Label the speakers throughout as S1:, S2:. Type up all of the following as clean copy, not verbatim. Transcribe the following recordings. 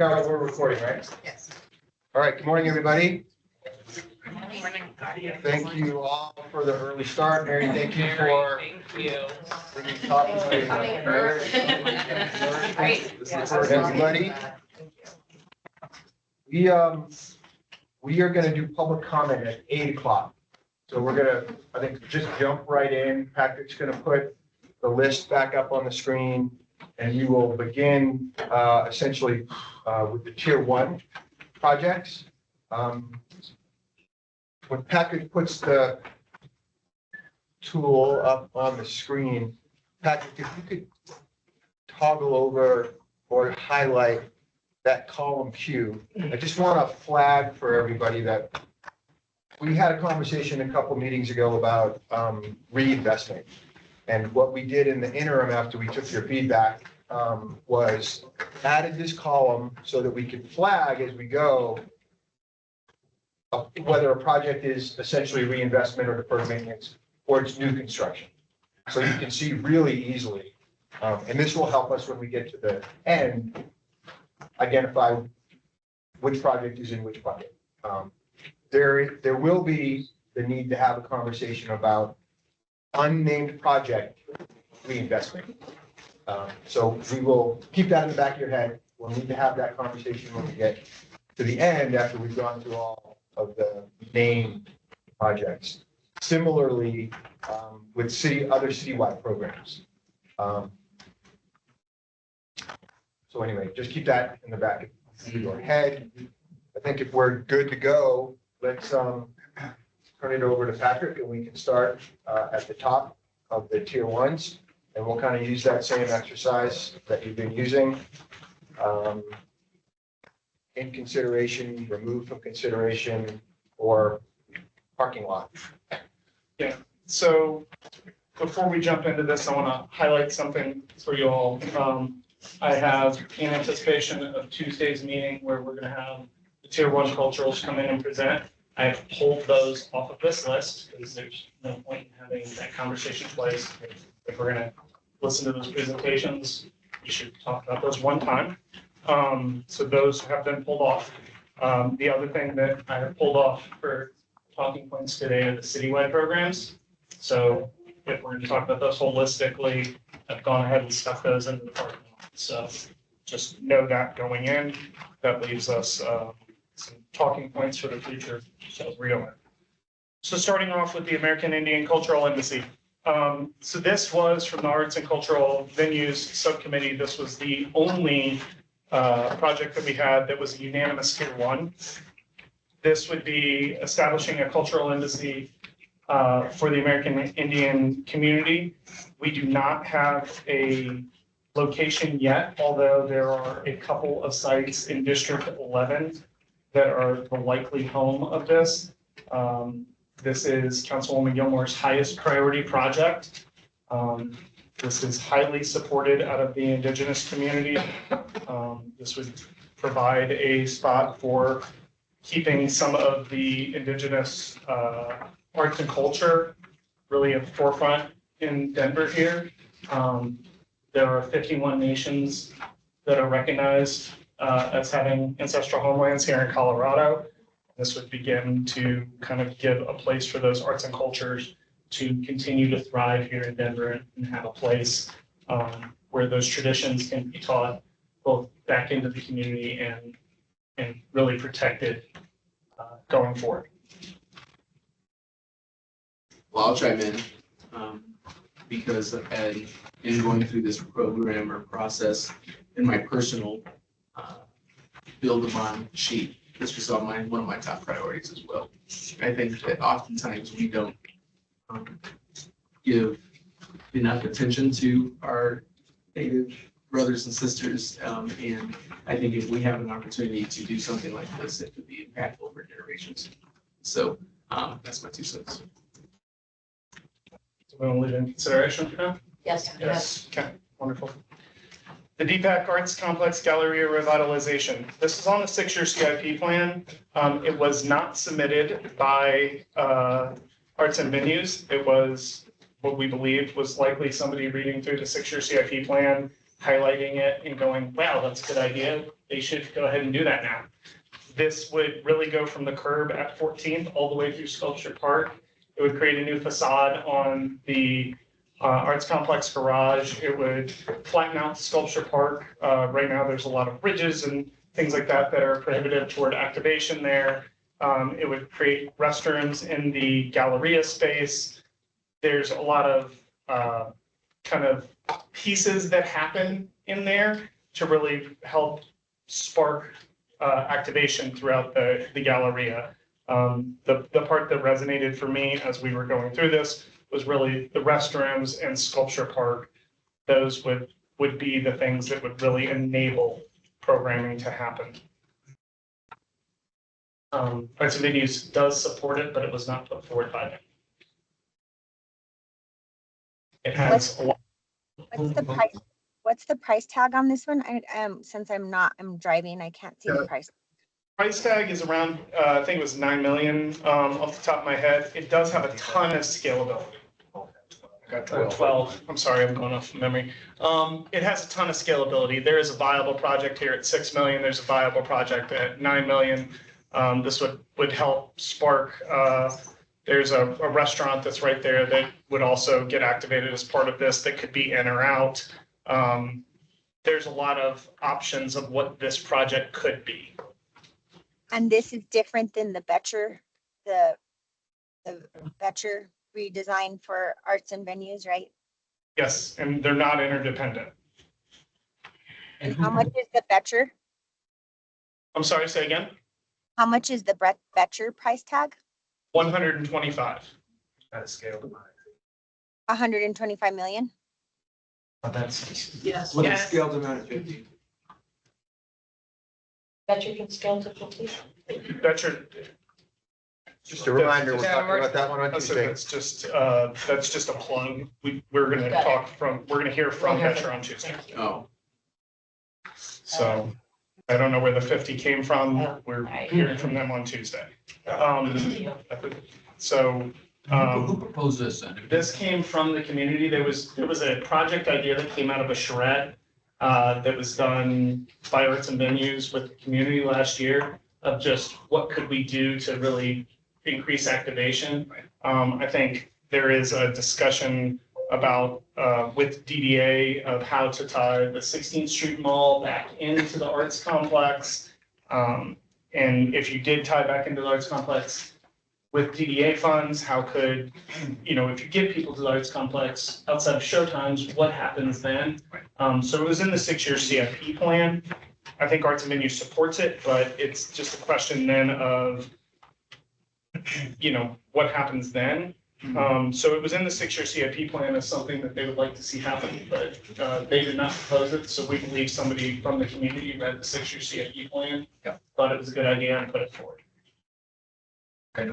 S1: Carol, we're recording, right?
S2: Yes.
S1: All right, good morning, everybody.
S2: Good morning.
S1: Thank you all for the early start. Mary, thank you for
S3: Thank you.
S1: bringing coffee to
S2: Coming early.
S1: for everybody. We are gonna do public comment at 8 o'clock. So we're gonna, I think, just jump right in. Patrick's gonna put the list back up on the screen, and we will begin essentially with the tier 1 projects. When Patrick puts the tool up on the screen, Patrick, if you could toggle over or highlight that column Q. I just want to flag for everybody that we had a conversation a couple meetings ago about reinvestment. And what we did in the interim after we took your feedback was added this column so that we could flag as we go whether a project is essentially reinvestment or deferred maintenance or it's new construction. So you can see really easily, and this will help us when we get to the end, identify which project is in which bucket. There will be the need to have a conversation about unnamed project reinvestment. So we will keep that in the back of your head. We'll need to have that conversation when we get to the end after we've gone through all of the named projects. Similarly, with other citywide programs. So anyway, just keep that in the back of your head. I think if we're good to go, let's turn it over to Patrick and we can start at the top of the tier 1s. And we'll kind of use that same exercise that you've been using. In consideration, removed from consideration, or parking lot.
S4: Yeah, so before we jump into this, I want to highlight something for you all. I have, in anticipation of Tuesday's meeting where we're going to have the tier 1 culturals come in and present, I have pulled those off of this list because there's no point in having that conversation twice. If we're going to listen to those presentations, you should talk about those one time. So those have been pulled off. The other thing that I have pulled off for talking points today are the citywide programs. So if we're going to talk about those holistically, I've gone ahead and stuck those into the parking lot. So just know that going in, that leaves us some talking points for the future. So reel in. So starting off with the American Indian Cultural Embassy. So this was from the Arts and Cultural Venues Subcommittee. This was the only project that we had that was a unanimous tier 1. This would be establishing a cultural embassy for the American Indian community. We do not have a location yet, although there are a couple of sites in District 11 that are the likely home of this. This is Councilwoman Gilmore's highest priority project. This is highly supported out of the Indigenous community. This would provide a spot for keeping some of the Indigenous arts and culture really at the forefront in Denver here. There are 51 nations that are recognized as having ancestral homelands here in Colorado. This would begin to kind of give a place for those arts and cultures to continue to thrive here in Denver and have a place where those traditions can be taught both back into the community and really protected going forward.
S3: Well, I'll chime in because in going through this program or process in my personal build upon sheet, this was on one of my top priorities as well. I think that oftentimes we don't give enough attention to our Native brothers and sisters, and I think if we have an opportunity to do something like this, it could be impactful for generations. So that's my 2 cents.
S4: So we want to leave it in consideration for now?
S2: Yes.
S4: Yes. Okay, wonderful. The DPAC Arts Complex Galleria Revitalization. This is on the 6-year CIP plan. It was not submitted by Arts and Venues. It was what we believed was likely somebody reading through the 6-year CIP plan highlighting it and going, wow, that's a good idea. They should go ahead and do that now. This would really go from the curb at 14th all the way through Sculpture Park. It would create a new facade on the Arts Complex garage. It would flatten out Sculpture Park. Right now, there's a lot of bridges and things like that that are prohibitive toward activation there. It would create restrooms in the Galleria space. There's a lot of kind of pieces that happen in there to really help spark activation throughout the Galleria. The part that resonated for me as we were going through this was really the restrooms and Sculpture Park. Those would be the things that would really enable programming to happen. Arts and Venues does support it, but it was not put forward by them. It has a lot.
S5: What's the price? What's the price tag on this one? Since I'm driving, I can't see the price.
S4: Price tag is around, I think it was 9 million, off the top of my head. It does have a ton of scalability. Or 12, I'm sorry, I'm going off memory. It has a ton of scalability. There is a viable project here at 6 million. There's a viable project at 9 million. This would help spark, there's a restaurant that's right there that would also get activated as part of this that could be in or out. There's a lot of options of what this project could be.
S5: And this is different than the Betcher, the Betcher redesign for arts and venues, right?
S4: Yes, and they're not interdependent.
S5: And how much is the Betcher?
S4: I'm sorry, say again?
S5: How much is the Betcher price tag?
S4: 125.
S1: At a scale.
S5: 125 million?
S1: But that's.
S2: Yes.
S3: With a scaled amount of 50.
S2: Bet you can scale to 50.
S4: Betcher,
S1: Just a reminder, we're talking about that one on
S4: that's
S1: Tuesday.
S4: just a plug. We're gonna
S2: Got it.
S4: we're gonna hear from Betcher on Tuesday.
S2: Thank you.
S3: Oh,
S4: So I don't know where the 50 came from.
S2: Oh,
S4: We're
S2: right.
S4: hearing from them on Tuesday. So,
S6: Who proposed this then?
S4: this came from the community. There was a project idea that came out of a charrette that was done by Arts and Venues with the community last year of just what could we do to really increase activation. I think there is a discussion about with DDA of how to tie the 16th Street Mall back into the Arts Complex. And if you did tie back into the Arts Complex with DDA funds, how could, if you get people to the Arts Complex outside of showtimes, what happens then? So it was in the 6-year CIP plan. I think Arts and Venues supports it, but it's just a question then of, what happens then? So it was in the 6-year CIP plan as something that they would like to see happen, but they did not propose it. So we believe somebody from the community read the 6-year CIP plan, thought it was a good idea and put it forward.
S2: I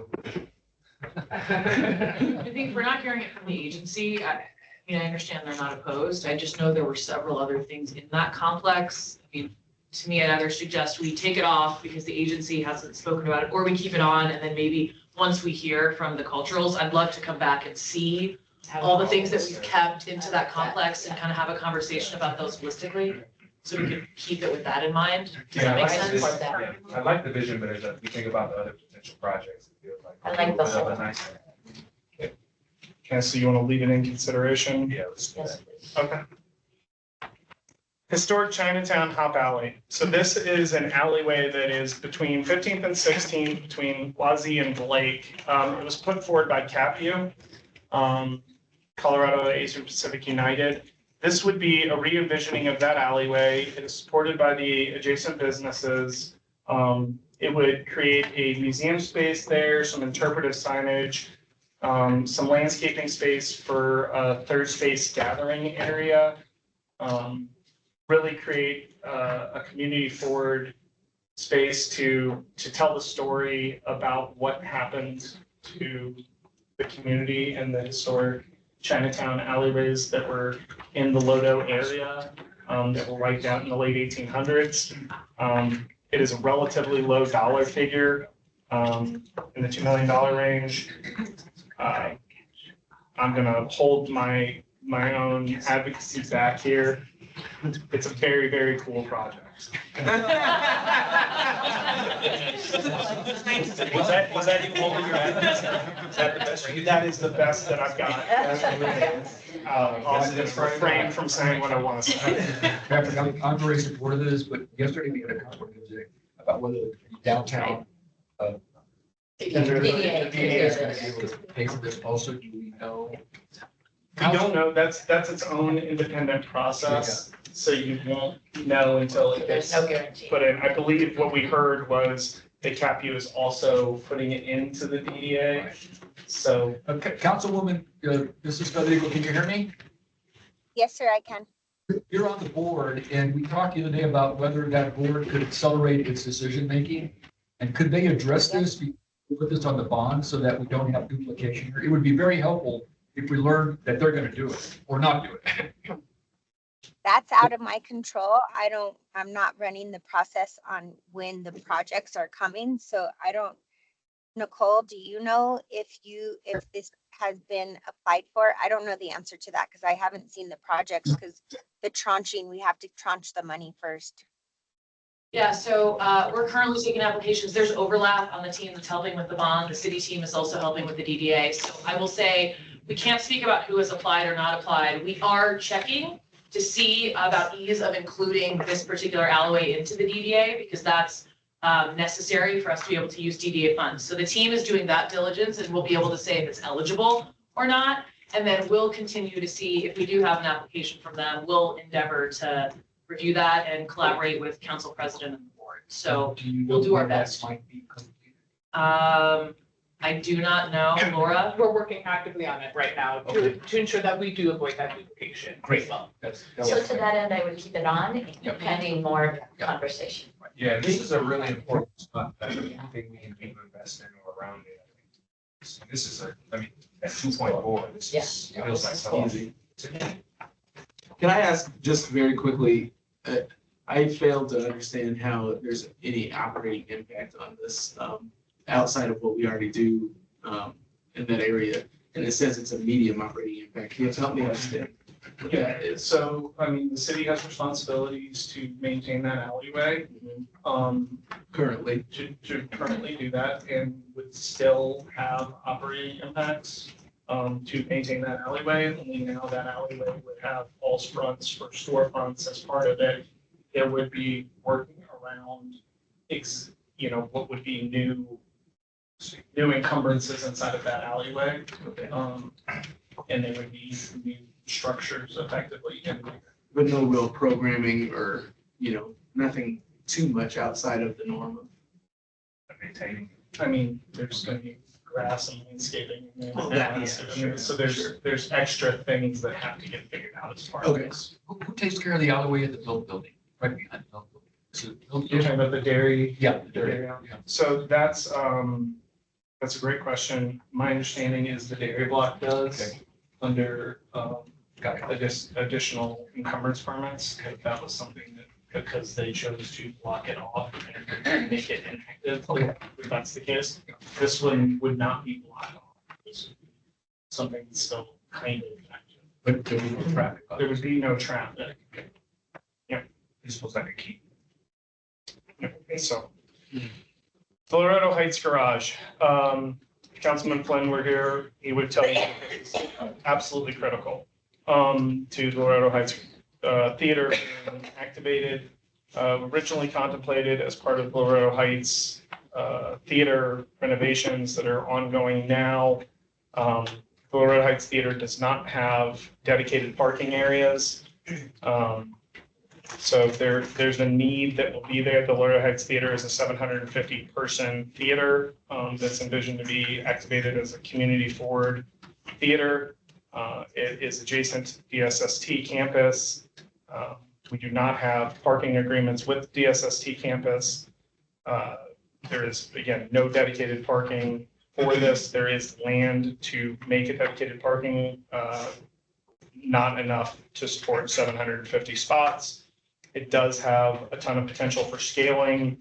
S2: think we're not hearing it from the agency. I understand they're not opposed. I just know there were several other things in that complex. To me, I'd either suggest we take it off because the agency hasn't spoken about it, or we keep it on, and then maybe once we hear from the culturals, I'd love to come back and see all the things that we've kept into that complex and kind of have a conversation about those holistically. So we can keep it with that in mind. Does that make sense?
S7: I like the vision, but as we think about the other potential projects, it feels like.
S2: I like the
S7: we'll have a
S2: whole.
S7: nice.
S4: Okay, so you want to leave it in consideration?
S7: Yeah, let's do
S2: Yes,
S7: that.
S2: please.
S4: Okay. Historic Chinatown Hop Alley. So this is an alleyway that is between 15th and 16th, between Wazee and Blake. It was put forward by CapU, Colorado Asian Pacific United. This would be a re-envisioning of that alleyway. It is supported by the adjacent businesses. It would create a museum space there, some interpretive signage, some landscaping space for a third space gathering area. Really create a community forward space to tell the story about what happened to the community and the historic Chinatown alleyways that were in the Lodo area that were right down in the late 1800s. It is a relatively low dollar figure in the $2 million range. I'm gonna hold my own advocacy back here. It's a very, very cool project. Was that even what you're at? Is that the best? That is the best that I've got. I'll refrain from saying what I want to say.
S6: Patrick, I'm very supportive of this, but yesterday we had a conversation about whether downtown.
S4: DDA.
S6: is going to be able to pay for this also, do we know?
S4: We don't know, that's its own independent process, so you won't know until it
S8: There's
S4: gets
S8: no guarantee.
S4: put in. I believe what we heard was that CAPU is also putting it into the DDA, so.
S6: Okay, Councilwoman, Mrs. Federico, can you hear me?
S5: Yes, sir, I can.
S6: You're on the board, and we talked the other day about whether that board could accelerate its decision-making. And could they address this, put this on the bond so that we don't have duplication here? It would be very helpful if we learn that they're going to do it or not do it.
S5: That's out of my control. I'm not running the process on when the projects are coming, so I don't. Nicole, do you know if this has been applied for? I don't know the answer to that because I haven't seen the projects, because the tranching, we have to tranche the money first.
S2: Yeah, so we're currently taking applications. There's overlap on the team that's helping with the bond. The city team is also helping with the DDA. So I will say, we can't speak about who has applied or not applied. We are checking to see about ease of including this particular alleyway into the DDA, because that's necessary for us to be able to use DDA funds. So the team is doing that diligence, and we'll be able to say if it's eligible or not. And then we'll continue to see if we do have an application from them. We'll endeavor to review that and collaborate with council president and the board. So we'll do our best.
S6: Might be completed?
S2: I do not know, Laura.
S8: We're working actively on it right now to ensure that we do avoid that duplication.
S6: Great.
S8: Well,
S9: So to that end, I would keep it on pending more conversation.
S7: Yeah, this is a really important spot that I think we can keep investing around it. This is at 2.4, this is, feels like something.
S3: Can I ask just very quickly, I failed to understand how there's any operating impact on this, outside of what we already do, in that area. And it says it's a medium operating impact. Can you help me understand what that is?
S4: So, I mean, the city has responsibilities to maintain that alleyway,
S3: Currently,
S4: to currently do that, and would still have operating impacts to maintain that alleyway. Only now that alleyway would have false fronts for storefronts as part of it. It would be working around, what would be new encumbrances inside of that alleyway. And there would be new structures effectively in there.
S3: but no real programming or, nothing too much outside of the norm of
S7: Maintaining.
S4: I mean, there's gonna be grass and landscaping.
S3: Oh, that, yeah,
S4: So
S3: sure.
S4: there's extra things that have to get figured out as part of
S3: Okay.
S4: this.
S6: Who takes care of the alleyway at the Bill building, right behind the Bill building? Is it Bill
S4: You're talking about the dairy.
S6: Yeah, the dairy.
S4: area. So that's a great question. My understanding is the dairy block does
S6: Okay.
S4: under
S6: Got it.
S4: additional encumbrance permits. That was something that, because they chose to block it off and make it inactive,
S6: Okay.
S4: if that's the case. This one would not be blocked off. This would be something that's still kind of active.
S6: But there was no traffic.
S4: There would be no traffic.
S7: This was like a key.
S4: So, the Loretto Heights Garage, Councilman Flynn were here, he would tell you it's absolutely critical to the Loretto Heights Theater being activated, originally contemplated as part of Loretto Heights theater renovations that are ongoing now. The Loretto Heights Theater does not have dedicated parking areas. So there's a need that will be there. The Loretto Heights Theater is a 750 person theater that's envisioned to be activated as a community forward theater. It is adjacent to DSST campus. We do not have parking agreements with DSST campus. There is, again, no dedicated parking for this. There is land to make a dedicated parking, not enough to support 750 spots. It does have a ton of potential for scaling.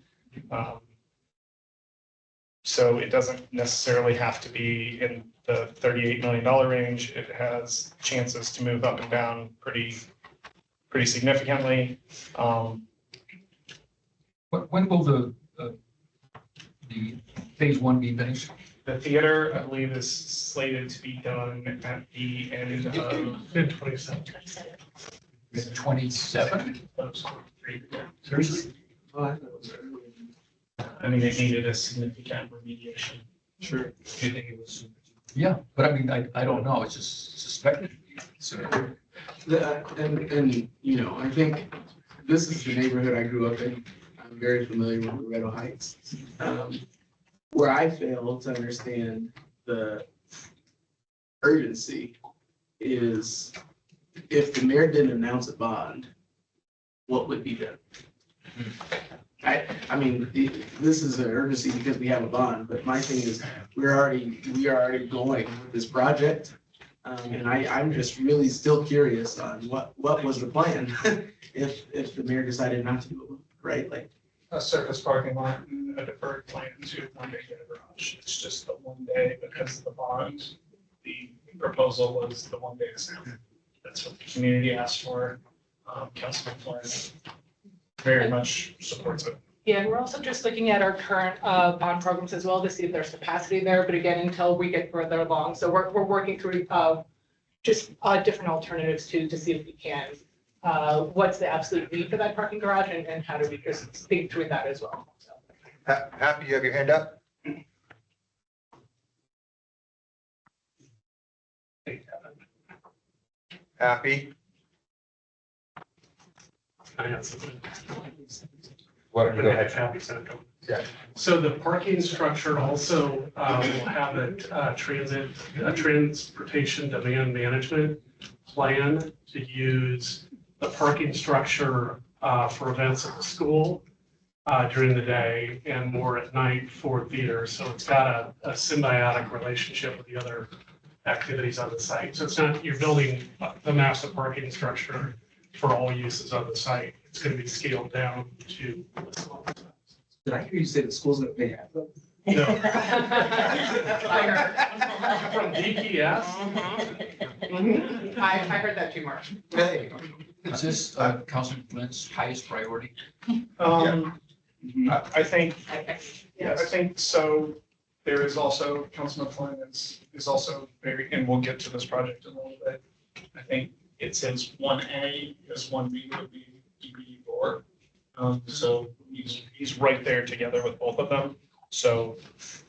S4: So it doesn't necessarily have to be in the $38 million range. It has chances to move up and down pretty pretty significantly.
S6: When will the phase one be finished?
S4: The theater, I believe, is slated to be done at the end of mid-27.
S6: Is it 27? Seriously?
S4: I mean, it needed a significant remediation.
S3: Sure.
S6: Do you think it was? Yeah, but I mean, I don't know. It's just suspected. So,
S3: And, you know, I think this is the neighborhood I grew up in. I'm very familiar with Loretto Heights. Where I fail to understand the urgency is if the mayor didn't announce a bond, what would be done? I mean, this is an urgency because we have a bond, but my thing is, we are already going with this project. And I'm just really still curious on what was the plan if the mayor decided not to do it, right? Like,
S4: A surface parking lot and a deferred plan to one day get a garage. It's just the one day because of the bond. The proposal was the one day assembly. That's what the community asked for. Councilman Flynn very much supports it.
S8: Yeah, and we're also just looking at our current bond programs as well to see if there's capacity there, but again, until we get further along. So we're working through just different alternatives to see if we can. What's the absolute need for that parking garage and how do we just think through that as well? So.
S1: Happy, you have your hand up? Happy?
S10: I have something.
S1: What, go ahead. Yeah.
S10: So the parking structure also will have a transportation demand management plan to use the parking structure for events at the school during the day and more at night for theater. So it's got a symbiotic relationship with the other activities on the site. So it's not, you're building the massive parking structure for all uses on the site. It's going to be scaled down to.
S3: did I hear you say the school's gonna pay half of it?
S10: No.
S8: I
S10: From DPS?
S8: heard that too, Mark.
S1: Hey.
S6: is this Councilman Flynn's highest priority?
S4: I think,
S8: Yes.
S4: I think so. There is also, Councilman Flynn is also very, and we'll get to this project in a little bit. I think it says 1A is 1B would be DB4. So he's right there together with both of them. So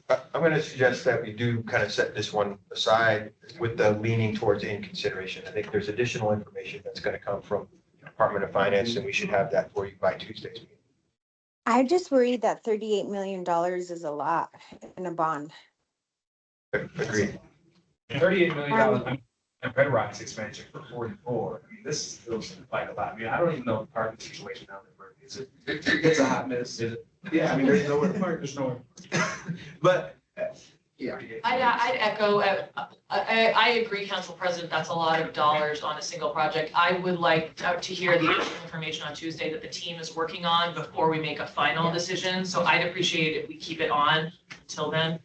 S1: I'm going to suggest that we do kind of set this one aside with the leaning towards in consideration. I think there's additional information that's going to come from Department of Finance, and we should have that for you by Tuesday's meeting.
S5: I just worried that $38 million is a lot in a bond.
S1: Agreed.
S7: $38 million in Red Rock's expansion for 44. I mean, this feels like a lot. I mean, I don't even know the parking situation down there. Is it?
S3: It's a hot mess.
S7: Is it?
S3: Yeah, I mean, there's nowhere to park.
S4: there's no.
S3: But, yeah.
S2: I'd echo, I agree, Council President, that's a lot of dollars on a single project. I would like to hear the information on Tuesday that the team is working on before we make a final decision. So I'd appreciate it if we keep it on until then,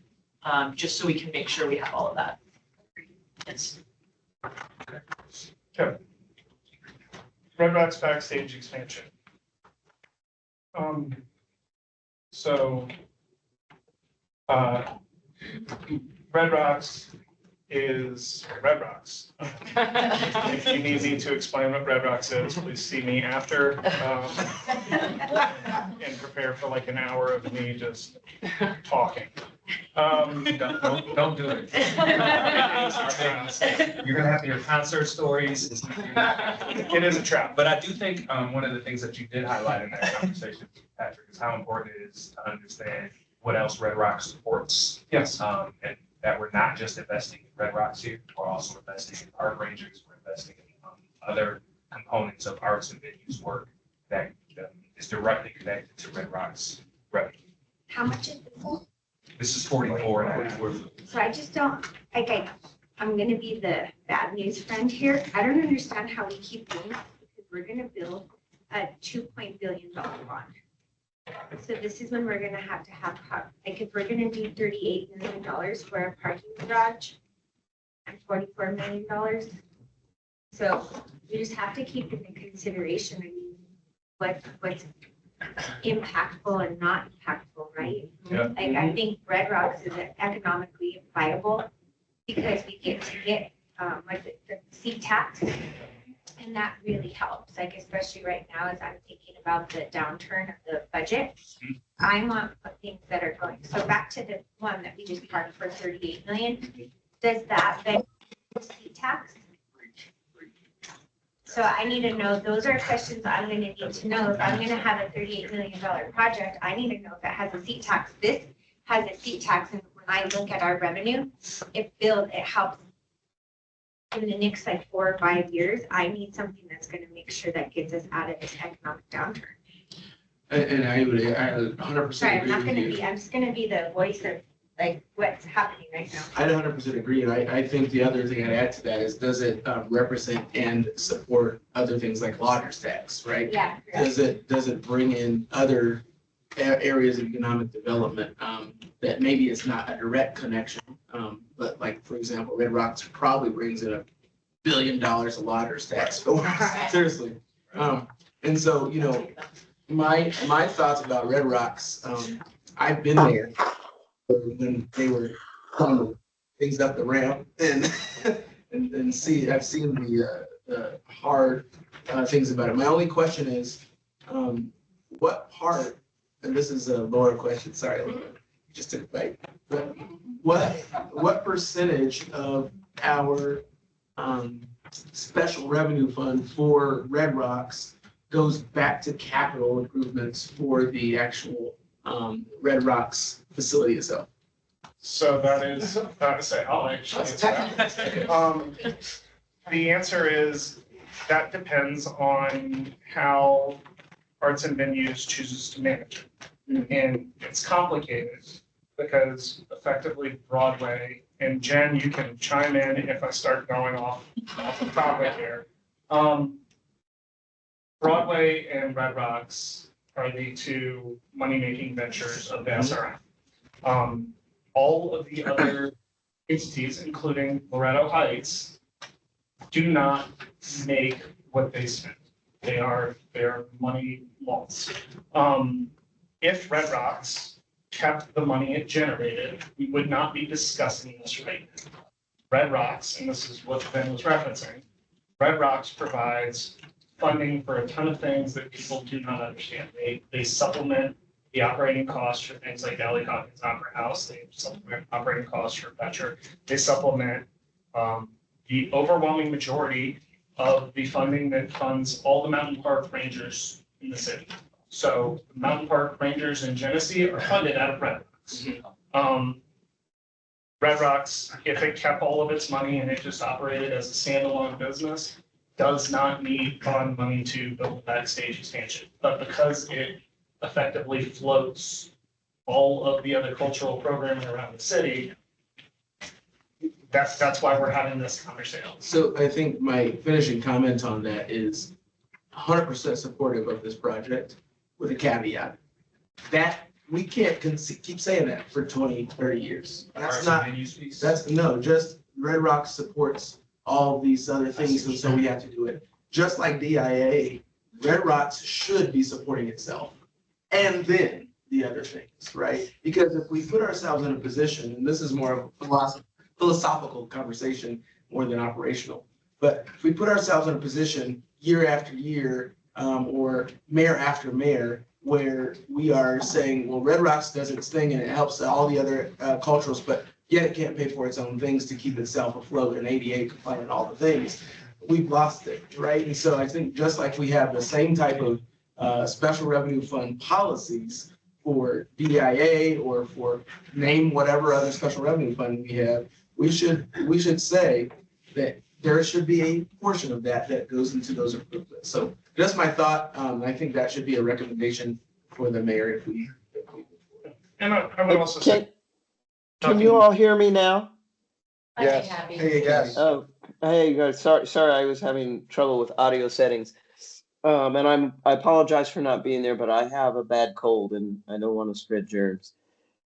S2: just so we can make sure we have all of that. Yes.
S4: Okay. Red Rock's backstage expansion. So, Red Rocks is Red Rocks. If you need me to explain what Red Rocks is, please see me after, and prepare for like an hour of me just talking.
S7: Don't do it. You're gonna have your concert stories.
S4: It is a trap.
S7: But I do think one of the things that you did highlight in that conversation, Patrick, is how important it is to understand what else Red Rock supports.
S4: Yes.
S7: And that we're not just investing in Red Rocks here, we're also investing in art rangers, we're investing in other components of arts and venues work that is directly connected to Red Rocks revenue.
S5: How much is this?
S7: This is 44 and a half.
S5: So I just don't, like, I'm gonna be the bad news friend here. I don't understand how we keep doing this because we're gonna build a $2 billion bond. So this is when we're gonna have, like, if we're gonna do $38 million for a parking garage and $44 million. So you just have to keep into consideration, I mean, what's impactful and not impactful, right?
S1: Yeah.
S5: Like, I think Red Rocks is economically viable because we get to get, the seat tax. And that really helps, like, especially right now, as I'm thinking about the downturn of the budget. I want things that are going, so back to the one that we just parked for 38 million, does that benefit seat tax? So I need to know, those are questions I'm gonna need to know. If I'm gonna have a $38 million project, I need to know if it has a seat tax. This has a seat tax, and when I look at our revenue, it helps in the next like 4 or 5 years. I need something that's gonna make sure that gets us out of this economic downturn.
S3: And I 100%
S5: Sorry, I'm
S3: agree
S5: not
S3: with
S5: gonna
S3: you.
S5: be, I'm just gonna be the voice of like what's happening right now.
S3: I 100% agree, and I think the other thing I'd add to that is, does it represent and support other things like lodger's tax, right?
S5: Yeah.
S3: Does it bring in other areas of economic development that maybe it's not a direct connection, but like, for example, Red Rocks probably brings in $1 billion of lodger's tax. Seriously. And so, you know, my thoughts about Red Rocks, I've been there when they were pulling things up the ramp and I've seen the hard things about it. My only question is, what part, and this is a Laura question, sorry, Laura, just took a bite. But what percentage of our special revenue fund for Red Rocks goes back to capital improvements for the actual Red Rocks facility itself?
S4: So that is, I'll actually answer that. The answer is, that depends on how Arts and Venues chooses to manage it. And it's complicated because effectively Broadway, and Jen, you can chime in if I start going off the topic here. Broadway and Red Rocks are the two money-making ventures of the SRF. All of the other entities, including Loretto Heights, do not make what they spend. They're money lost. If Red Rocks kept the money it generated, we would not be discussing this right now. Red Rocks, and this is what Ben was referencing, Red Rocks provides funding for a ton of things that people do not understand. They supplement the operating costs for things like Ellie Hawkins Opera House. They supplement operating costs for Fetcher. They supplement the overwhelming majority of the funding that funds all the Mountain Park Rangers in the city. So the Mountain Park Rangers in Genesee are funded out of Red Rocks. Red Rocks, if it kept all of its money and it just operated as a standalone business, does not need bond money to build a backstage expansion. But because it effectively floats all of the other cultural programming around the city, that's why we're having this conversation.
S3: So I think my finishing comment on that is 100% supportive of this project with a caveat that we can't keep saying that for 20, 30 years. Just Red Rock supports all these other things, and so we have to do it. Just like DIA, Red Rocks should be supporting itself. And then the other things, right? Because if we put ourselves in a position, and this is more of a philosophical conversation more than operational, but if we put ourselves in a position year after year, or mayor after mayor, where we are saying, well, Red Rocks does its thing and it helps all the other culturals, but yet it can't pay for its own things to keep itself afloat and ADA compliant and all the things, we've lost it, right? And so I think just like we have the same type of special revenue fund policies for DIA or for name whatever other special revenue fund we have, we should say that there should be a portion of that goes into those improvements. So just my thought, I think that should be a recommendation for the mayor if we.
S4: And I would also say.
S11: Can you all hear me now?
S1: Yes.
S3: Hey, guys.
S11: Oh, hey guys, sorry, I was having trouble with audio settings. And I apologize for not being there, but I have a bad cold and I don't want to spread germs.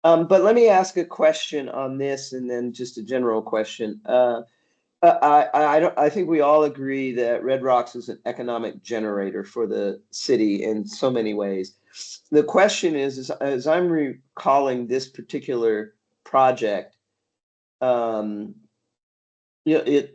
S11: But let me ask a question on this and then just a general question. I think we all agree that Red Rocks is an economic generator for the city in so many ways. The question is as I'm recalling this particular project, um, the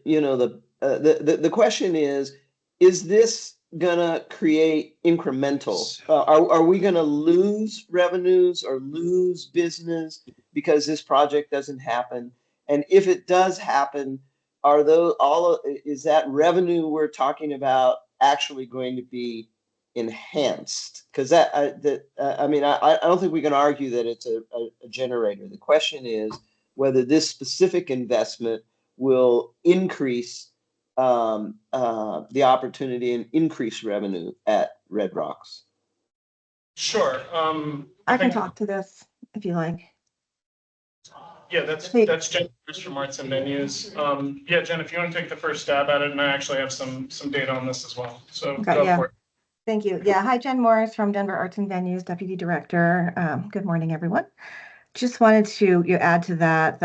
S11: question is this gonna create incremental? Are we gonna lose revenues or lose business because this project doesn't happen? And if it does happen, are those is that revenue we're talking about actually going to be enhanced? Because I mean, I don't think we can argue that it's a generator. The question is whether this specific investment will increase the opportunity and increase revenue at Red Rocks.
S4: Sure.
S12: I can
S4: think-
S12: talk to this if you like.
S4: Yeah, that's Jen from Arts and Venues. Yeah, Jen, if you want to take the first stab at it, and I actually have some data on this as well. So
S12: Okay,
S4: go
S12: yeah.
S4: for it.
S12: Thank you. Yeah, hi, Jen Morris from Denver Arts and Venues, Deputy Director. Good morning, everyone. Just wanted to add to that,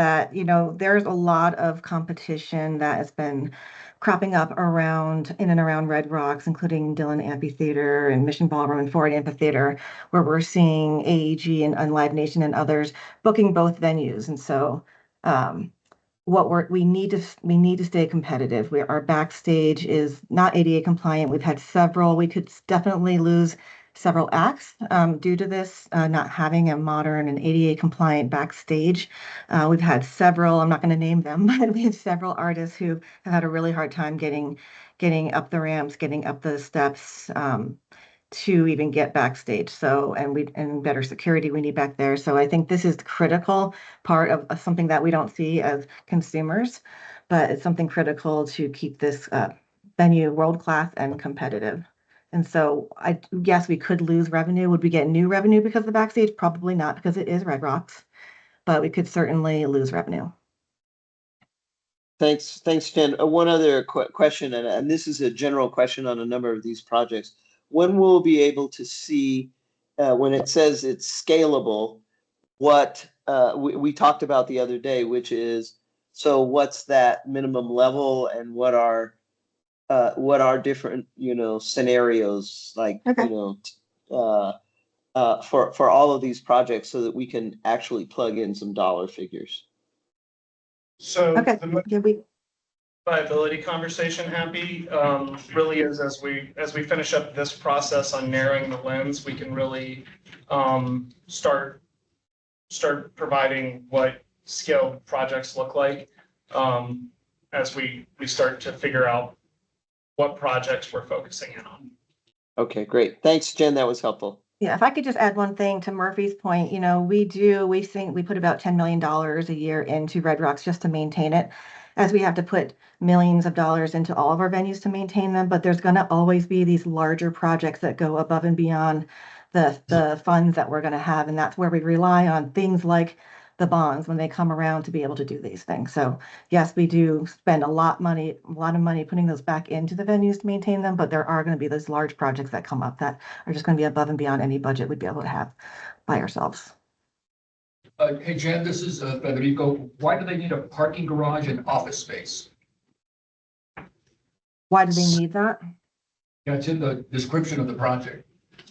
S12: there's a lot of competition that has been cropping up in and around Red Rocks, including Dillon Amphitheater and Mission Ballroom and Ford Amphitheater, where we're seeing AEG and Live Nation and others booking both venues. And so we need to stay competitive. Our backstage is not ADA compliant. We could definitely lose several acts due to this not having a modern and ADA compliant backstage. We've had several, I'm not going to name them, but we have several artists who have had a really hard time getting up the ramps, getting up the steps to even get backstage. So, and better security we need back there. So I think this is the critical part of something that we don't see as consumers, but it's something critical to keep this venue world-class and competitive. And so yes, we could lose revenue. Would we get new revenue because of the backstage? Probably not, because it is Red Rocks, but we could certainly lose revenue.
S11: Thanks, Jen. One other question, and this is a general question on a number of these projects. When we'll be able to see, when it says it's scalable, what we talked about the other day, which is, so what's that minimum level and what are different, scenarios like,
S12: Okay.
S11: For all of these projects so that we can actually plug in some dollar figures.
S4: So
S12: Okay.
S4: the
S12: Yeah,
S4: viability conversation, Happy, really is as we finish up this process on narrowing the lens, we can really start providing what scaled projects look like as we start to figure out what projects we're focusing in on.
S11: Okay, great. Thanks, Jen. That was helpful.
S12: Yeah, if I could just add one thing to Murphy's point, we put about $10 million a year into Red Rocks just to maintain it, as we have to put millions of dollars into all of our venues to maintain them. But there's going to always be these larger projects that go above and beyond the funds that we're going to have. And that's where we rely on things like the bonds when they come around to be able to do these things. So yes, we do spend a lot of money putting those back into the venues to maintain them, but there are going to be those large projects that come up that are just going to be above and beyond any budget we'd be able to have by ourselves.
S6: Hey, Jen, this is Federico. Why do they need a parking garage and office space?
S12: Why do they need that?
S6: Yeah, it's in the description of the project.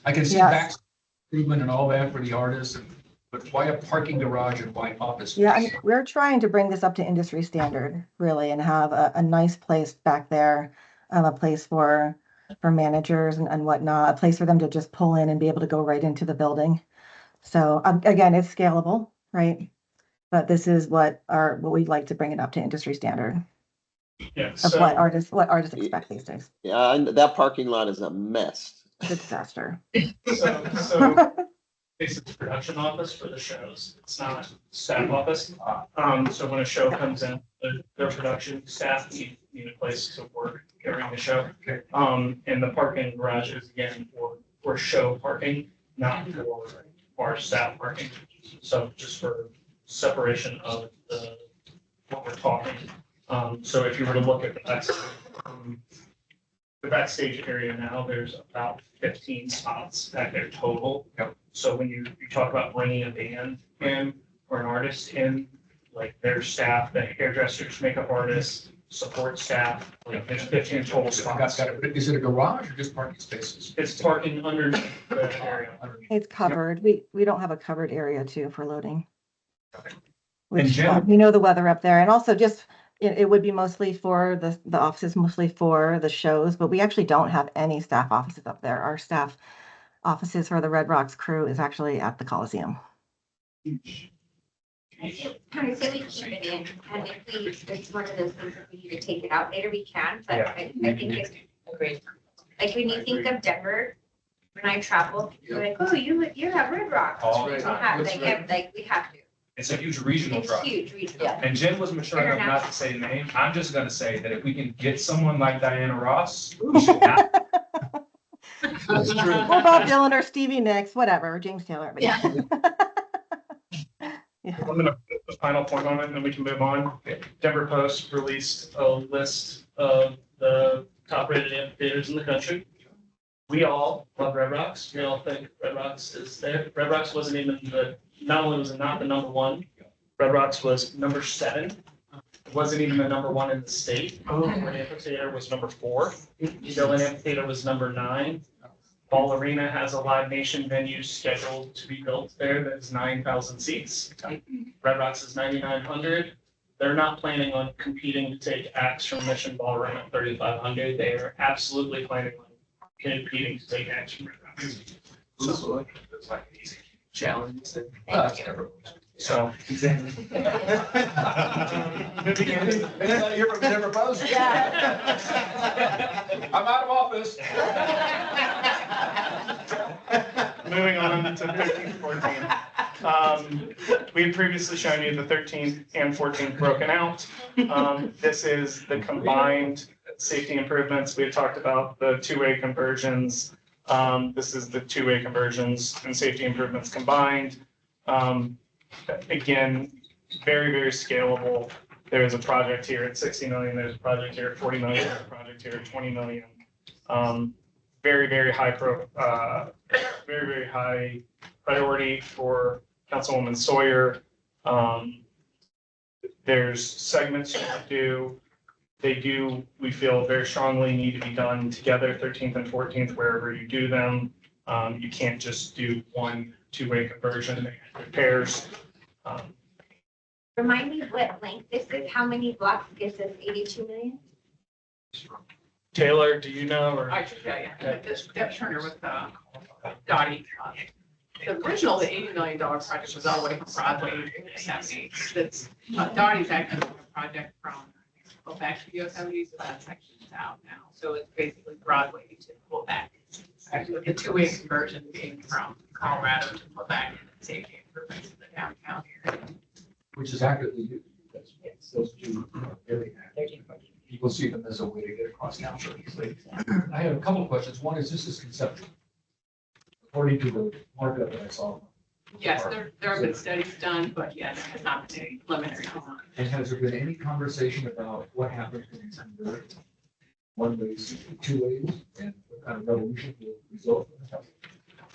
S6: I can see
S12: Yes.
S6: back improvement and all that for the artists, but why a parking garage and why office space?
S12: Yeah, I mean, we're trying to bring this up to industry standard, really, and have a nice place back there, a place for managers and whatnot, a place for them to just pull in and be able to go right into the building. So again, it's scalable, right? But this is what we'd like to bring it up to industry standard
S4: Yeah.
S12: of
S4: So
S12: what artists expect these days.
S11: Yeah, that parking lot is a mess.
S12: It's a disaster.
S4: so it's a production office for the shows. It's not a staff office. So when a show comes in, their production staff need a place to work during the show.
S6: Okay.
S4: And the parking garage is again for show parking, not for our staff parking. So just for separation of what we're talking. So if you were to look at the backstage area now, there's about 15 spots back there total.
S6: Yep.
S4: So when you talk about bringing a band in or an artist in, like their staff, the hairdressers, makeup artists, support staff, like there's 15 total spots.
S6: Got it. But is it a garage or just parking spaces?
S4: It's parking underneath the area.
S12: It's covered. We don't have a covered area too for loading.
S1: And
S12: Which,
S1: Jim-
S12: we know the weather up there, and also just, it would be mostly for the offices, mostly for the shows, but we actually don't have any staff offices up there. Our staff offices for the Red Rocks crew is actually at the Coliseum.
S5: I say we keep it in, and if it's one of those things that we need to take it out later, we can, but
S1: Yeah.
S5: I think it's,
S9: Agreed.
S5: like, when you think of Denver, when I travel, you're like, oh, you have Red Rock.
S7: All
S5: We
S7: the time.
S5: have,
S3: That's
S5: like, we have to.
S7: It's a huge regional
S5: It's
S7: drive.
S5: huge, regional.
S9: Yeah.
S7: And Jen was mature enough not to say the name. I'm just gonna say that if we can get someone like Diana Ross, we should not.
S6: That's true.
S12: Or Bob Dylan or Stevie Nicks, whatever, or James Taylor. But yeah. Yeah.
S4: I'm gonna put the final point on it and then we can move on. Denver Post released a list of the top rated amphitheaters in the country. We all love Red Rocks. We all think Red Rocks is there. Red Rocks wasn't even not only was it not the number one, Red Rocks was number 7. It wasn't even the number 1 in the state. Wynn Amphitheater was number 4. Dillon Amphitheater was number 9. Ball Arena has a Live Nation venue scheduled to be built there that is 9,000 seats. Red Rocks is 9,900. They're not planning on competing to take acts from Mission Ballroom at 3,500. They are absolutely planning on competing to take acts from Red Rocks.
S3: So,
S7: It's like an easy.
S3: challenge.
S4: So.
S6: Moving in. Anybody here from Denver Post? I'm out of office.
S4: Moving on to 13th, 14th. We had previously shown you the 13th and 14th broken out. This is the combined safety improvements. We had talked about the two-way conversions. This is the two-way conversions and safety improvements combined. Again, very, very scalable. There is a project here at 60 million. There's a project here at 40 million. There's a project here at 20 million. Very, very high very, very high priority for Councilwoman Sawyer. There's segments you can do. They do, we feel very strongly need to be done together, 13th and 14th, wherever you do them. You can't just do one two-way conversion, they have repairs.
S5: Remind me what length this is, how many blocks gives us 82 million?
S4: Taylor, do you know, or?
S8: I should tell you, this Deb Turner with Dottie. The original, the $80 million project was all the way from Broadway to Yosemite. That's, Dottie's actually a project from, go back to Yosemite, so that section is out now. So it's basically Broadway to Quebec. Actually, with the two-way conversion being from Colorado to Quebec, and safety improvements in the downtown area.
S6: Which is actively used. Because those two are very active. People see them as a way to get across town so easily. I have a couple of questions. One is, this is conceptual. According to the markup that I saw.
S8: Yes, there have been studies done, but yes, it has not been any preliminary.
S6: And has there been any conversation about what happens when you convert one ways to two ways and what kind of revolution will result from that?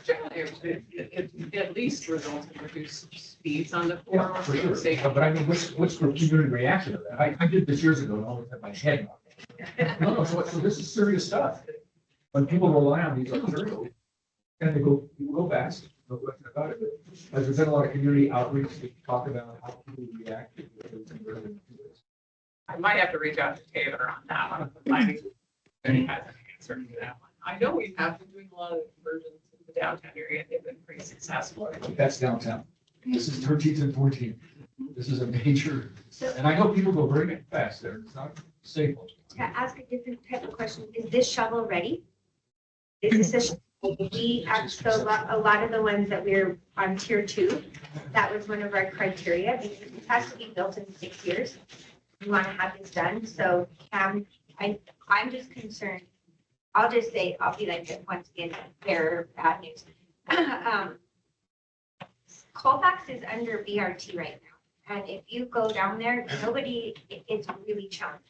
S8: Generally, it at least results in reduced speeds on the
S6: Yeah,
S8: corridor.
S6: for sure.
S8: Safety.
S6: But I mean, what's the community reaction to that? I did this years ago and I always had my head knocked. No, so this is serious stuff. When people rely on these arterials, and they go fast, no question about it. But has there been a lot of community outreach to talk about how people react to this?
S8: I might have to reach out to Taylor on that one. Finding any kind of answer to that one. I know we have been doing a lot of conversions in the downtown area. They've been pretty successful.
S6: That's downtown. This is 13th and 14th. This is a major, and I know people go very fast there. It's not safe.
S5: To ask a different type of question, is this shovel ready? Is this a, so a lot of the ones that we're on tier 2, that was one of our criteria, because it has to be built in 6 years. We want to have this done, so I'm just concerned. I'll just say, I'll be like, once again, bearer of bad news. Colfax is under BRT right now, and if you go down there, it's really challenging.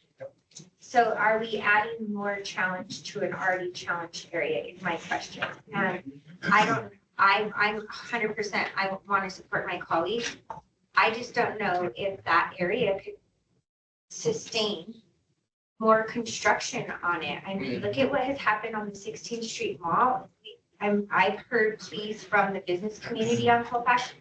S5: So are we adding more challenge to an already challenged area is my question. And I'm 100%, I want to support my colleagues. I just don't know if that area could sustain more construction on it. I mean, look at what has happened on the 16th Street Mall. I've heard pleas from the business community on Colfax.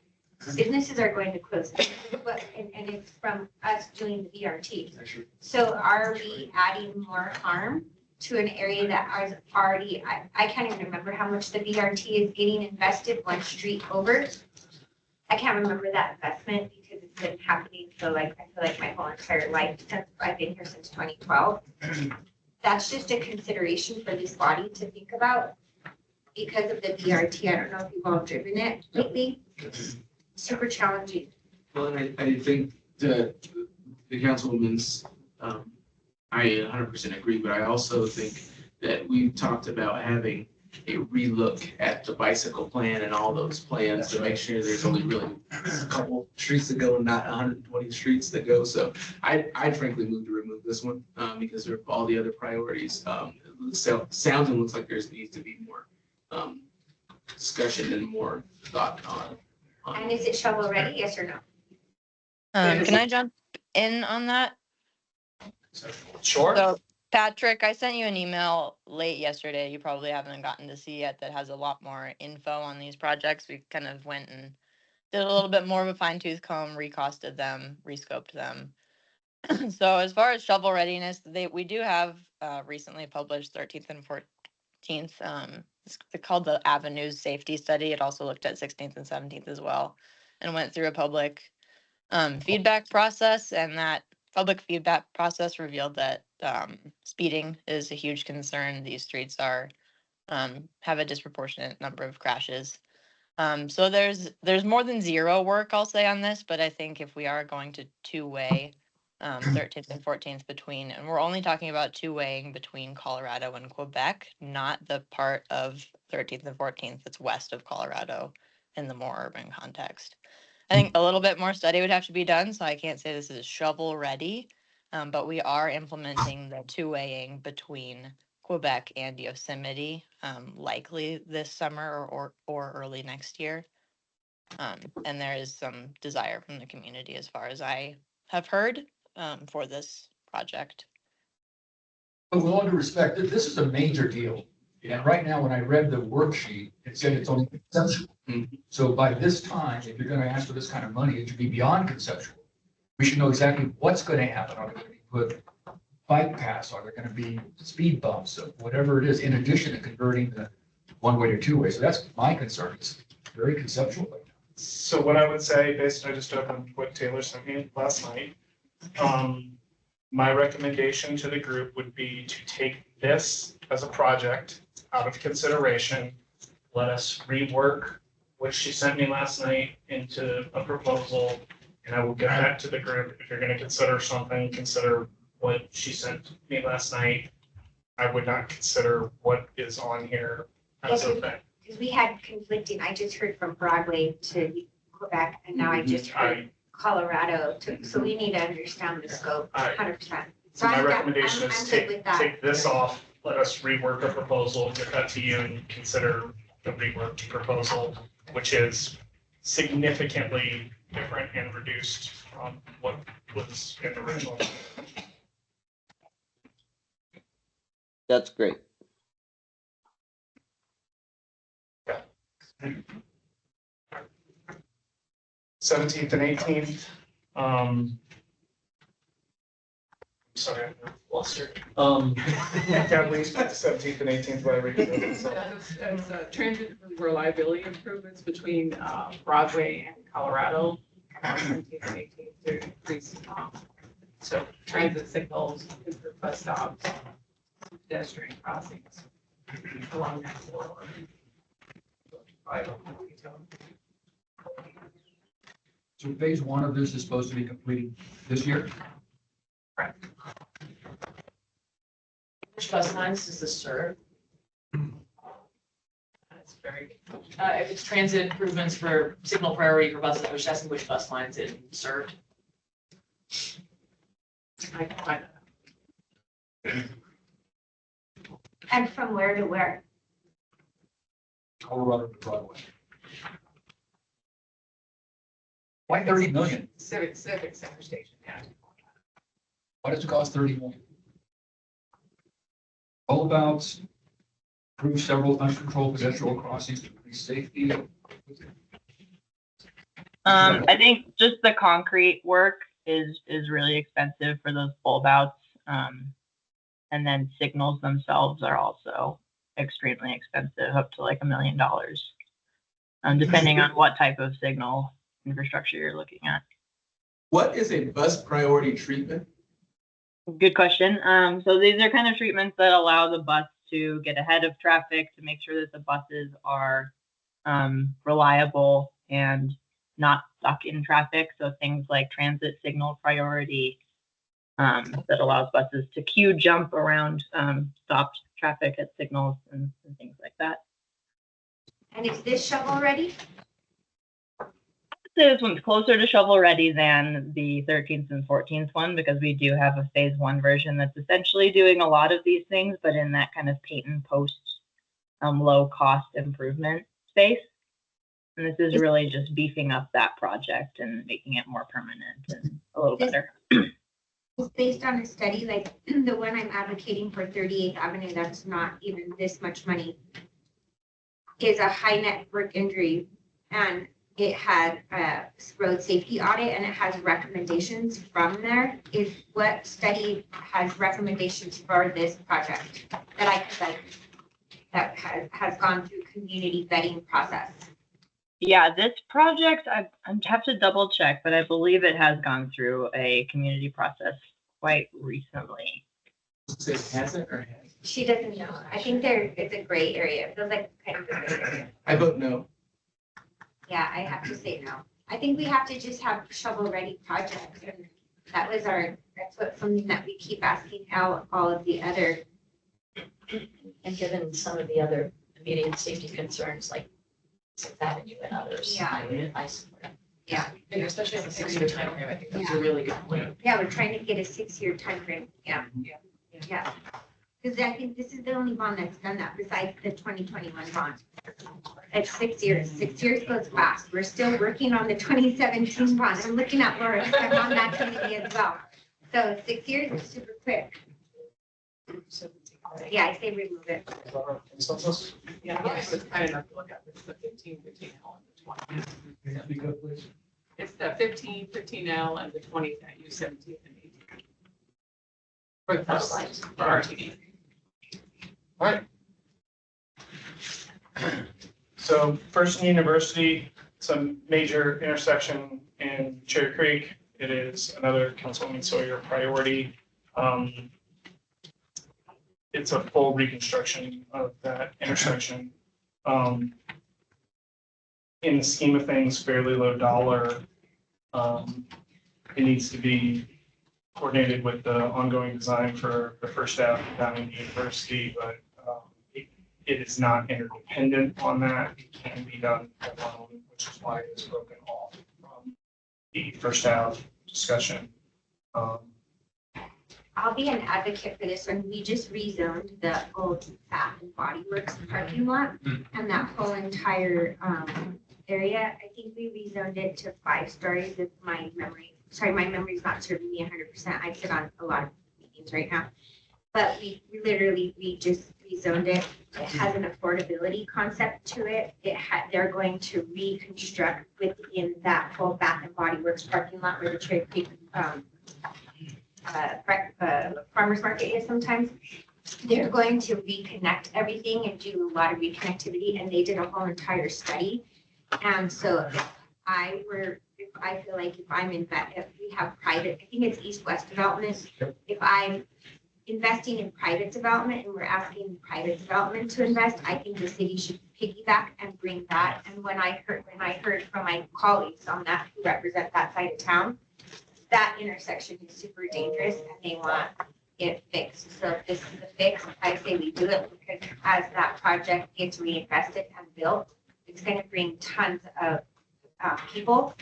S5: Businesses are going to close, and it's from us doing the VRT. So are we adding more harm to an area that is already, I can't even remember how much the VRT is getting invested one street over. I can't remember that investment because it's been happening for like, I feel like my whole entire life since I've been here since 2012. That's just a consideration for this body to think about because of the VRT. I don't know if you've all driven it lately. Super challenging.
S3: Well, and I think the councilwoman's, I 100% agree, but I also think that we've talked about having a relook at the bicycle plan and all those plans to make sure there's only really a couple streets to go and not 120 streets that go. So I'd frankly move to remove this one because of all the other priorities. So sounds and looks like there's needs to be more discussion and more thought on.
S5: And is it shovel ready? Yes or no?
S13: Can I jump in on that?
S1: Sure.
S13: So Patrick, I sent you an email late yesterday. You probably haven't gotten to see yet that has a lot more info on these projects. We kind of went and did a little bit more of a fine tooth comb, recosted them, rescoped them. So as far as shovel readiness, we do have recently published 13th and 14th. It's called the Avenues Safety Study. It also looked at 16th and 17th as well, and went through a public feedback process. And that public feedback process revealed that speeding is a huge concern. These streets are have a disproportionate number of crashes. So there's more than zero work, I'll say, on this, but I think if we are going to two-way 13th and 14th between, and we're only talking about two-waying between Colorado and Quebec, not the part of 13th and 14th that's west of Colorado in the more urban context. I think a little bit more study would have to be done, so I can't say this is shovel ready, but we are implementing the two-waying between Quebec and Yosemite, likely this summer or early next year. And there is some desire from the community, as far as I have heard, for this project.
S6: But with all due respect, this is a major deal. And right now, when I read the worksheet, it said it's only conceptual. So by this time, if you're going to ask for this kind of money, it should be beyond conceptual. We should know exactly what's going to happen. Are there going to be put bike paths? Are there going to be speed bumps? Whatever it is, in addition to converting the one-way to two-way. So that's my concern. It's very conceptual right now.
S4: So what I would say, based, I just opened what Taylor sent me last night. My recommendation to the group would be to take this as a project out of consideration. Let us rework what she sent me last night into a proposal, and I will get back to the group. If you're going to consider something, consider what she sent me last night. I would not consider what is on here as a thing.
S5: Because we had conflicting, I just heard from Broadway to Quebec, and now I just heard Colorado to, so we need to understand the scope, 100%.
S4: So my
S5: I'm
S4: recommendation is
S5: good with that.
S4: take this off, let us rework a proposal, get that to you, and consider the reworked proposal, which is significantly different and reduced from what was in the original.
S11: That's great.
S4: 17th and 18th. Sorry, I'm flustered. Kathleen, speak to 17th and 18th while I read this.
S8: It's transit reliability improvements between Broadway and Colorado, 17th and 18th to increase, so transit signals, improve bus stops, pedestrian crossings along that corridor.
S6: So phase one of this is supposed to be completed this year?
S8: Correct.
S2: Which bus lines does this serve? That's very, if it's transit improvements for signal priority for buses, I was asking which bus lines it served.
S8: I can find that.
S5: And from where to where?
S6: Colorado to Broadway. Why 30 million?
S8: Civic Center Station, yeah.
S6: Why does it cost 30 million? Rollabouts, improve several uncontrolled pedestrian crossings to increase safety.
S13: I think just the concrete work is really expensive for those bulb outs. And then signals themselves are also extremely expensive, up to like $1 million. Depending on what type of signal infrastructure you're looking at.
S3: What is a bus priority treatment?
S13: Good question. So these are kind of treatments that allow the bus to get ahead of traffic to make sure that the buses are reliable and not stuck in traffic. So things like transit signal priority that allows buses to queue jump around stopped traffic at signals and things like that.
S5: And is this shovel ready?
S13: This one's closer to shovel ready than the 13th and 14th one because we do have a phase 1 version that's essentially doing a lot of these things, but in that kind of paint and post low cost improvement space. And this is really just beefing up that project and making it more permanent and a little better.
S5: It's based on a study like the one I'm advocating for 38th Avenue, that's not even this much money, is a high net work injury, and it had a road safety audit and it has recommendations from there. Is what study has recommendations for this project that I could like, that has gone through community vetting process?
S13: Yeah, this project, I have to double check, but I believe it has gone through a community process quite recently.
S3: Say hasn't or has?
S5: She doesn't know. I think it's a gray area. It feels like kind of a gray area.
S3: I vote no.
S5: Yeah, I have to say no. I think we have to just have shovel-ready projects, and that's something that we keep asking how all of the other.
S9: And given some of the other immediate safety concerns like Sixth Avenue and others.
S5: Yeah.
S9: I support it.
S5: Yeah,
S2: And especially on the 6-year time frame, I think that's a really good point.
S5: yeah, we're trying to get a 6-year time frame. Yeah. Because I think this is the only bond that's done that besides the 2021 bond. It's 6 years. 6 years goes fast. We're still working on the 2017 bond. I'm looking at Laura, I'm on that committee as well. So 6 years is super quick. Yeah, I say remove it.
S4: Consensus?
S8: Yeah, I didn't have to look at it. It's the 15, 15L and the 20.
S6: Can that be good, please?
S8: It's the 15, 15L and the 20 that use 17 and 18. For the first line, for RTD.
S4: All right. So First and University, it's a major intersection in Cherry Creek. It is another Councilwoman Sawyer priority. It's a full reconstruction of that intersection. In the scheme of things, fairly low dollar. It needs to be coordinated with the ongoing design for the First Ave down in the university, but it is not interdependent on that. It can be done alone, which is why it's broken off from the First Ave discussion.
S5: I'll be an advocate for this one. We just rezoned the old Bath and Body Works parking lot and that whole entire area. I think we rezoned it to 5 stories if my memory, my memory's not serving me 100%. I sit on a lot of meetings right now. But we just rezoned it. It has an affordability concept to it. They're going to reconstruct within that whole Bath and Body Works parking lot where the Cherry Creek farmers market is sometimes. They're going to reconnect everything and do a lot of reconnectivity, and they did a whole entire study. And so if I feel like if I'm in that, if we have private, I think it's east-west development. If I'm investing in private development and we're asking private development to invest, I think the city should piggyback and bring that. And when I heard from my colleagues on that who represent that side of town, that intersection is super dangerous and they want it fixed. So if this is a fix, I say we do it because as that project gets reinvested and built, it's going to bring tons of people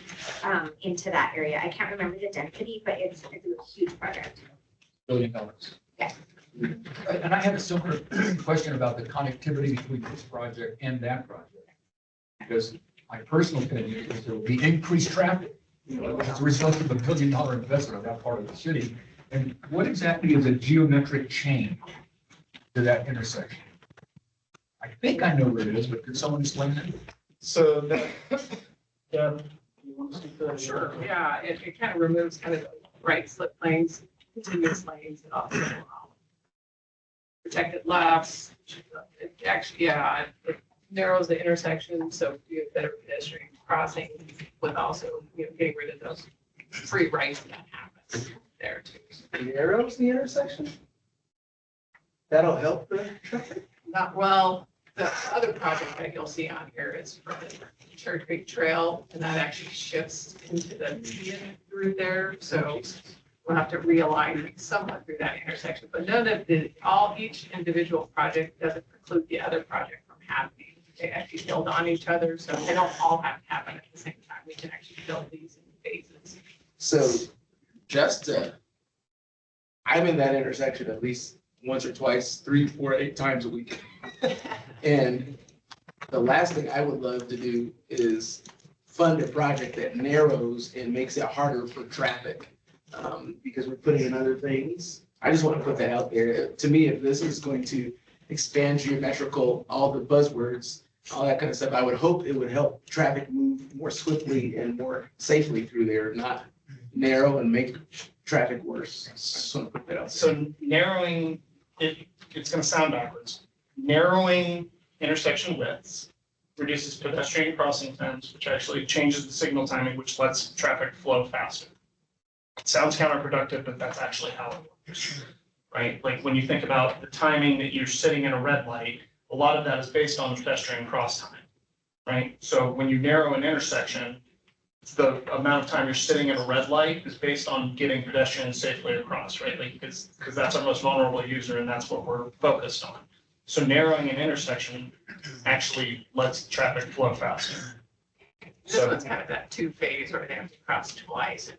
S5: into that area. I can't remember the density, but it's a huge project.
S6: $1 billion.
S5: Yes.
S6: And I have a similar question about the connectivity between this project and that project. Because my personal opinion is there will be increased traffic, as a result of a $1 billion investment on that part of the city. And what exactly is a geometric change? to that intersection? I think I know where it is, but could someone explain it?
S4: So that, yeah. You want to speak to that?
S8: Sure, yeah, it kind of removes kind of right slip lanes, continuous lanes, and also protected laps. It actually, yeah, it narrows the intersection, so you have better pedestrian crossing with also, getting rid of those free rights that happen there too.
S3: Narrows the intersection? That'll help the traffic?
S8: Not well, the other project that you'll see on here is for the Cherry Creek Trail, and that actually shifts into the median through there, so we'll have to realign somewhat through that intersection, but know that each individual project doesn't preclude the other project from happening. They actually build on each other, so they don't all have to happen at the same time. We can actually build these in phases.
S3: So I'm in that intersection at least once or twice, 3, 4, 8 times a week. And the last thing I would love to do is fund a project that narrows and makes it harder for traffic. Because we're putting in other things. I just want to put that out there. To me, if this is going to expand geometrical, all the buzzwords, all that kind of stuff, I would hope it would help traffic move more swiftly and more safely through there, not narrow and make traffic worse. I just want to put that out there.
S4: So narrowing, it's gonna sound backwards. Narrowing intersection widths reduces pedestrian crossing times, which actually changes the signal timing, which lets traffic flow faster. It sounds counterproductive, but that's actually how it works, right? Like when you think about the timing that you're sitting in a red light, a lot of that is based on the pedestrian cross time, right? So when you narrow an intersection, the amount of time you're sitting in a red light is based on getting pedestrians safely across, right? Like, because that's our most vulnerable user and that's what we're focused on. So narrowing an intersection actually lets traffic flow faster.
S8: This one's kind of that two-phase where they have to cross twice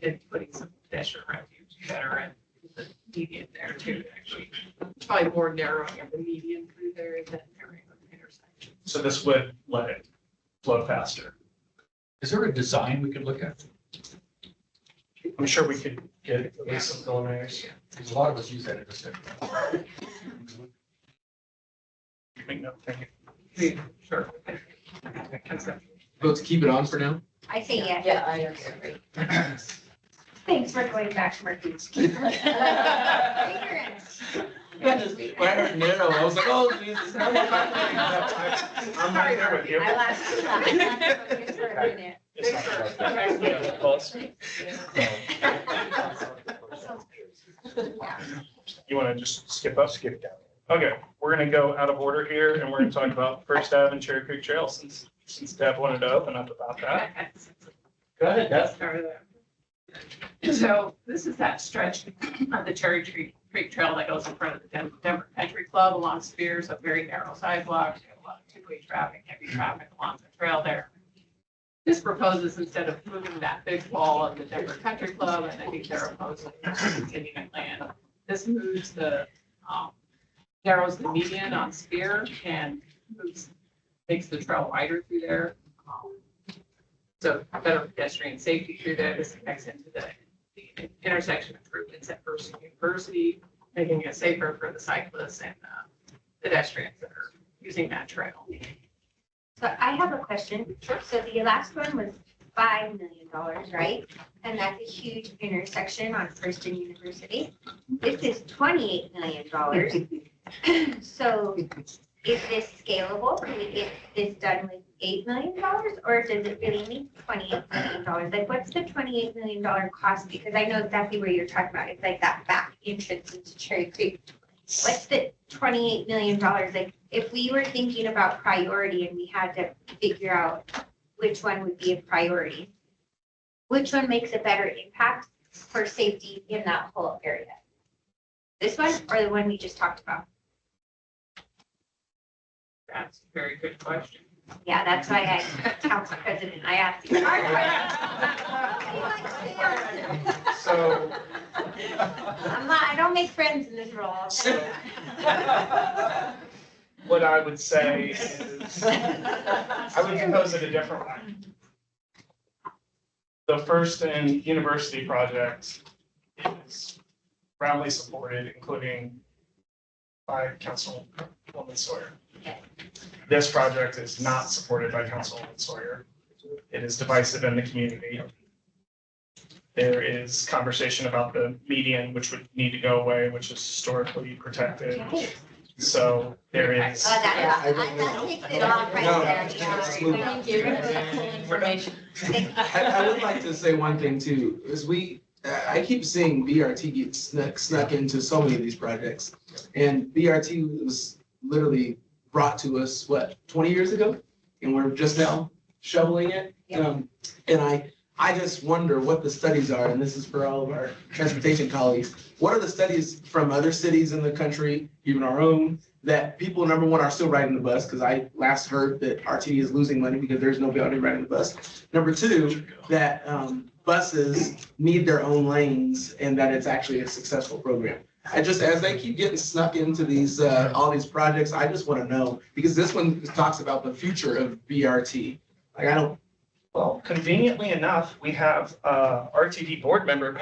S8: and putting some pedestrian refuge better in the median there too, actually. It's probably more narrowing of the median through there than narrowing of the intersection.
S4: So this would let it flow faster.
S6: Is there a design we could look at?
S4: I'm sure we could get at least some preliminaries.
S6: Because a lot of us use that intersection.
S4: Make note, thank you.
S8: Sure.
S3: Let's keep it on for now.
S5: I say yes.
S9: Yeah, I agree.
S5: Thanks for going back to working.
S3: When I heard narrow, I was like, oh, Jesus.
S4: I'm right there with you.
S5: I laughed for a minute.
S4: It's not- Yeah, close. You want to just skip up? Skip down. Okay, we're going to go out of order here and we're going to talk about First Ave and Cherry Creek Trail since Deb wanted to open up about that. Go ahead, Deb.
S8: So this is that stretch of the Cherry Creek Trail that goes in front of the Denver Country Club along Spears, a very narrow sidewalk, a lot of two-way traffic, heavy traffic along the trail there. This proposes, instead of moving that big wall of the Denver Country Club, and I think they're opposed to continuing that land, this moves narrows the median on Spear and makes the trail wider through there. So better pedestrian safety through there. This connects into the intersection improvements at First University, making it safer for the cyclists and pedestrians that are using that trail.
S5: So I have a question. So the last one was $5 million, right? And that's a huge intersection on First and University. This is $28 million. So is this scalable? Can we get this done with $8 million? Or does it really need $28 million? Like, what's the $28 million cost? Because I know exactly where you're talking about. It's like that back entrance into Cherry Creek. What's the $28 million? Like, if we were thinking about priority and we had to figure out which one would be a priority, which one makes a better impact for safety in that whole area? This one or the one we just talked about?
S8: That's a very good question.
S5: Yeah, that's why I, council president, I asked you.
S4: So
S5: I don't make friends in this role. I'll tell you that.
S4: what I would say is, I would propose it a different way. The First and University project is roundly supported, including by Councilwoman Sawyer.
S9: Okay.
S4: This project is not supported by Councilwoman Sawyer. It is divisive in the community. There is conversation about the median, which would need to go away, which is historically protected. So there is.
S5: That takes it off right there.
S9: Thank you.
S2: Information.
S3: I would like to say one thing too, is I keep seeing BRT get snuck into so many of these projects. And BRT was literally brought to us, 20 years ago? And we're just now shoveling it. And I just wonder what the studies are, and this is for all of our transportation colleagues. What are the studies from other cities in the country, even our own, that people, number one, are still riding the bus? Because I last heard that RTD is losing money because there's nobody riding the bus. Number two, that buses need their own lanes and that it's actually a successful program. As they keep getting snuck into these, all these projects, I just want to know, because this one talks about the future of BRT. Like, I don't.
S4: Well, conveniently enough, we have RTD board member.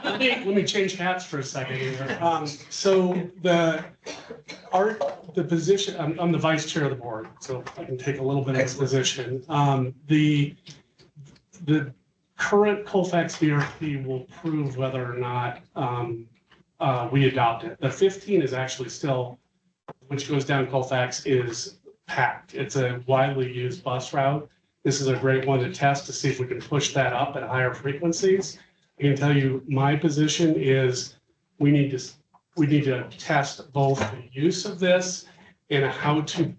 S10: Let me change hats for a second here. So the position, I'm the vice chair of the board, so I can take a little bit of a position. The current Colfax BRT will prove whether or not we adopt it. The 15 is actually still, which goes down Colfax, is packed. It's a widely used bus route. This is a great one to test to see if we can push that up at higher frequencies. I can tell you my position is we need to test both the use of this and how to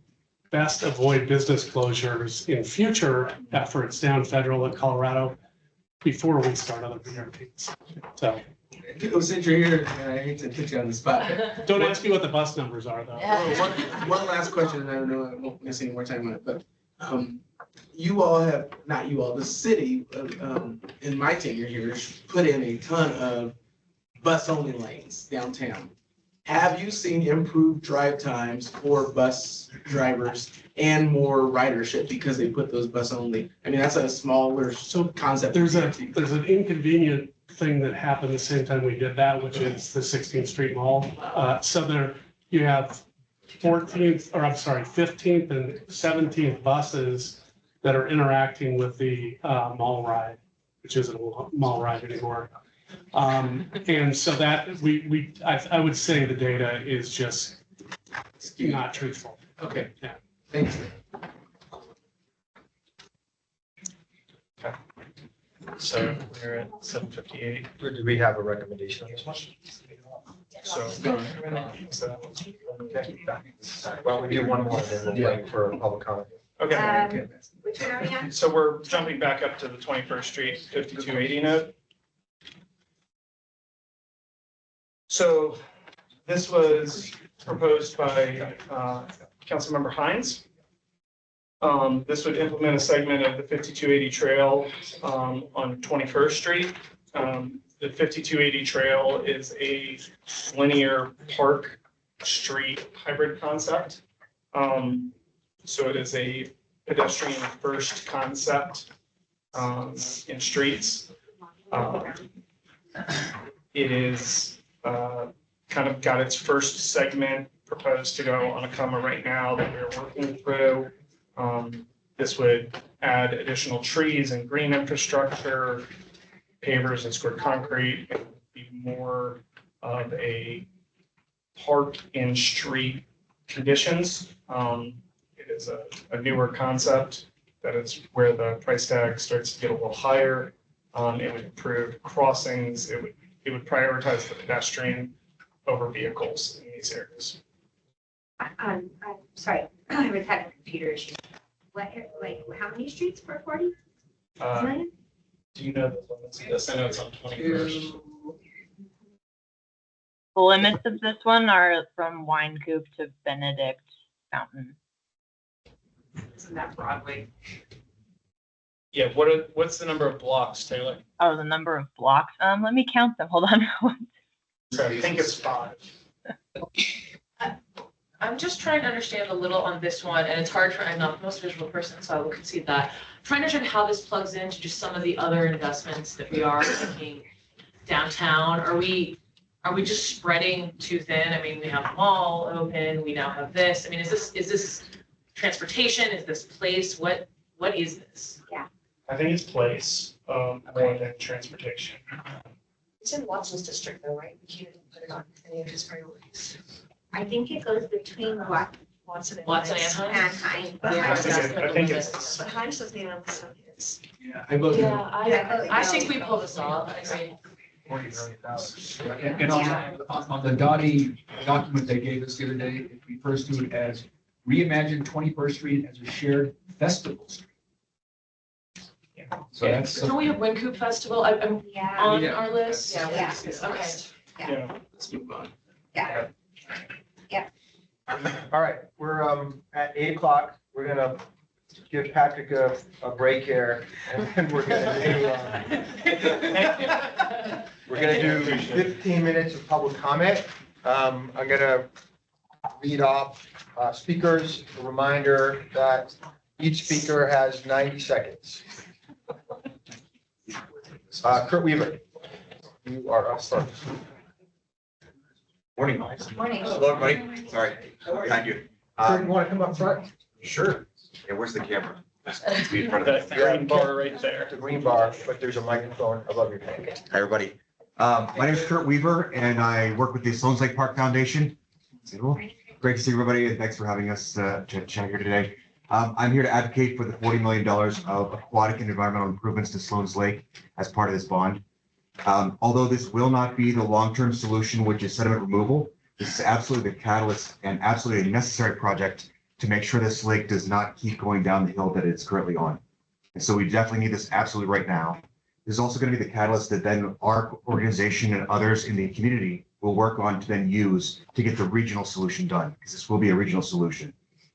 S10: best avoid business closures in future efforts down federal in Colorado before we start other BRTs. So.
S3: Since you're here, I hate to put you on the spot.
S10: Don't ask me what the bus numbers are, though.
S3: One last question, and I don't know, I won't waste any more time on it, but you all have, not you all, the city, in my tenure here, put in a ton of bus-only lanes downtown. Have you seen improved drive times for bus drivers and more ridership because they put those bus-only? I mean, that's a smaller concept.
S10: There's an inconvenient thing that happened the same time we did that, which is the 16th Street Mall. So there you have 15th and 17th buses that are interacting with the mall ride, which isn't a mall ride anymore. And so that I would say the data is just not truthful.
S3: Okay,
S10: yeah.
S3: Thank you.
S4: So we're at 7:58.
S1: Do we have a recommendation on this one?
S4: So. Okay.
S1: Well, we do one more, then we'll wait for public comment.
S4: Okay.
S5: Which one are we on?
S4: So we're jumping back up to the 21st Street 5280 node. So this was proposed by Councilmember Hines. This would implement a segment of the 5280 trail on 21st Street. The 5280 trail is a linear park street hybrid concept. So it is a pedestrian first concept in streets. It is kind of got its first segment proposed to go on a comma right now that we're working through. This would add additional trees and green infrastructure, pavers and squared concrete, and be more of a park in street conditions. It is a newer concept. That is where the price tag starts to get a little higher. It would improve crossings. It would prioritize the pedestrian over vehicles in these areas.
S5: I'm sorry, I was having a computer issue. How many streets for 40 million?
S4: Do you know the limits of this? I know it's on 21st.
S13: The limits of this one are from Wine Coop to Benedict Fountain.
S2: Isn't that Broadway?
S4: Yeah, what's the number of blocks, Taylor?
S13: Oh, the number of blocks. Let me count them. Hold on.
S4: I think it's 5.
S2: I'm just trying to understand a little on this one, and it's hard for, I'm not the most visual person, so I will concede that. I'm trying to understand how this plugs into just some of the other investments that we are making downtown. Are we are we just spreading too thin? I mean, we have the mall open, we now have this. I mean, is this transportation? Is this place? What is this?
S4: I think it's place, more than transportation.
S9: It's in Watson's district though, right? We can't put it on any of his priorities.
S5: I think it goes between
S9: Watson and.
S2: Watson and Hines?
S5: Hines.
S9: But
S4: I
S9: Hines
S4: think
S9: doesn't,
S4: I think it's,
S9: but Hines doesn't even have this on his.
S3: Yeah, I vote no.
S2: I think we pull this off. I mean,
S6: And on the Dottie document they gave us the other day, it refers to it as reimagine 21st Street as a shared festival street. So that's.
S2: don't we have Wincoop Festival I'm
S5: Yeah.
S2: on
S6: Yeah.
S2: our list?
S5: Yeah.
S2: Okay.
S4: yeah.
S3: Let's move on.
S1: All right, we're at 8 o'clock. We're gonna give Patrick a break here, and then we're gonna do 15 minutes of public comment. I'm gonna read off speakers. A reminder that each speaker has 90 seconds. Kurt Weaver, you are up first.
S14: Morning.
S9: Morning.
S14: Hello, everybody. Sorry, behind you.
S1: Kurt, you want to come up front?
S14: Sure. Yeah, where's the camera? Just be in front of
S4: That
S14: me.
S4: green bar right there.
S1: The green bar, but there's a microphone above your head.
S14: Hi, everybody. My name is Kurt Weaver, and I work with the Sloan's Lake Park Foundation. Great to see everybody, and thanks for having us to chat here today. I'm here to advocate for the $40 million of aquatic and environmental improvements to Sloan's Lake as part of this bond. Although this will not be the long-term solution, which is sediment removal, this is absolutely the catalyst and absolutely a necessary project to make sure this lake does not keep going down the hill that it's currently on. And so we definitely need this absolutely right now. This is also going to be the catalyst that then our organization and others in the community will work on to then use to get the regional solution done, because this will be a regional solution.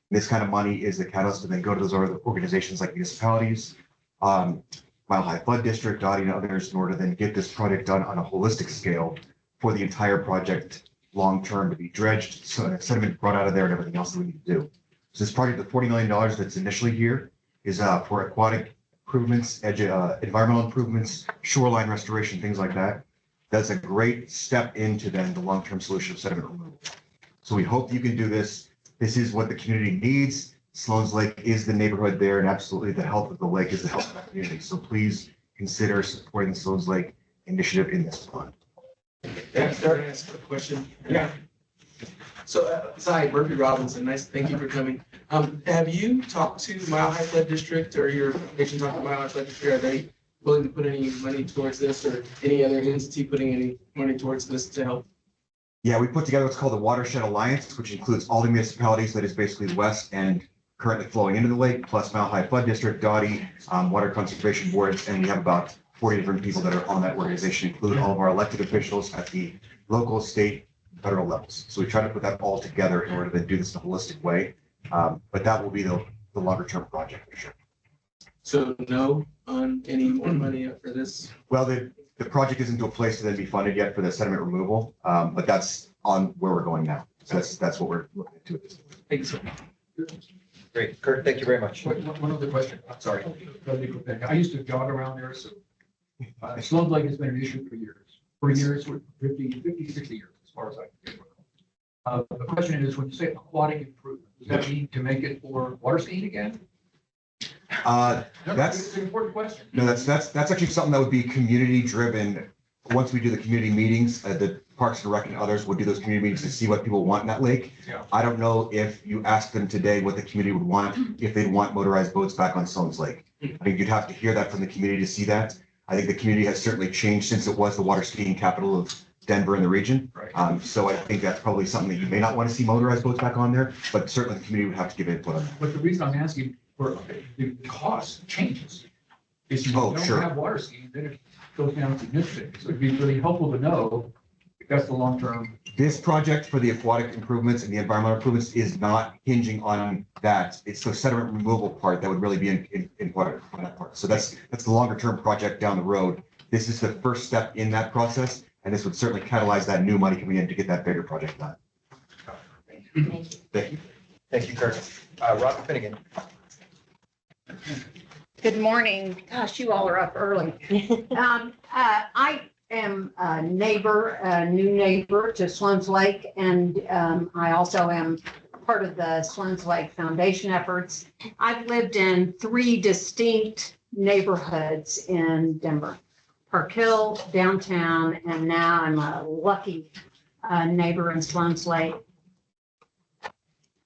S14: And this kind of money is the catalyst to then go to those other organizations like municipalities, Mile High Flood District, Dottie, and others in order to then get this project done on a holistic scale for the entire project long-term to be dredged, so sediment brought out of there and everything else that we need to do. So this project, the $40 million that's initially here is for aquatic improvements, environmental improvements, shoreline restoration, things like that. That's a great step into then the long-term solution of sediment removal. So we hope you can do this. This is what the community needs. Sloan's Lake is the neighborhood there, and absolutely the health of the lake is the health of the community. So please consider supporting the Sloan's Lake initiative in this fund.
S3: Thanks, Can I ask a question?
S1: Yeah.
S3: So, hi, Murphy Robinson, nice, thank you for coming. Have you talked to Mile High Flood District or your foundation talked to Mile High Flood District? Are they willing to put any money towards this or any other entity putting any money towards this to help?
S14: Yeah, we put together what's called the Watershed Alliance, which includes all the municipalities that is basically west and currently flowing into the lake, plus Mile High Flood District, Dottie, Water Conservation Boards, and we have about 40 different people that are on that organization, include all of our elected officials at the local, state, federal levels. So we try to put that all together in order to do this in a holistic way. But that will be the longer term project for sure.
S3: So no on any more money for this?
S14: Well, the project isn't to a place to then be funded yet for the sediment removal, but that's on where we're going now. So that's what we're looking into at this point.
S3: Thanks so much.
S1: Great, Kurt, thank you very much.
S6: One other question. I'm
S14: Sorry.
S6: I used to jog around there, so Sloan's Lake has been an issue for years. For years, 50, 60 years, as far as I can recall. The question is, when you say aquatic improvement, does that mean to make it for water skiing again?
S14: That's
S6: an important question.
S14: No, that's actually something that would be community driven. Once we do the community meetings, the Parks and Rec and others would do those community meetings to see what people want in that lake.
S6: Yeah.
S14: I don't know if you ask them today what the community would want, if they'd want motorized boats back on Sloan's Lake. I think you'd have to hear that from the community to see that. I think the community has certainly changed since it was the water skiing capital of Denver and the region.
S6: Right.
S14: So I think that's probably something that you may not want to see motorized boats back on there, but certainly the community would have to give input on that.
S6: But the reason I'm asking for the cost changes is you don't
S14: sure.
S6: have water skiing, then it goes down significantly. So it'd be really helpful to know if that's the long term.
S14: This project for the aquatic improvements and the environmental improvements is not hinging on that. It's the sediment removal part that would really be in part on that part. So that's the longer term project down the road. This is the first step in that process, and this would certainly catalyze that new money coming in to get that bigger project done.
S9: Thank you.
S14: Thank you.
S1: Thank you, Kurt. Rob Finnegan.
S15: Good morning. Gosh, you all are up early. I am a new neighbor to Sloan's Lake, and I also am part of the Sloan's Lake Foundation efforts. I've lived in 3 distinct neighborhoods in Denver: Park Hill, downtown, and now I'm a lucky neighbor in Sloan's Lake.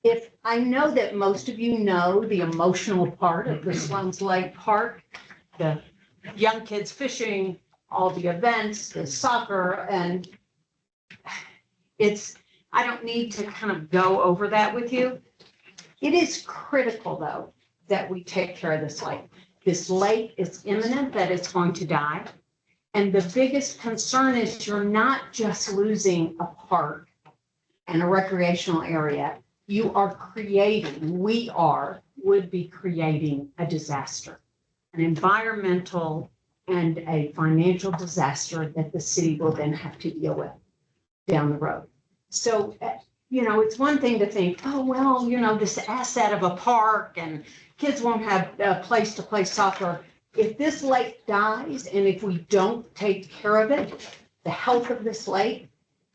S15: If I know that most of you know the emotional part of the Sloan's Lake Park, the young kids fishing, all the events, the soccer, and I don't need to kind of go over that with you. It is critical, though, that we take care of this lake. This lake is imminent that it's going to die. And the biggest concern is you're not just losing a park and a recreational area. You are would be creating a disaster, an environmental and a financial disaster that the city will then have to deal with down the road. So, it's one thing to think, oh, well, this asset of a park and kids won't have a place to play soccer. If this lake dies and if we don't take care of it, the health of this lake,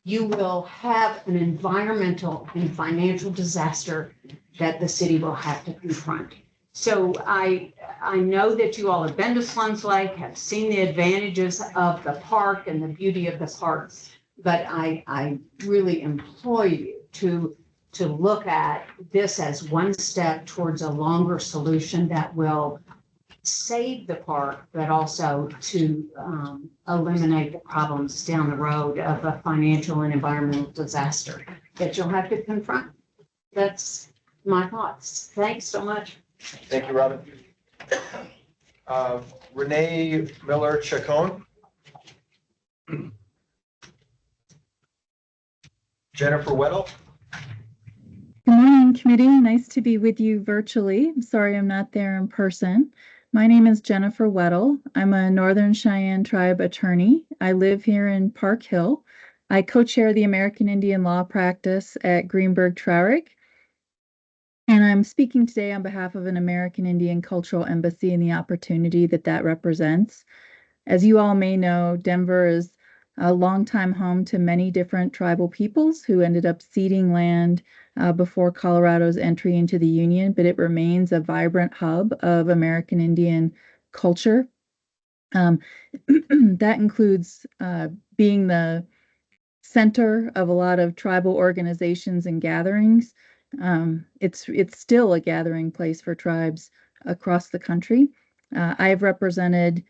S15: you will have an environmental and financial disaster that the city will have to confront. So I know that you all have been to Sloan's Lake, have seen the advantages of the park and the beauty of the park, but I really implore you to look at this as one step towards a longer solution that will save the park, but also to eliminate the problems down the road of a financial and environmental disaster that you'll have to confront. That's my thoughts. Thanks so much.
S1: Thank you, Robin. Renee Miller-Chacon. Jennifer Weddle.
S16: Good morning, committee. Nice to be with you virtually. I'm sorry I'm not there in person. My name is Jennifer Weddle. I'm a Northern Cheyenne Tribe attorney. I live here in Park Hill. I co-chair the American Indian law practice at Greenberg-Traurig. And I'm speaking today on behalf of an American Indian Cultural Embassy and the opportunity that represents. As you all may know, Denver is a longtime home to many different tribal peoples who ended up ceding land before Colorado's entry into the Union, but it remains a vibrant hub of American Indian culture. That includes being the center of a lot of tribal organizations and gatherings. It's still a gathering place for tribes across the country. I've represented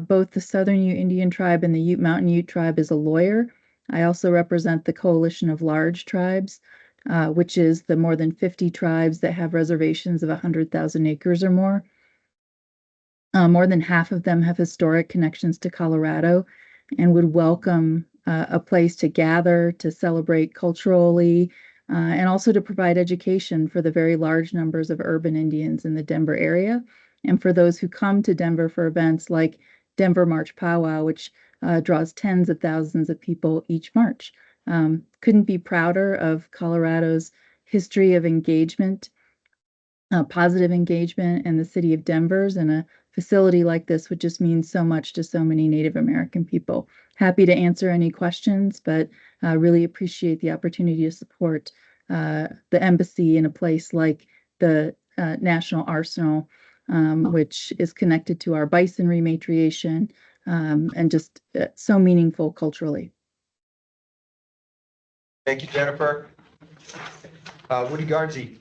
S16: both the Southern Ute Indian Tribe and the Ute Mountain Ute Tribe as a lawyer. I also represent the Coalition of Large Tribes, which is the more than 50 tribes that have reservations of 100,000 acres or more. More than half of them have historic connections to Colorado and would welcome a place to gather, to celebrate culturally, and also to provide education for the very large numbers of urban Indians in the Denver area, and for those who come to Denver for events like Denver March Powwow, which draws tens of thousands of people each March. Couldn't be prouder of Colorado's history of engagement, positive engagement, and the city of Denver's, and a facility like this would just mean so much to so many Native American people. Happy to answer any questions, but really appreciate the opportunity to support the embassy in a place like the National Arsenal, which is connected to our bison rematriation, and just so meaningful culturally.
S1: Thank you, Jennifer. Woody Garnsey.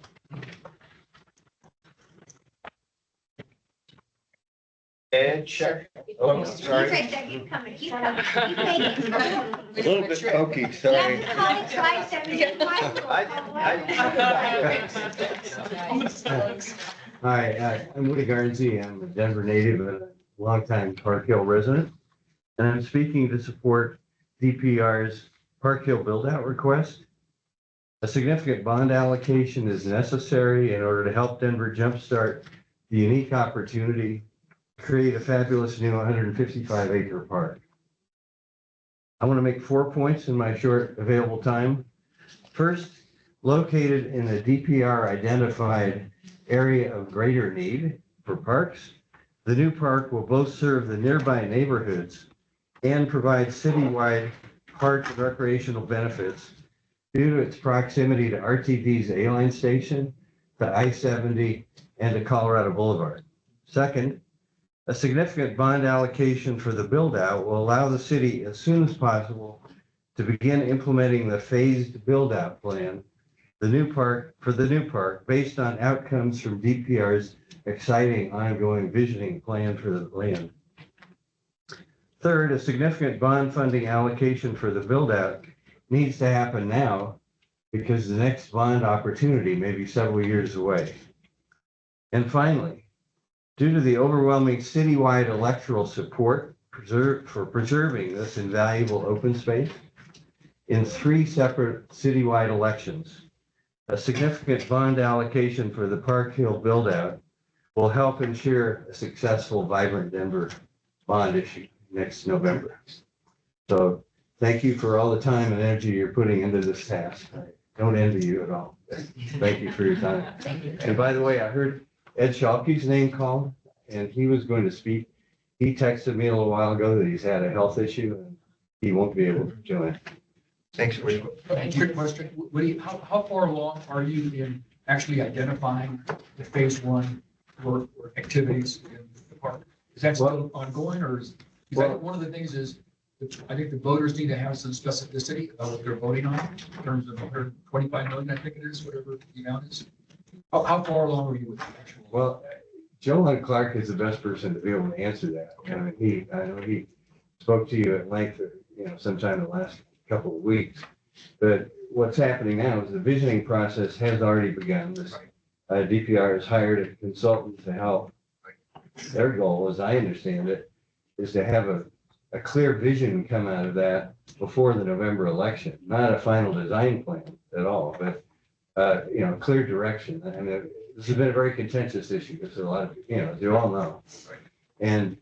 S1: Ed Check. Oh, sorry.
S5: Keep coming, keep coming, keep making.
S1: A little bit pokey,
S5: You
S1: sorry.
S5: have to call it twice every
S17: Hi, I'm Woody Garnsey. I'm a Denver native and a longtime Park Hill resident. And I'm speaking to support DPR's Park Hill build-out request. A significant bond allocation is necessary in order to help Denver jumpstart the unique opportunity to create a fabulous new 155-acre park. I want to make 4 points in my short available time. First, located in a DPR identified area of greater need for parks, the new park will both serve the nearby neighborhoods and provides citywide park and recreational benefits due to its proximity to RTD's A-Line station, to I-70, and to Colorado Boulevard. Second, a significant bond allocation for the build-out will allow the city as soon as possible to begin implementing the phased build-out plan, the new park based on outcomes from DPR's exciting ongoing visioning plan for the land. Third, a significant bond funding allocation for the build-out needs to happen now because the next bond opportunity may be several years away. And finally, due to the overwhelming citywide electoral support for preserving this invaluable open space in 3 separate citywide elections, a significant bond allocation for the Park Hill build-out will help ensure a successful, vibrant Denver bond issue next November. So thank you for all the time and energy you're putting into this task. I don't envy you at all. Thank you for your time. And by the way, I heard Ed Schalke's name called, and he was going to speak. He texted me a little while ago that he's had a health issue and he won't be able to join.
S1: Thanks, Woody.
S6: Quick question, Woody, how far along are you in actually identifying the phase 1 work or activities in the park? Is that still ongoing, or is that one of the things is, I think the voters need to have some specificity about what they're voting on in terms of 125 million, I think it is, whatever the amount is. How far along are you with the actual?
S17: Well, Joe Clark is the best person to be able to answer that. I know he spoke to you at length, sometime in the last couple of weeks. But what's happening now is the visioning process has already begun. This DPR has hired a consultant to help. Their goal, as I understand it, is to have a clear vision come out of that before the November election. Not a final design plan at all, but clear direction. I mean, this has been a very contentious issue because a lot of, as you all know. And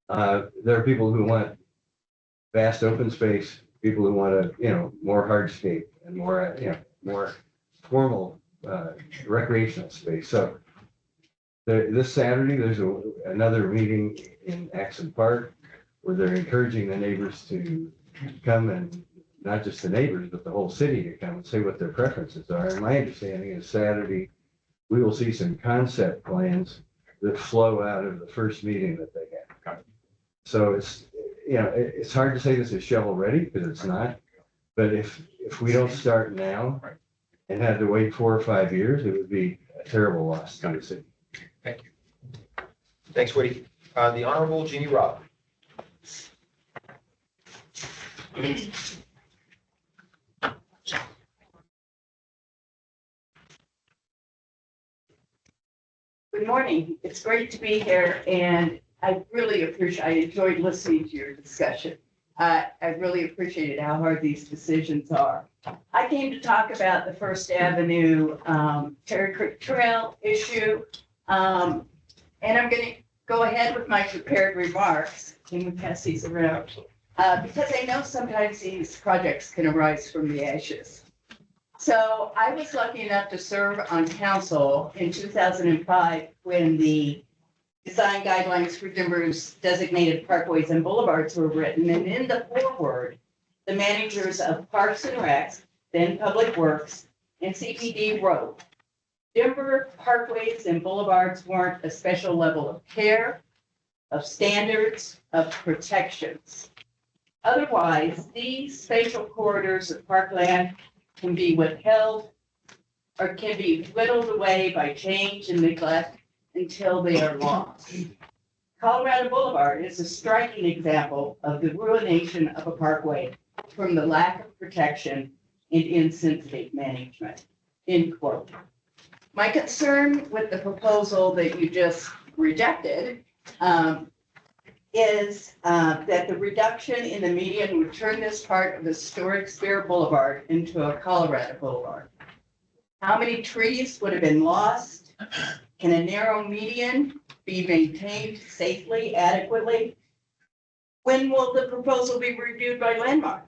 S17: there are people who want vast open space, people who want more hardscape and more, more formal recreational space. So this Saturday, there's another meeting in Axon Park where they're encouraging the neighbors to come, and not just the neighbors, but the whole city to come and say what their preferences are. And my understanding is Saturday, we will see some concept plans that flow out of the first meeting that they have. So it's hard to say this is shovel ready because it's not. But if we don't start now and have to wait 4 or 5 years, it would be a terrible loss to the city.
S6: Thank you.
S1: Thanks, Woody. The Honorable Jeannie Robb.
S18: Good morning. It's great to be here, and I enjoyed listening to your discussion. I really appreciated how hard these decisions are. I came to talk about the First Avenue Cherry Creek Trail issue, and I'm going to go ahead with my prepared remarks. Can we pass these around? Because I know sometimes these projects can arise from the ashes. So I was lucky enough to serve on council in 2005 when the design guidelines for Denver's designated parkways and boulevards were written. And in the foreword, the managers of Parks and Recs, then Public Works, and CPD wrote, Denver parkways and boulevards warrant a special level of care, of standards, of protections. Otherwise, these spatial corridors of parkland can be withheld or can be whittled away by change and neglect until they are lost. Colorado Boulevard is a striking example of the ruination of a parkway from the lack of protection and insensitive management, end quote. My concern with the proposal that you just rejected is that the reduction in the median would turn this part of the historic Spear Boulevard into a Colorado Boulevard. How many trees would have been lost? Can a narrow median be maintained safely, adequately? When will the proposal be reviewed by Landmark?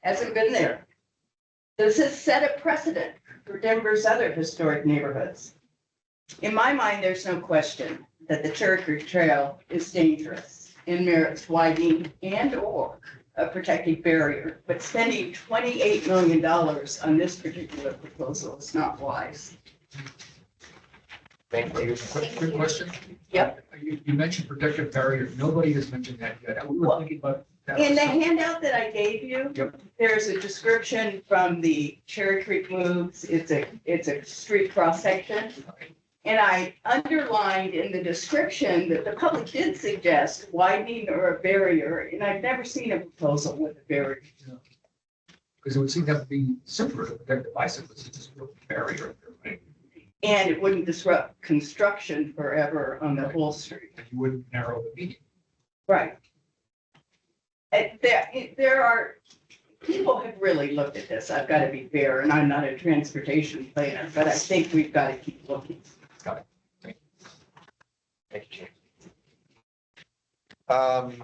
S18: Hasn't been there. Does this set a precedent for Denver's other historic neighborhoods? In my mind, there's no question that the Cherry Creek Trail is dangerous in merits widening and or a protective barrier, but spending $28 million on this particular proposal is not wise.
S1: Thank you.
S6: Good question.
S18: Yep.
S6: You mentioned protective barrier. Nobody has mentioned that yet. We were thinking about that.
S18: In the handout that I gave you,
S6: Yep.
S18: there's a description from the Cherry Creek moves. It's a street cross section. And I underlined in the description that the public did suggest widening or a barrier, and I've never seen a proposal with a barrier.
S6: Because it would seem to have to be simpler to protect the bicyclists. It's just a barrier. Right?
S18: And it wouldn't disrupt construction forever on the whole street.
S6: And you wouldn't narrow the median.
S18: Right. And there are, people have really looked at this. I've got to be fair, and I'm not a transportation planner, but I think we've got to keep looking.
S6: Got it.
S1: Thank you, Chief.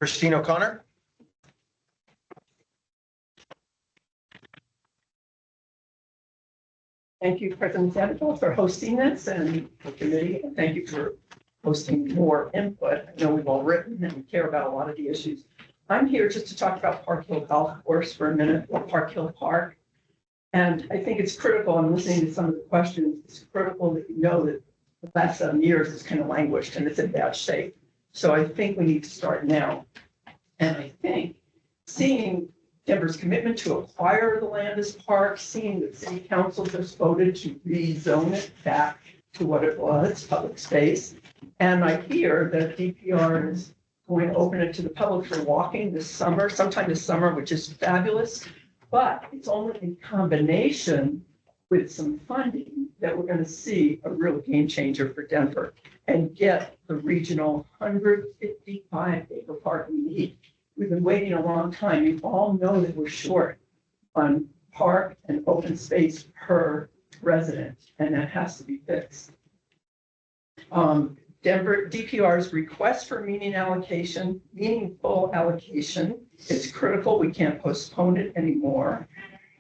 S1: Christine O'Connor?
S19: Thank you, President Sandoval, for hosting this and the committee. And thank you for hosting more input. I know we've all written and we care about a lot of the issues. I'm here just to talk about Park Hill Golf Course for a minute, or Park Hill Park. And I think it's critical, I'm listening to some of the questions, it's critical that you know that the last 7 years has kind of languished and it's in bad shape. So I think we need to start now. And I think seeing Denver's commitment to acquire the land as park, seeing that city council just voted to rezone it back to what it was, public space. And I hear that DPR is going to open it to the public for walking this summer, sometime this summer, which is fabulous. But it's only in combination with some funding that we're going to see a real game changer for Denver and get the regional 155-acre park we need. We've been waiting a long time. You all know that we're short on park and open space per resident, and that has to be fixed. Denver DPR's request for meaningful allocation is critical. We can't postpone it anymore.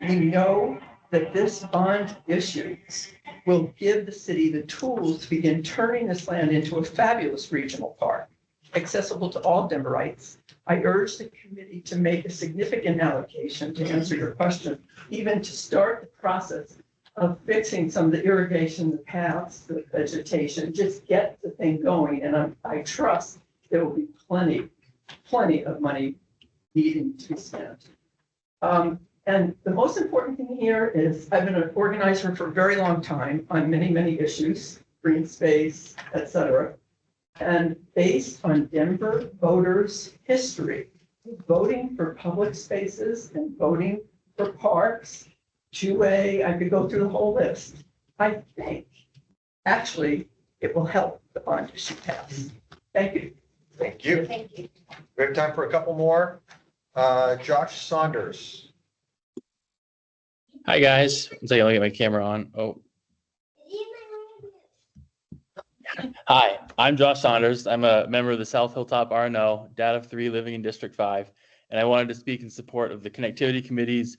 S19: We know that this bond issue will give the city the tools to begin turning this land into a fabulous regional park, accessible to all Denverites. I urge the committee to make a significant allocation, to answer your question, even to start the process of fixing some of the irrigation, the paths, the vegetation, just get the thing going. And I trust there will be plenty of money needing to be spent. And the most important thing here is I've been an organizer for a very long time on many issues, green space, et cetera. And based on Denver voters' history, voting for public spaces and voting for parks, 2A, I could go through the whole list. I think actually it will help the bond issue pass. Thank you.
S1: Thank you.
S9: Thank you.
S1: We have time for a couple more. Josh Saunders.
S20: Hi, guys. One second, let me get my camera on. Oh. Hi, I'm Josh Saunders. I'm a member of the South Hilltop RNO, dad of 3 living in District 5, and I wanted to speak in support of the Connectivity Committee's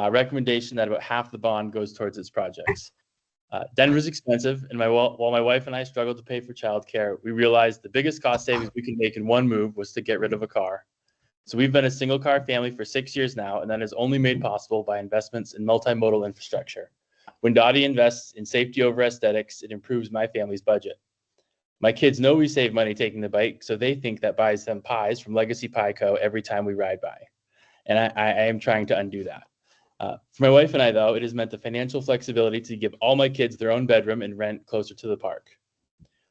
S20: recommendation that about half the bond goes towards its projects. Denver's expensive, and while my wife and I struggled to pay for childcare, we realized the biggest cost savings we could make in one move was to get rid of a car. So we've been a single car family for 6 years now, and that is only made possible by investments in multimodal infrastructure. When Dottie invests in safety over aesthetics, it improves my family's budget. My kids know we save money taking the bike, so they think that buys them pies from Legacy Pie Co. every time we ride by. And I am trying to undo that. For my wife and I, though, it has meant the financial flexibility to give all my kids their own bedroom and rent closer to the park.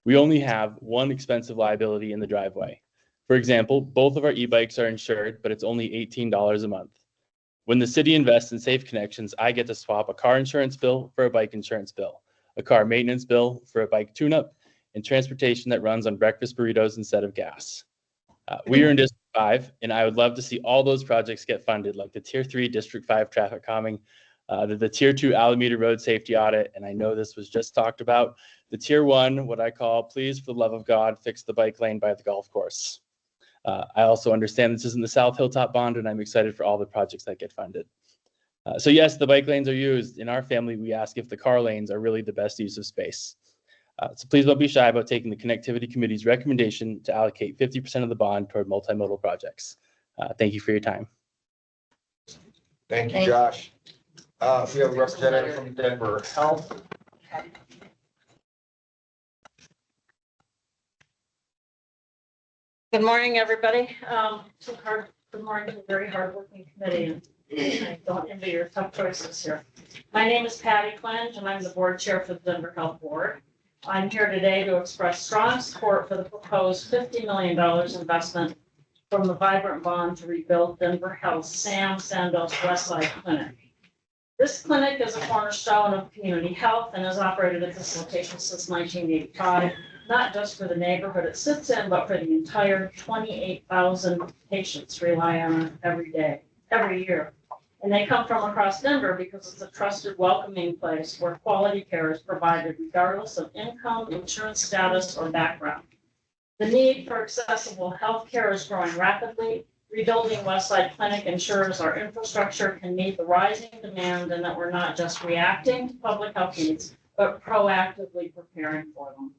S20: We only have one expensive liability in the driveway. For example, both of our e-bikes are insured, but it's only $18 a month. When the city invests in Safe Connections, I get to swap a car insurance bill for a bike insurance bill, a car maintenance bill for a bike tune-up, and transportation that runs on breakfast burritos instead of gas. We are in District 5, and I would love to see all those projects get funded, like the Tier 3 District 5 traffic calming, the Tier 2 Alameda Road safety audit, and I know this was just talked about, the Tier 1, what I call, please, for the love of God, fix the bike lane by the golf course. I also understand this isn't the South Hilltop bond, and I'm excited for all the projects that get funded. So yes, the bike lanes are used. In our family, we ask if the car lanes are really the best use of space. So please don't be shy about taking the Connectivity Committee's recommendation to allocate 50% of the bond toward multimodal projects. Thank you for your time.
S1: Thank you, Josh. We have a representative from Denver Health.
S21: Good morning, everybody. Good morning to a very hardworking committee. And I don't envy your tough choices here. My name is Patty Clinch, and I'm the board chair for the Denver Health Board. I'm here today to express strong support for the proposed $50 million investment from the Vibrant Bond to rebuild Denver Health's Sam Sandos Westside Clinic. This clinic is a cornerstone of community health and has operated at this location since 1985. Not just for the neighborhood it sits in, but for the entire 28,000 patients rely on it every year. And they come from across Denver because it's a trusted, welcoming place where quality care is provided regardless of income, insurance status, or background. The need for accessible health care is growing rapidly. Rebuilding Westside Clinic ensures our infrastructure can meet the rising demand and that we're not just reacting to public health needs, but proactively preparing for them.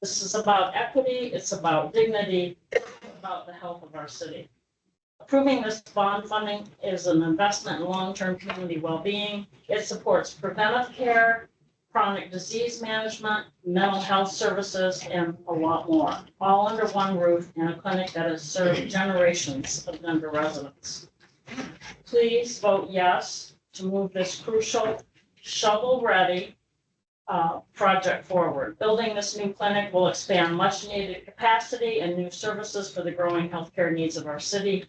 S21: This is about equity, it's about dignity, it's about the health of our city. Approving this bond funding is an investment in long-term community well-being. It supports preventive care, chronic disease management, mental health services, and a lot more, all under one roof in a clinic that has served generations of Denver residents. Please vote yes to move this crucial, shovel-ready project forward. Building this new clinic will expand much needed capacity and new services for the growing healthcare needs of our city.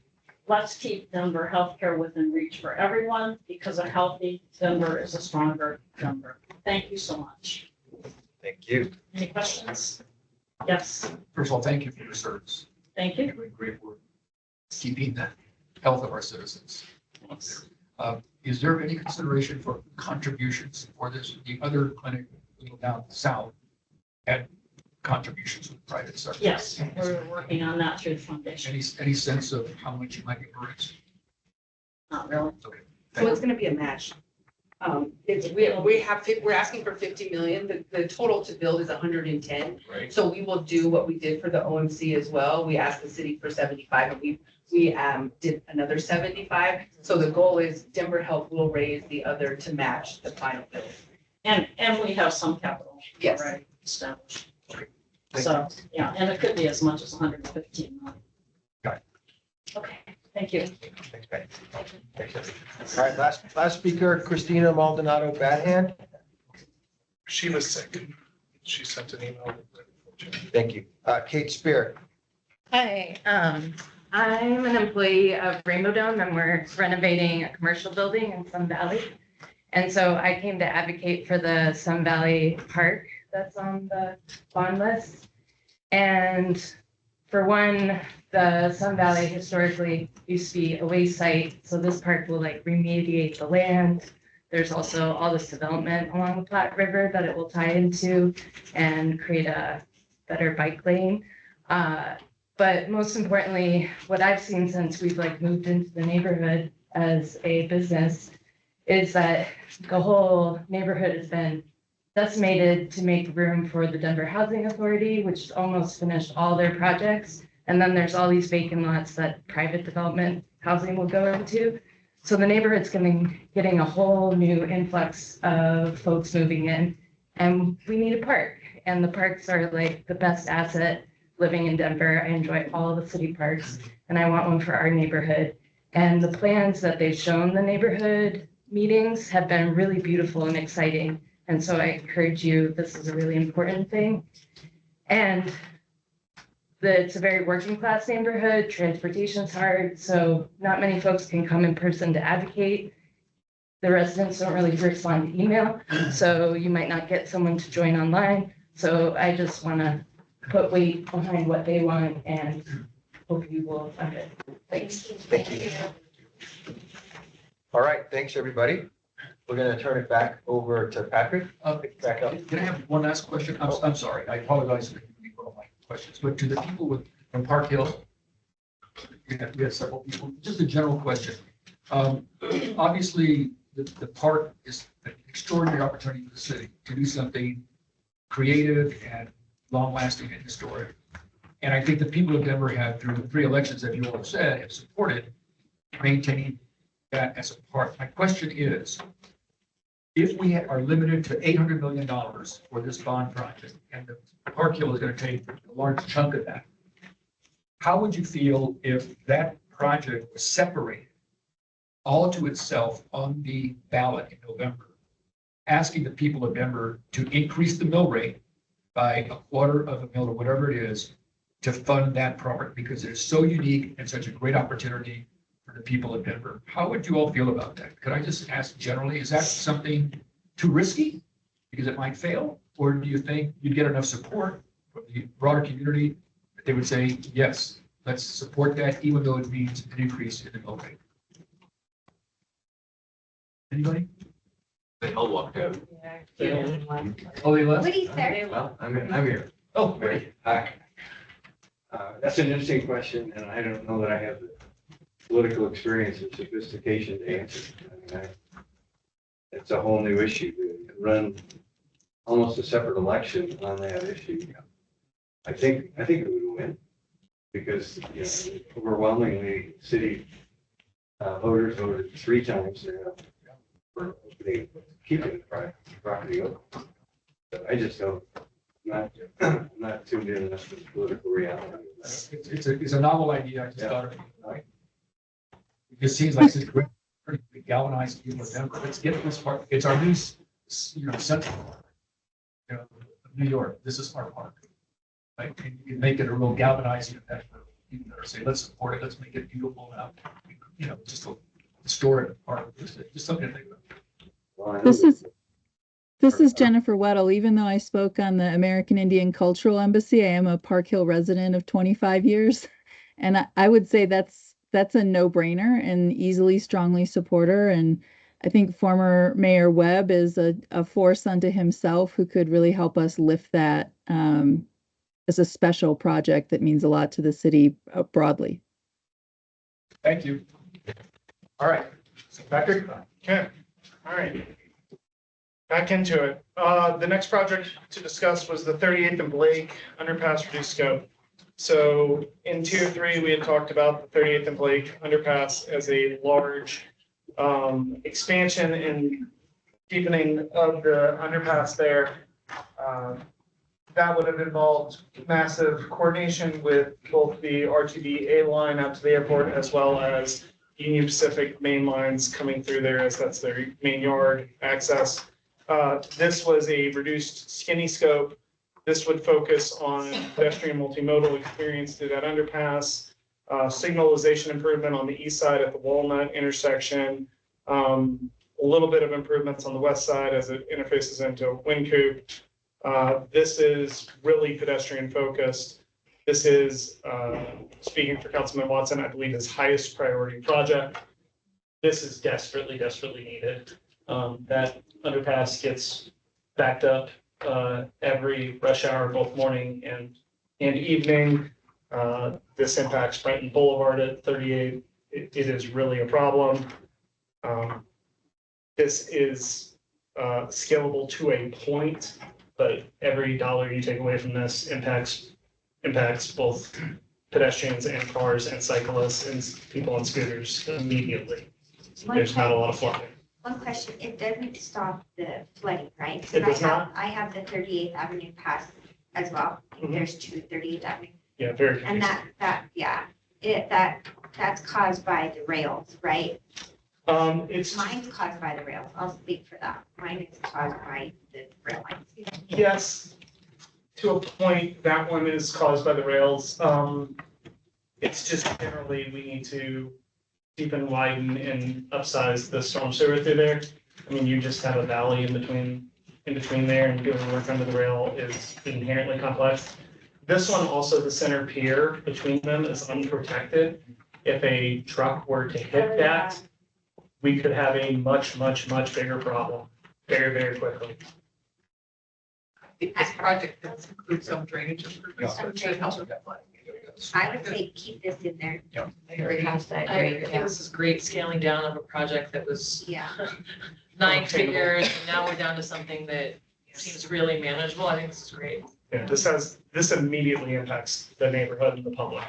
S21: Let's keep Denver healthcare within reach for everyone, because a healthy Denver is a stronger Denver. Thank you so much.
S1: Thank you.
S21: Any questions? Yes,
S6: First of all, thank you for your service.
S21: thank
S6: You're
S21: you.
S6: doing great work, keeping the health of our citizens. Is there any consideration for contributions for this? The other clinic, a little down south, had contributions with private sector.
S21: Yes, we're working on that through the foundation.
S6: Any sense of how much you might be raised?
S21: Not really.
S6: Okay.
S22: So it's gonna be a match. We're asking for 50 million. The total to build is 110.
S6: Right.
S22: So we will do what we did for the OMC as well. We asked the city for 75 and we did another 75. So the goal is Denver Health will raise the other to match the final bill.
S21: And we have some capital.
S22: Yes.
S21: already established.
S6: Thank
S21: So, yeah, and it could be as much as 115 million.
S6: Got it.
S21: Okay, thank you.
S1: Thanks, Patty. Thanks. All right, last speaker, Christina Maldonado Badhand.
S4: She was sick. She sent an email.
S1: Thank you. Kate Spear.
S23: Hi, I'm an employee of Rainbow Dome and we're renovating a commercial building in Sun Valley. And so I came to advocate for the Sun Valley Park that's on the bond list. And for one, the Sun Valley historically used to be a waste site. So this park will like remediate the land. There's also all this development along the Platte River that it will tie into and create a better bike lane. But most importantly, what I've seen since we've like moved into the neighborhood as a business is that the whole neighborhood has been decimated to make room for the Denver Housing Authority, which almost finished all their projects. And then there's all these vacant lots that private development housing will go into. So the neighborhood's getting a whole new influx of folks moving in, and we need a park. And the parks are like the best asset living in Denver. I enjoy all the city parks, and I want one for our neighborhood. And the plans that they've shown the neighborhood meetings have been really beautiful and exciting. And so I encourage you, this is a really important thing. And it's a very working class neighborhood, transportation's hard, so not many folks can come in person to advocate. The residents don't really respond to email, so you might not get someone to join online. So I just wanna put weight behind what they want and hope you will fund it. Thanks.
S1: Thank you. All right, thanks, everybody. We're gonna turn it back over to Patrick. Back up.
S6: Can I have one last question? I'm sorry. I apologize for all my questions, but to the people from Park Hill, we have several people, just a general question. Obviously, the park is an extraordinary opportunity for the city to do something creative and long-lasting and historic. And I think the people of Denver have, through the 3 elections that you all have said, have supported maintaining that as a part. My question is, if we are limited to $800 million for this bond project, and the Park Hill is going to take a large chunk of that, how would you feel if that project was separated all to itself on the ballot in November, asking the people of Denver to increase the mill rate by $0.25 of a mill or whatever it is to fund that project, because it is so unique and such a great opportunity for the people of Denver? How would you all feel about that? Could I just ask generally, is that something too risky because it might fail? Or do you think you'd get enough support from the broader community that they would say, yes, let's support that, even though it means an increase in the mill rate? Anybody?
S17: They all walked out.
S6: Oh, they left?
S5: Woody's there.
S17: Well, I'm here.
S6: Oh, great.
S17: Hi. That's an interesting question, and I don't know that I have the political experience and sophistication to answer. I mean, it's a whole new issue to run almost a separate election on that issue. I think it would win because, you know, overwhelmingly city voters voted 3 times now for keeping the property open. But I just don't, I'm not tuned in enough to the political reality.
S6: It's a novel idea. I just thought of it. Right? It just seems like this great, pretty galvanized people of Denver. Let's get this part. It's our new, central park, of New York. This is our park. Right? And you can make it a real galvanizing event for people that are saying, let's support it. Let's make it beautiful and just a historic park. Just something to think about.
S17: Well,
S16: This is Jennifer Weddle. Even though I spoke on the American Indian Cultural Embassy, I am a Park Hill resident of 25 years. And I would say that's a no-brainer and easily, strongly support her. And I think former Mayor Webb is a force unto himself who could really help us lift that as a special project that means a lot to the city broadly.
S6: Thank you. All right. So Patrick?
S4: Okay, all right. Back into it. The next project to discuss was the 38th and Blake underpass reduced scope. So in tier 3, we had talked about the 38th and Blake underpass as a large expansion and deepening of the underpass there. That would have involved massive coordination with both the RTD-A line out to the airport as well as Union Pacific main lines coming through there, as that's their main yard access. This was a reduced skinny scope. This would focus on pedestrian multimodal experience through that underpass, signalization improvement on the east side at the Walnut intersection, a little bit of improvements on the west side as it interfaces into Wynkoop. This is really pedestrian focused. This is, speaking for Councilman Watson, I believe his highest priority project. This is desperately, desperately needed. That underpass gets backed up every rush hour, both morning and evening. This impacts Brenton Boulevard at 38. It is really a problem. This is scalable to a point, but every dollar you take away from this impacts both pedestrians and cars and cyclists and people on scooters immediately. There's not a lot of flooding.
S5: One question, it doesn't stop the flooding, right? 'Cause
S4: It does not.
S5: I have the 38th Avenue pass as well. I think there's 2 38th Avenue.
S4: Yeah, very.
S5: And that's caused by the rails, right? Mine's caused by the rails. I'll speak for that. Mine is caused by the rail lines.
S4: Yes, to a point, that one is caused by the rails. It's just generally, we need to deepen, widen, and upsize the storm sewer through there. I mean, you just have a valley in between there, and doing work under the rail is inherently complex. This one also, the center pier between them is unprotected. If a truck were to hit that, we could have a much, much, much bigger problem very, very quickly.
S22: This project does include some drainage improvements.
S5: Some
S22: That should help with
S5: drainage.
S22: flooding.
S5: I would say keep this in there.
S2: I think this is great scaling down of a project that was
S5: Yeah.
S2: 9 figures, and now we're down to something that seems really manageable. I think this is great.
S4: Yeah, this immediately impacts the neighborhood and the public.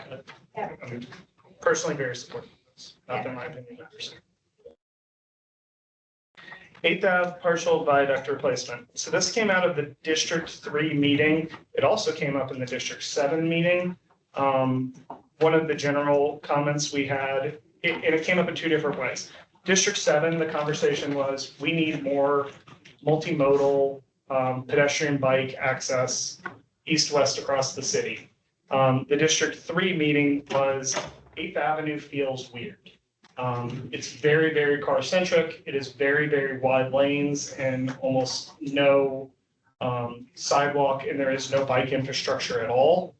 S4: I'm personally very supportive of this, not in my opinion. 8th Ave partial viaduct replacement. So this came out of the District 3 meeting. It also came up in the District 7 meeting. One of the general comments we had, and it came up in two different ways. District 7, the conversation was, we need more multimodal pedestrian bike access east-west across the city. The District 3 meeting was 8th Avenue feels weird. It's very, very car-centric. It is very, very wide lanes and almost no sidewalk, and there is no bike infrastructure at all.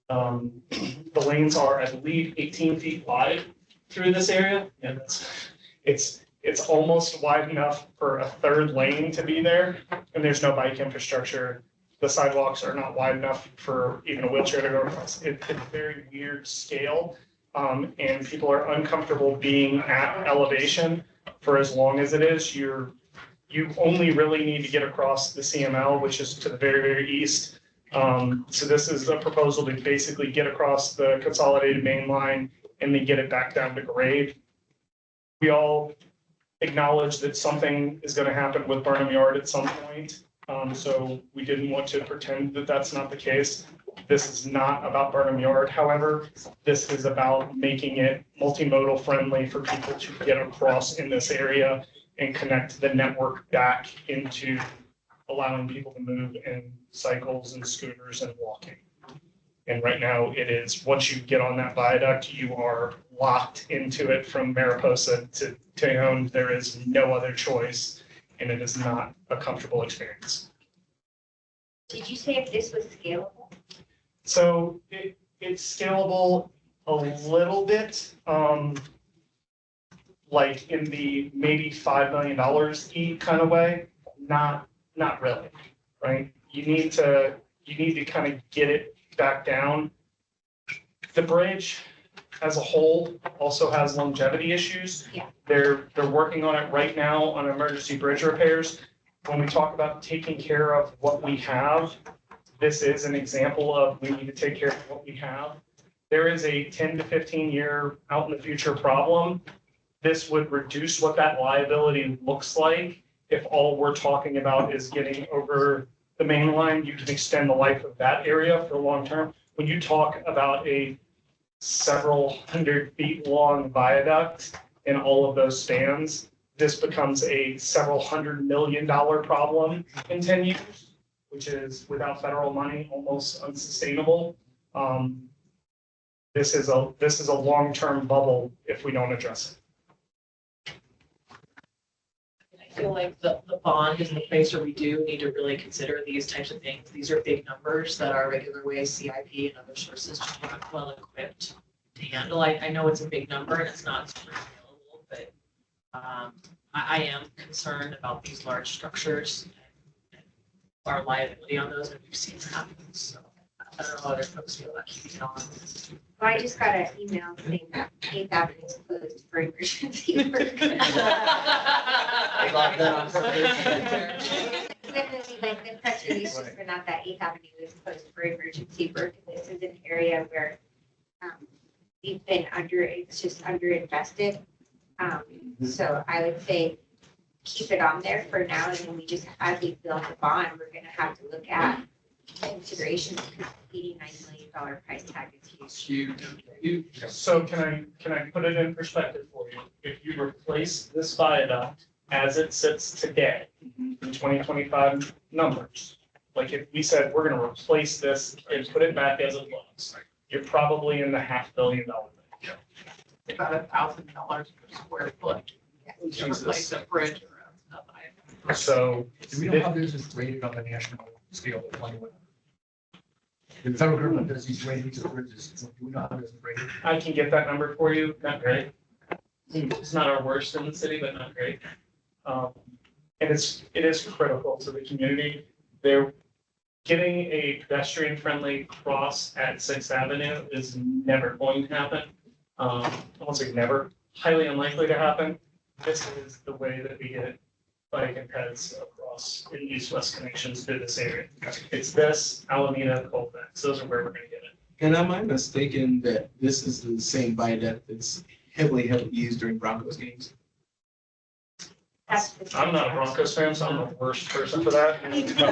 S4: The lanes are, I believe, 18 feet wide through this area, and it's almost wide enough for a third lane to be there, and there's no bike infrastructure. The sidewalks are not wide enough for even a wheelchair to go across. It's a very weird scale, and people are uncomfortable being at elevation for as long as it is. You only really need to get across the CML, which is to the very, very east. So this is a proposal to basically get across the consolidated main line and then get it back down to grade. We all acknowledge that something is going to happen with Burnham Yard at some point. So we didn't want to pretend that that's not the case. This is not about Burnham Yard. However, this is about making it multimodal friendly for people to get across in this area and connect the network back into allowing people to move in cycles and scooters and walking. And right now it is, once you get on that viaduct, you are locked into it from Mariposa to Tejon. There is no other choice, and it is not a comfortable experience.
S5: Did you say if this was scalable?
S4: So it's scalable a little bit, like in the maybe $5 million kind of way, not really, right? You need to kind of get it back down. The bridge as a whole also has longevity issues.
S5: Yeah.
S4: They're working on it right now on emergency bridge repairs. When we talk about taking care of what we have, this is an example of we need to take care of what we have. There is a 10 to 15 year out in the future problem. This would reduce what that liability looks like if all we're talking about is getting over the main line. You can extend the life of that area for long term. When you talk about a several 100 feet long viaduct in all of those spans, this becomes a several $100 million problem in 10 years, which is without federal money, almost unsustainable. This is a long-term bubble if we don't address it.
S2: I feel like the bond is the place where we do need to really consider these types of things. These are big numbers that our regular way CIP and other sources just aren't well equipped to handle. I know it's a big number and it's not super available, but I am concerned about these large structures and our liability on those, and we've seen that happen. So I don't know how other folks feel about keeping it on.
S5: Well, I just got an email saying that 8th Avenue is closed for emergency work. Literally, like the press release just went out that 8th Avenue is closed for emergency work. This is an area where we've been it's just underinvested. So I would say keep it on there for now, and then we just, as we build the bond, we're gonna have to look at considerations, because $89 million price tag is huge.
S4: So can I put it in perspective for you? If you replace this viaduct as it sits today in 2025 numbers, like if we said we're gonna replace this and put it back as it was, you're probably in the $500 million range.
S2: About $1,000 per square foot. To replace a bridge.
S4: So.
S6: Do we know how this is rated on the national scale? The federal government does these ratings of bridges. Do we know how this is rated?
S4: I can get that number for you, not great. It's not our worst in the city, but not great. And it is critical to the community. They're getting a pedestrian-friendly cross at 6th Avenue is never going to happen. I won't say never, highly unlikely to happen. This is the way that we get bike and peds across across in east-west connections to this area. It's this, Alameda, Colfax, those are where we're gonna get it.
S3: And am I mistaken that this is the same viaduct that's heavily used during Broncos games?
S4: I'm not a Broncos fan, so I'm the worst person for that.
S3: I move to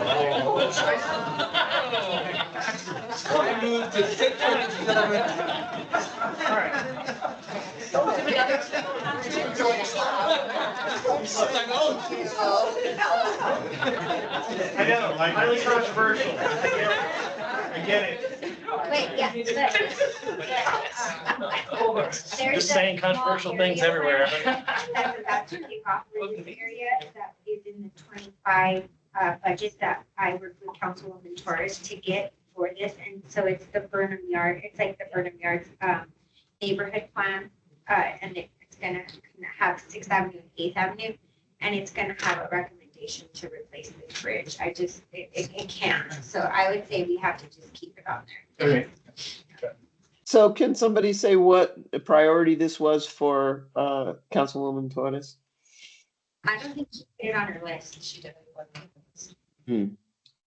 S4: I know, highly controversial. I get it.
S5: Wait, yeah.
S4: Just saying controversial things everywhere.
S5: That's about to kick off in this area that is in the 25 budget that I worked with Councilwoman Torres to get for this. And so it's the Burnham Yard, it's like the Burnham Yards neighborhood plan. And it's gonna have 6th Avenue and 8th Avenue. And it's gonna have a recommendation to replace this bridge. It can't. So I would say we have to just keep it on there.
S4: Okay.
S7: So can somebody say what priority this was for Councilwoman Torres?
S5: I don't think she put it on her list. She did.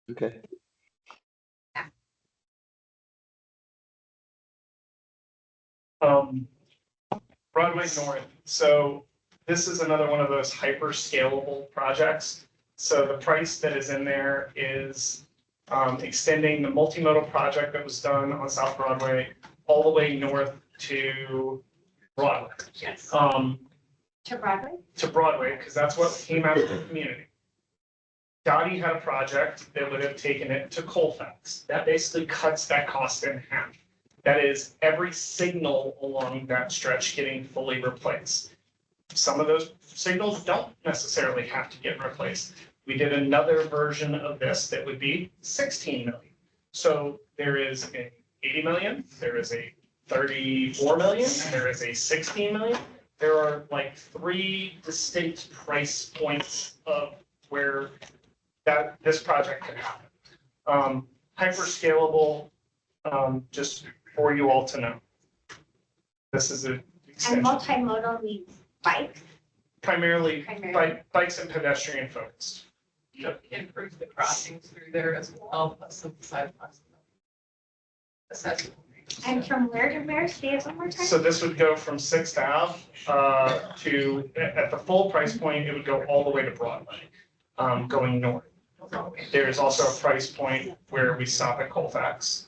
S7: Okay.
S4: Broadway North. So this is another one of those hyper scalable projects. So the price that is in there is extending the multimodal project that was done on South Broadway all the way north to Broadway.
S5: Yes.
S4: To
S5: Broadway?
S4: To Broadway, because that's what came out of the community. Dottie had a project that would have taken it to Colfax. That basically cuts that cost in half. That is every signal along that stretch getting fully replaced. Some of those signals don't necessarily have to get replaced. We did another version of this that would be 16 million. So there is an 80 million, there is a 34 million, there is a 16 million. There are like 3 distinct price points of where this project can happen. Hyper scalable, just for you all to know. This is a
S5: And
S4: extension.
S5: multimodal means bikes?
S4: Primarily bikes and pedestrian focused.
S22: Improve the crossings through there as well, plus some sidewalks.
S5: And from where to where? Say it one more time.
S4: So this would go from 6th Ave to, at the full price point, it would go all the way to Broadway, going north. There's also a price point where we stop at Colfax.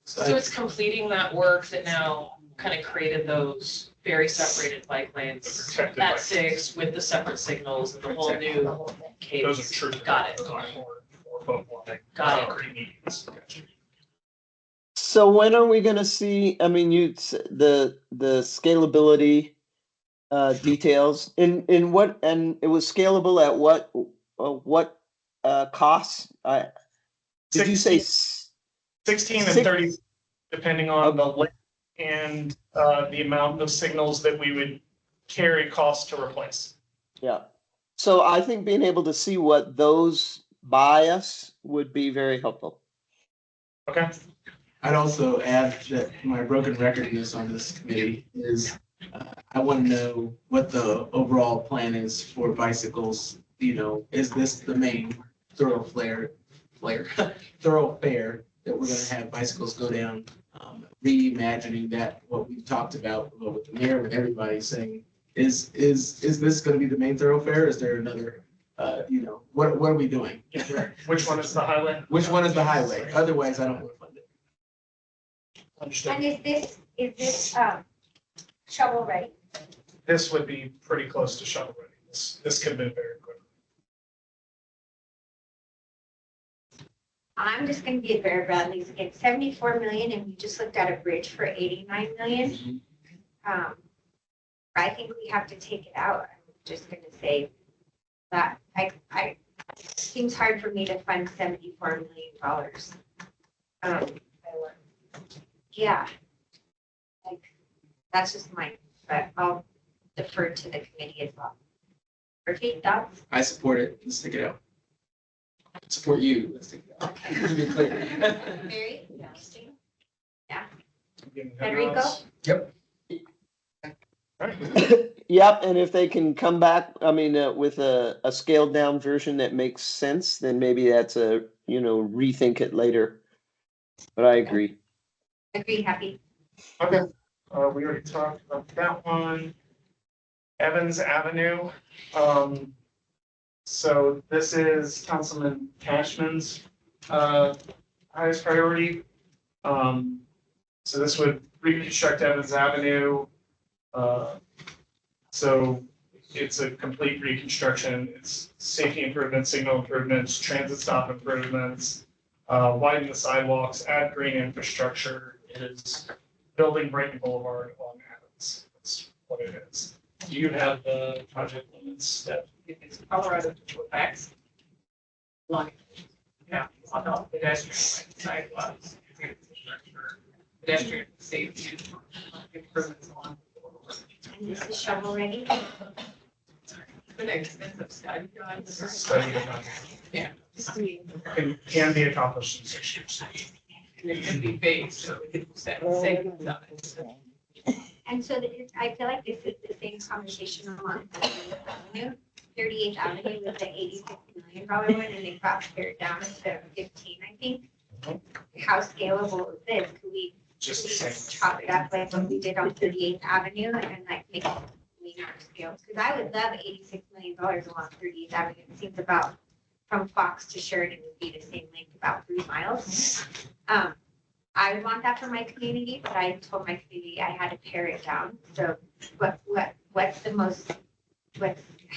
S2: So it's completing that work that now kind of created those very separated bike lanes
S4: Protected
S2: at
S4: bike
S2: 6 with the separate signals and the whole new cadence.
S4: Those are true.
S2: Got it.
S4: 4-foot wide.
S2: Got it.
S4: Concrete medians.
S7: So when are we gonna see, I mean, the scalability details in what, and it was scalable at what costs? Did you say
S4: 16 and 30, depending on the length and the amount of signals that we would carry cost to replace.
S7: Yeah. So I think being able to see what those buy us would be very helpful.
S4: Okay.
S3: I'd also add that my broken recordness on this committee is I want to know what the overall plan is for bicycles. You know, is this the main thoroughfare that we're going to have bicycles go down? Reimagining that, what we've talked about with the mayor, with everybody saying, is this going to be the main thoroughfare? Is there another, what are we doing?
S4: Which one is the highway?
S3: Which one is the highway? Otherwise, I don't want to fund it.
S4: Understood.
S5: And is this shovel ready?
S4: This would be pretty close to shovel ready. This could move very quickly.
S5: I'm just gonna be a Bear Bradley's again, 74 million, and we just looked at a bridge for 89 million. I think we have to take it out. I'm just gonna say that it seems hard for me to fund $74 million. Yeah. Like, that's just mine, but I'll defer to the committee as well. Murphy, thoughts?
S3: I support it. Let's take it out. Support you. Let's take it out. To be clear.
S5: Mary? Christine? Yeah. Federico?
S6: Yep.
S7: Yep, and if they can come back, I mean, with a scaled down version that makes sense, then maybe that's rethink it later. But I agree.
S5: Agree, happy.
S4: Okay, we already talked about that one. Evans Avenue. So this is Councilman Cashman's highest priority. So this would reconstruct Evans Avenue. So it's a complete reconstruction. It's safety improvements, signal improvements, transit stop improvements, widen the sidewalks, add green infrastructure. It is building Brighton Boulevard on Adams. That's what it is. Do you have the project limits, Steph?
S22: It's Colorado to effects. Line. Yeah, on the pedestrian sidewalks, infrastructure, pedestrian safety, improvements along.
S5: And this is shovel ready.
S22: It's been an extensive study on this.
S4: Study done.
S22: Yeah.
S4: Can be accomplished in 6 years.
S22: And it can be phased, so we can set segments of it.
S5: And so I feel like this is the same conversation on 38th Avenue with the $86 million one, and they got pared down to 15, I think. How scalable is this? Could we
S4: Just the same.
S5: chop it up like what we did on 38th Avenue and like make it leaner scales? Because I would love $86 million along 38th Avenue. It seems about from Fox to Sheridan would be the same length, about 3 miles. I would want that for my community, but I told my community I had to pare it down. So what's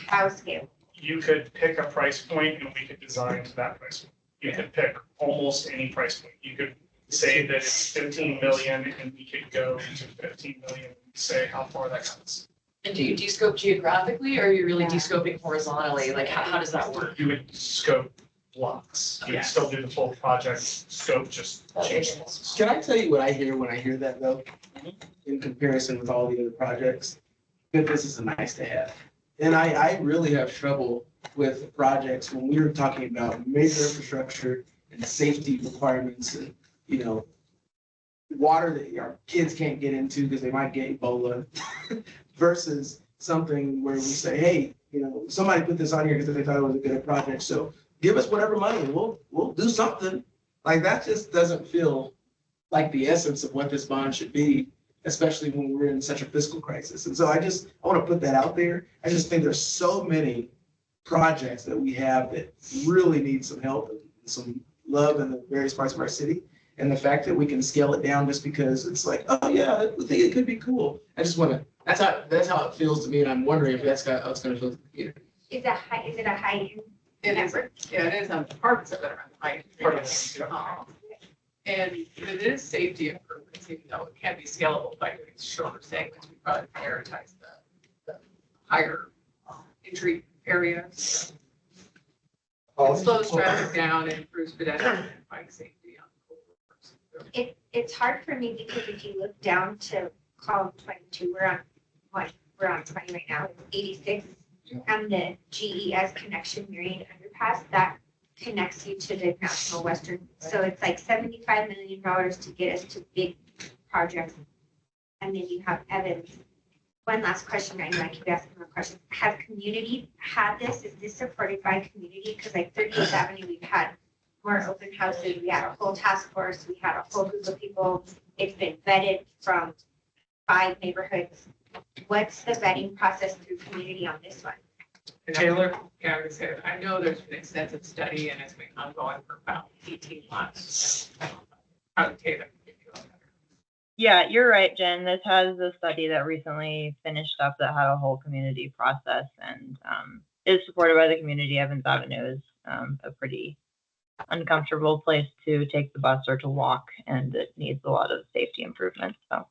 S5: how scalable?
S4: You could pick a price point and we could design to that price point. You could pick almost any price point. You could say that it's 15 million and we could go to 15 million and say how far that comes.
S2: And do you descope geographically or are you really descoping horizontally? Like how does that work?
S4: You would scope blocks. You would still do the full project scope, just change blocks.
S3: Can I tell you what I hear when I hear that though? In comparison with all the other projects, that this is a nice to have. And I really have trouble with projects when we were talking about major infrastructure and safety requirements and, water that our kids can't get into because they might get Ebola versus something where we say, hey, somebody put this on here because they thought it was a good project. So give us whatever money and we'll do something. Like that just doesn't feel like the essence of what this bond should be, especially when we're in such a fiscal crisis. And so I want to put that out there. I just think there's so many projects that we have that really need some help and some love in the various parts of our city. And the fact that we can scale it down just because it's like, oh yeah, I think it could be cool. I just want to, that's how it feels to me. And I'm wondering if that's how it's going to feel to the community.
S5: Is it a high
S22: It is, yeah, it is on parts of it are high. And it is safety improvements, even though it can be scalable by doing shorter segments, we probably prioritize the higher entry areas. It slows traffic down and improves pedestrian and bike safety.
S5: It's hard for me because if you look down to column 22, we're on 20 right now, it's 86. And the GES connection Marion underpass that connects you to the National Western. So it's like $75 million to get us to big projects. And then you have Evans. One last question, I know I keep asking more questions. Has community had this? Is this supported by community? Because like 38th Avenue, we've had more open houses. We had a whole task force. We had a whole group of people. It's been vetted from 5 neighborhoods. What's the vetting process through community on this one?
S22: Taylor? Yeah, I would say, I know there's been extensive study and it's been ongoing for about 18 months. Taylor.
S13: Yeah, you're right, Jen. This has a study that recently finished up that had a whole community process and is supported by the community. Evans Avenue is a pretty uncomfortable place to take the bus or to walk, and it needs a lot of safety improvements. So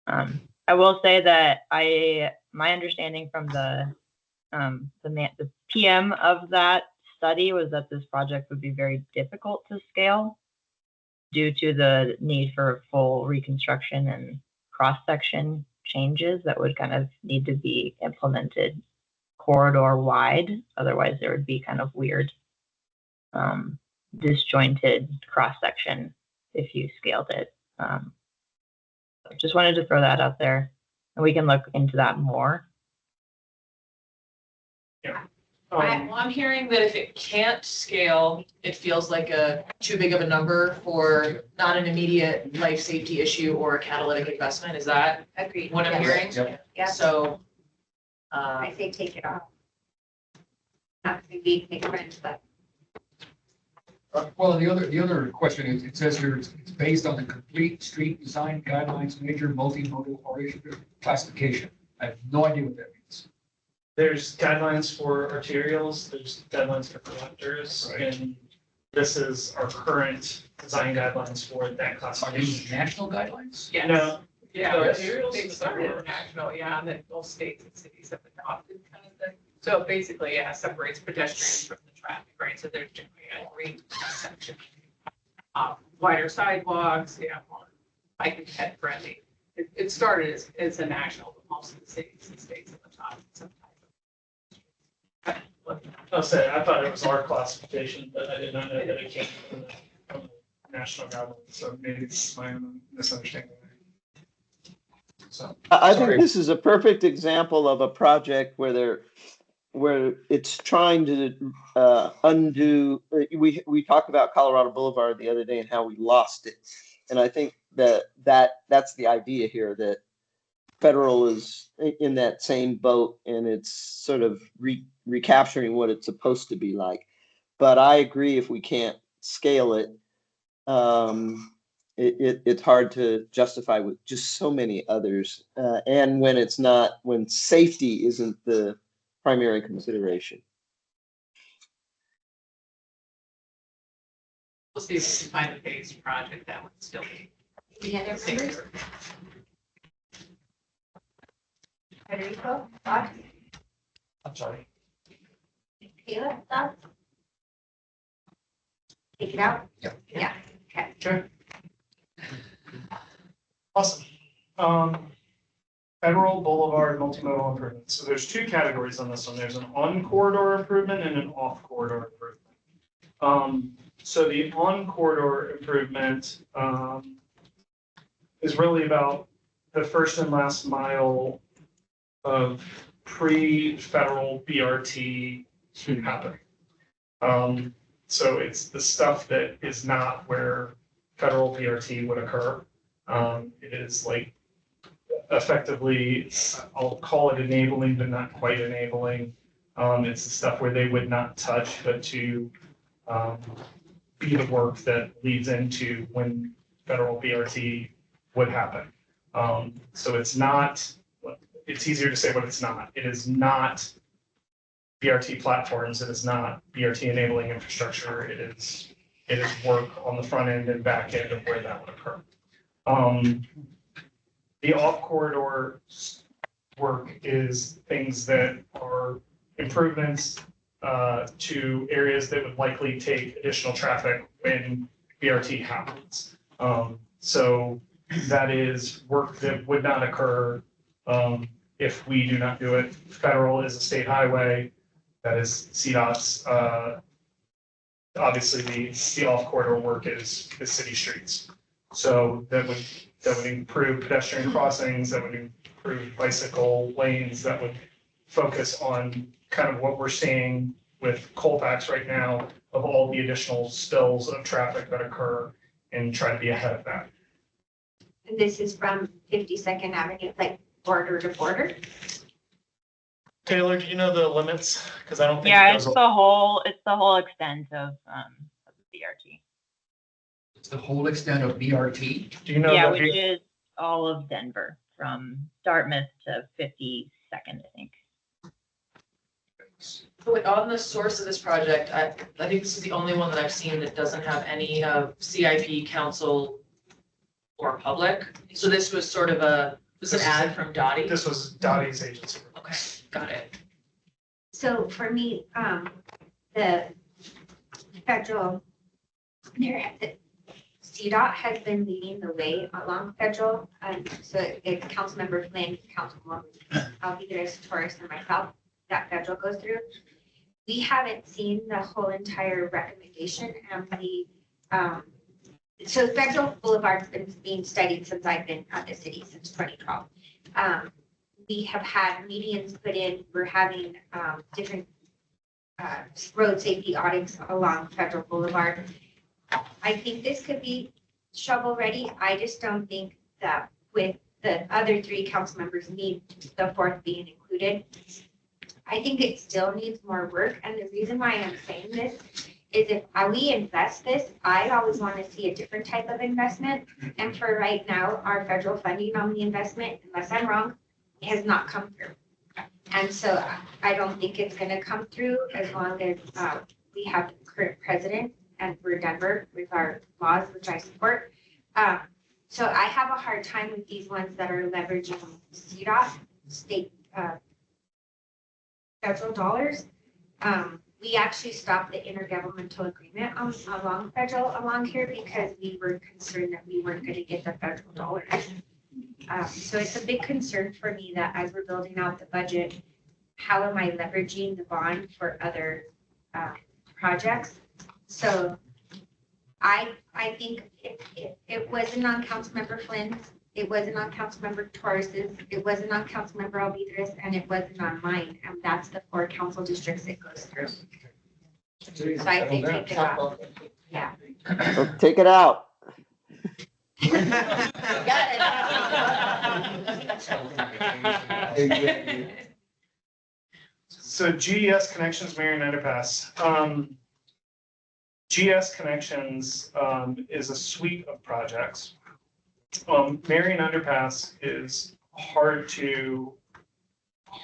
S13: I will say that my understanding from the PM of that study was that this project would be very difficult to scale due to the need for full reconstruction and cross-section changes that would kind of need to be implemented corridor wide. Otherwise, there would be kind of weird disjointed cross-section if you scaled it. Just wanted to throw that out there, and we can look into that more.
S4: Um,
S2: Well, I'm hearing that if it can't scale, it feels like a too big of a number for not an immediate life safety issue or a catalytic investment. Is that
S5: Agreed.
S2: what I'm
S5: Yes.
S2: hearing?
S5: Yeah,
S2: So,
S5: I say take it off. Not to be big friends, but
S6: Well, the other question is, it says here, it's based on the complete street design guidelines, major multimodal oriented classification. I have no idea what that means.
S4: there's guidelines for arterials, there's guidelines for collectors, and this is our current design guidelines for that
S6: Are these
S4: classification.
S6: national guidelines?
S2: yes.
S4: No,
S22: Yeah,
S4: Yes.
S22: they started international, yeah, and then both states and cities have adopted kind of thing. So basically, yeah, separates pedestrians from the traffic, right? So there's generally a green section. Wider sidewalks, yeah, more bike and pet friendly. It started as a national, but most of the cities and states have adopted some type of.
S4: I'll say, I thought it was our classification, but I did not know that it came from the national guidelines, so maybe it's my own misunderstanding. So,
S7: I
S4: sorry.
S7: think this is a perfect example of a project where it's trying to undo. We talked about Colorado Boulevard the other day and how we lost it, and I think that's the idea here, that federal is in that same boat, and it's sort of recapturing what it's supposed to be like. But I agree, if we can't scale it, it's hard to justify with just so many others. And when safety isn't the primary consideration.
S22: We'll see if we can find a phased project that would still be.
S5: any other members?
S22: safer.
S5: Federico, thoughts?
S4: I'm sorry.
S5: Kayla, thoughts? Take it out?
S4: Yeah.
S5: Yeah, okay.
S4: Okay. Awesome. Federal Boulevard multimodal improvements. So there's two categories on this one. There's an on-corridor improvement and an off-corridor improvement. So the on-corridor improvement is really about the first and last mile of pre-federal BRT happening. So it's the stuff that is not where federal BRT would occur. It is like effectively, I'll call it enabling, but not quite enabling. It's the stuff where they would not touch, but to be the work that leads into when federal BRT would happen. So it's not, it's easier to say what it's not. It is not BRT platforms. It is not BRT enabling infrastructure. It is work on the front end and back end of where that would occur. The off-corridor work is things that are improvements to areas that would likely take additional traffic when BRT happens. So that is work that would not occur if we do not do it. Federal is a state highway. That is CDOT's. Obviously, the off-corridor work is city streets. So that would improve pedestrian crossings, that would improve bicycle lanes, that would focus on kind of what we're seeing with Colfax right now of all the additional spills of traffic that occur, and try to be ahead of that.
S5: And this is from 52nd Avenue, like border to border?
S4: Taylor, do you know the limits? Because I don't think.
S13: Yeah, it's the whole extent of the BRT.
S6: It's the whole extent of BRT.
S4: Do you know?
S13: Yeah,
S4: the
S13: which is all of Denver from Dartmouth to 52nd, I think.
S2: So wait, on the source of this project, I think this is the only one that I've seen that doesn't have any CIP, council, or public. So this was sort of an ad from Dottie?
S4: This was Dottie's agency.
S2: Okay, got it.
S5: So for me, the federal, CDOT has been leading the way along federal. So if Councilmember Flynn, Councilwoman Alvarez Torres, and myself, that federal goes through, we haven't seen the whole entire recommendation and so Federal Boulevard's been being studied since I've been at the city, since 2012. we have had medians put in, we're having, different, road safety audits along Federal Boulevard. I think this could be shovel ready. I just don't think that with the other 3 council members need the 4th being included. I think it still needs more work. And the reason why I'm saying this is if we invest this, I always want to see a different type of investment. And for right now, our federal funding on the investment, unless I'm wrong, has not come through. And so I don't think it's going to come through as long as we have the current president and we're Denver with our laws, which I support. So I have a hard time with these ones that are leveraging CDOT, state federal dollars. We actually stopped the intergovernmental agreement along federal along here because we were concerned that we weren't going to get the federal dollars. So it's a big concern for me that as we're building out the budget, how am I leveraging the bond for other projects? So I think it wasn't on Councilmember Flynn's, it wasn't on Councilmember Torres's, it wasn't on Councilmember Alvidrez, and it wasn't on mine. And that's the 4 council districts it goes through. So I think take it out. Yeah.
S7: So take it out.
S4: So GES Connections, Marion Underpass. GS Connections is a suite of projects. Marion Underpass is hard to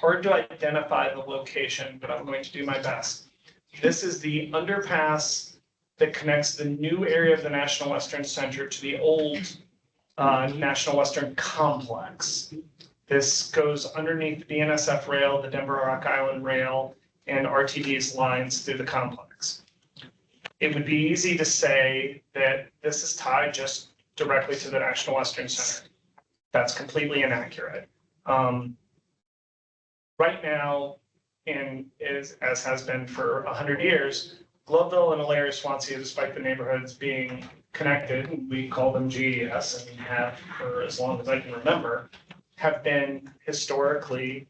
S4: identify the location, but I'm going to do my best. This is the underpass that connects the new area of the National Western Center to the old National Western Complex. This goes underneath the BNSF rail, the Denver Rock Island rail, and RTD's lines through the complex. It would be easy to say that this is tied just directly to the National Western Center. That's completely inaccurate. Right now, and as has been for 100 years, Gloveville and Elaria Swansea, despite the neighborhoods being connected, we call them GES and have for as long as I can remember, have been historically,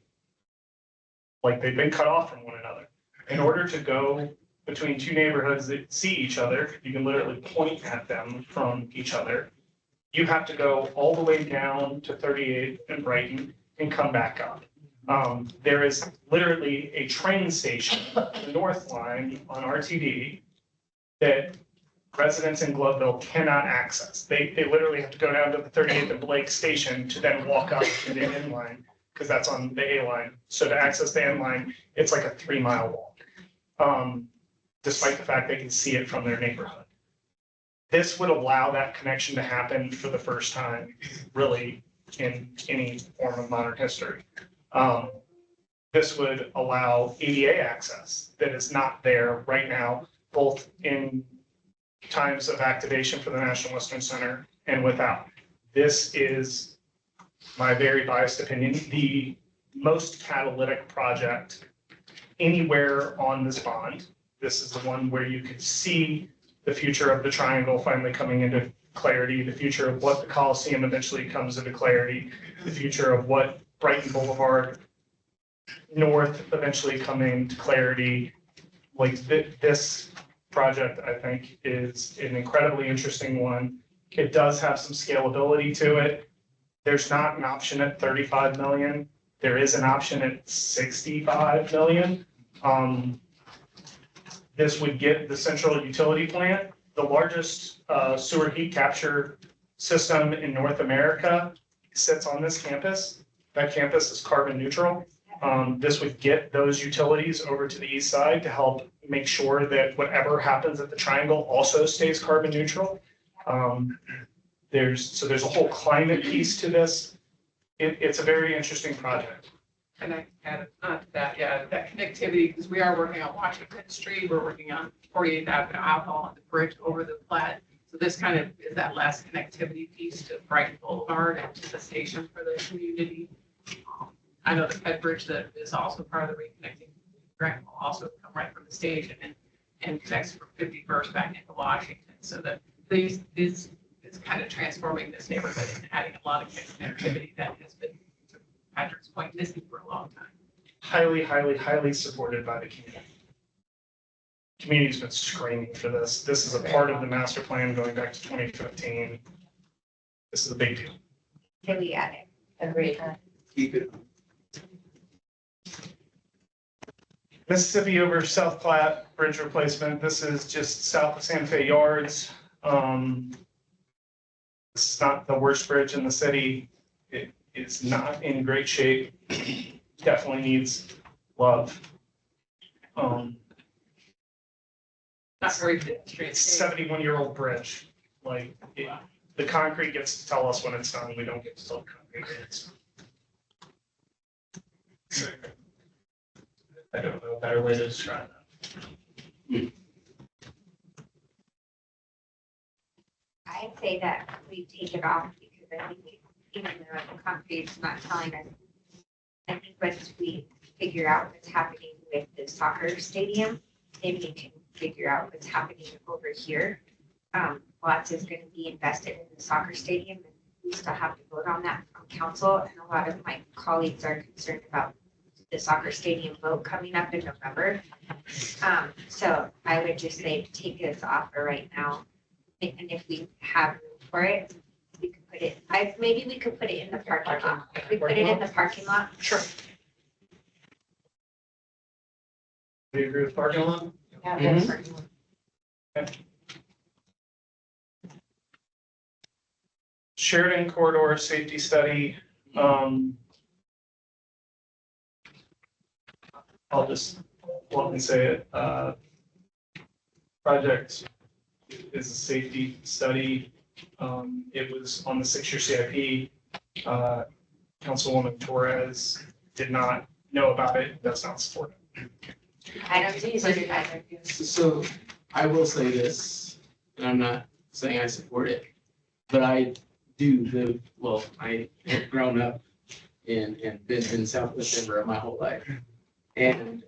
S4: like they've been cut off from one another. In order to go between 2 neighborhoods that see each other, you can literally point at them from each other. You have to go all the way down to 38th and Brighton and come back up. There is literally a train station, the North Line on RTD, that residents in Gloveville cannot access. They literally have to go down to the 38th and Blake station to then walk up to the N line, because that's on the A line. So to access the N line, it's like a 3-mile walk, despite the fact they can see it from their neighborhood. This would allow that connection to happen for the first time, really, in any form of modern history. This would allow ADA access that is not there right now, both in times of activation for the National Western Center and without. This is, my very biased opinion, the most catalytic project anywhere on this bond. This is the one where you could see the future of the triangle finally coming into clarity, the future of what the Coliseum eventually comes into clarity, the future of what Brighton Boulevard North eventually coming to clarity. Like this project, I think, is an incredibly interesting one. It does have some scalability to it. There's not an option at 35 million. There is an option at 65 million. This would get the central utility plant, the largest sewer heat capture system in North America sits on this campus. That campus is carbon neutral. This would get those utilities over to the east side to help make sure that whatever happens at the triangle also stays carbon neutral. There's a whole climate piece to this. It's a very interesting project.
S22: And I add on to that, yeah, that connectivity, because we are working on Washington Street, we're working on 48th Avenue Outlaw on the bridge over the Platte. So this kind of is that last connectivity piece to Brighton Boulevard and to the station for the community. I know the Ped Bridge that is also part of the reconnecting grant will also come right from the station and connects from 51st back into Washington. So that these is kind of transforming this neighborhood and adding a lot of connectivity that has been, to Patrick's point, point missing for a long time.
S4: Highly, highly, highly supported by the community. Community's been screaming for this. This is a part of the master plan going back to 2015. This is a big deal.
S5: Can we add it?
S9: Agreed.
S3: Keep it.
S4: Mississippi over South Platte Bridge replacement. This is just south of Santa Fe Yards. This is not the worst bridge in the city. It is not in great shape. Definitely needs love.
S22: Not very pedestrian.
S4: It's a 71-year-old bridge. Like, the concrete gets to tell us when it's done. We don't get to tell the concrete when it's done. So, I don't know a better way to describe that.
S5: I'd say that we take it off because I think even though the concrete is not telling us, I think once we figure out what's happening with the soccer stadium, then we can figure out what's happening over here. Lots is going to be invested in the soccer stadium, and we still have to vote on that from council. And a lot of my colleagues are concerned about the soccer stadium vote coming up in November. So I would just say take this off for right now. And if we have room for it, we could put it, maybe we could put it in the parking lot. We put it in the parking lot.
S4: Sure. Do you agree with parking lot?
S5: Yeah,
S3: Mhm.
S5: parking lot.
S4: Sheridan corridor safety study. I'll just bluntly say it. Project is a safety study. It was on the 6-year CIP. Councilwoman Torres did not know about it, does not support it.
S5: I don't see it either.
S3: So I will say this, and I'm not saying I support it, but I do live, well, I have grown up and been in Southwest Denver my whole life. And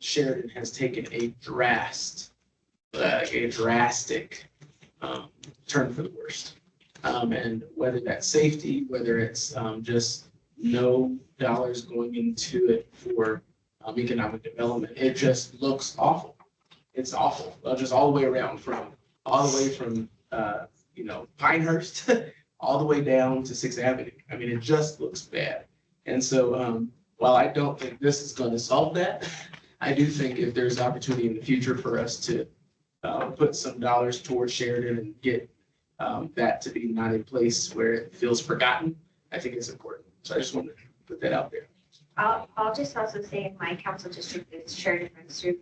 S3: Sheridan has taken a drastic turn for the worst. And whether that's safety, whether it's just no dollars going into it for economic development, it just looks awful. It's awful, just all the way around, all the way from Pinehurst all the way down to 6th Avenue. I mean, it just looks bad. And so while I don't think this is going to solve that, I do think if there's opportunity in the future for us to put some dollars towards Sheridan and get that to be not a place where it feels forgotten, I think it's important. So I just wanted to put that out there.
S5: I'll just also say in my council district, it's Sheridan runs through.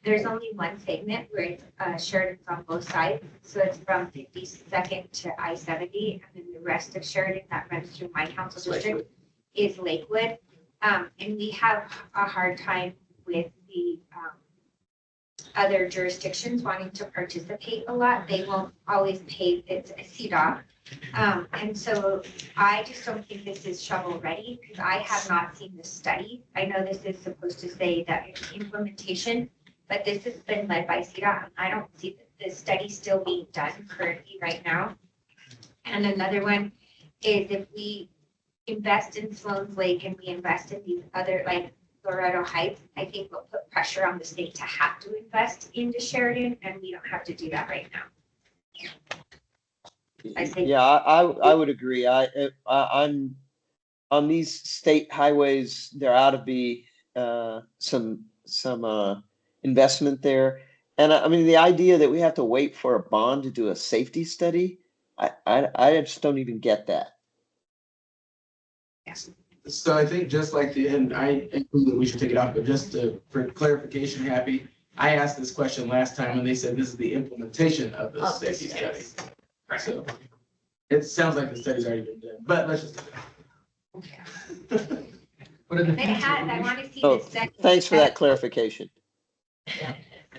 S5: There's only one segment where it's Sheridan's on both sides. So it's from 52nd to I-70, and then the rest of Sheridan that runs through my council district is Lakewood. And we have a hard time with the other jurisdictions wanting to participate a lot. They won't always pay, it's a CDOT. And so I just don't think this is shovel ready because I have not seen the study. I know this is supposed to say that it's implementation, but this has been led by CDOT. I don't see the study still being done currently right now. And another one is if we invest in Sloan's Lake and we invest in these other, like Loretto Heights, I think we'll put pressure on the state to have to invest into Sheridan, and we don't have to do that right now. I think.
S7: Yeah, I would agree. I'm on these state highways. There ought to be some investment there. And I mean, the idea that we have to wait for a bond to do a safety study, I just don't even get that.
S5: Yes.
S3: So I think just like and I agree that we should take it off, but just for clarification, Happy, I asked this question last time and they said this is the implementation of the safety study. So it sounds like the study's already been done, but let's just.
S6: But in the
S5: They had, I
S6: future,
S5: want to see
S7: Oh,
S5: the second.
S7: thanks for that clarification.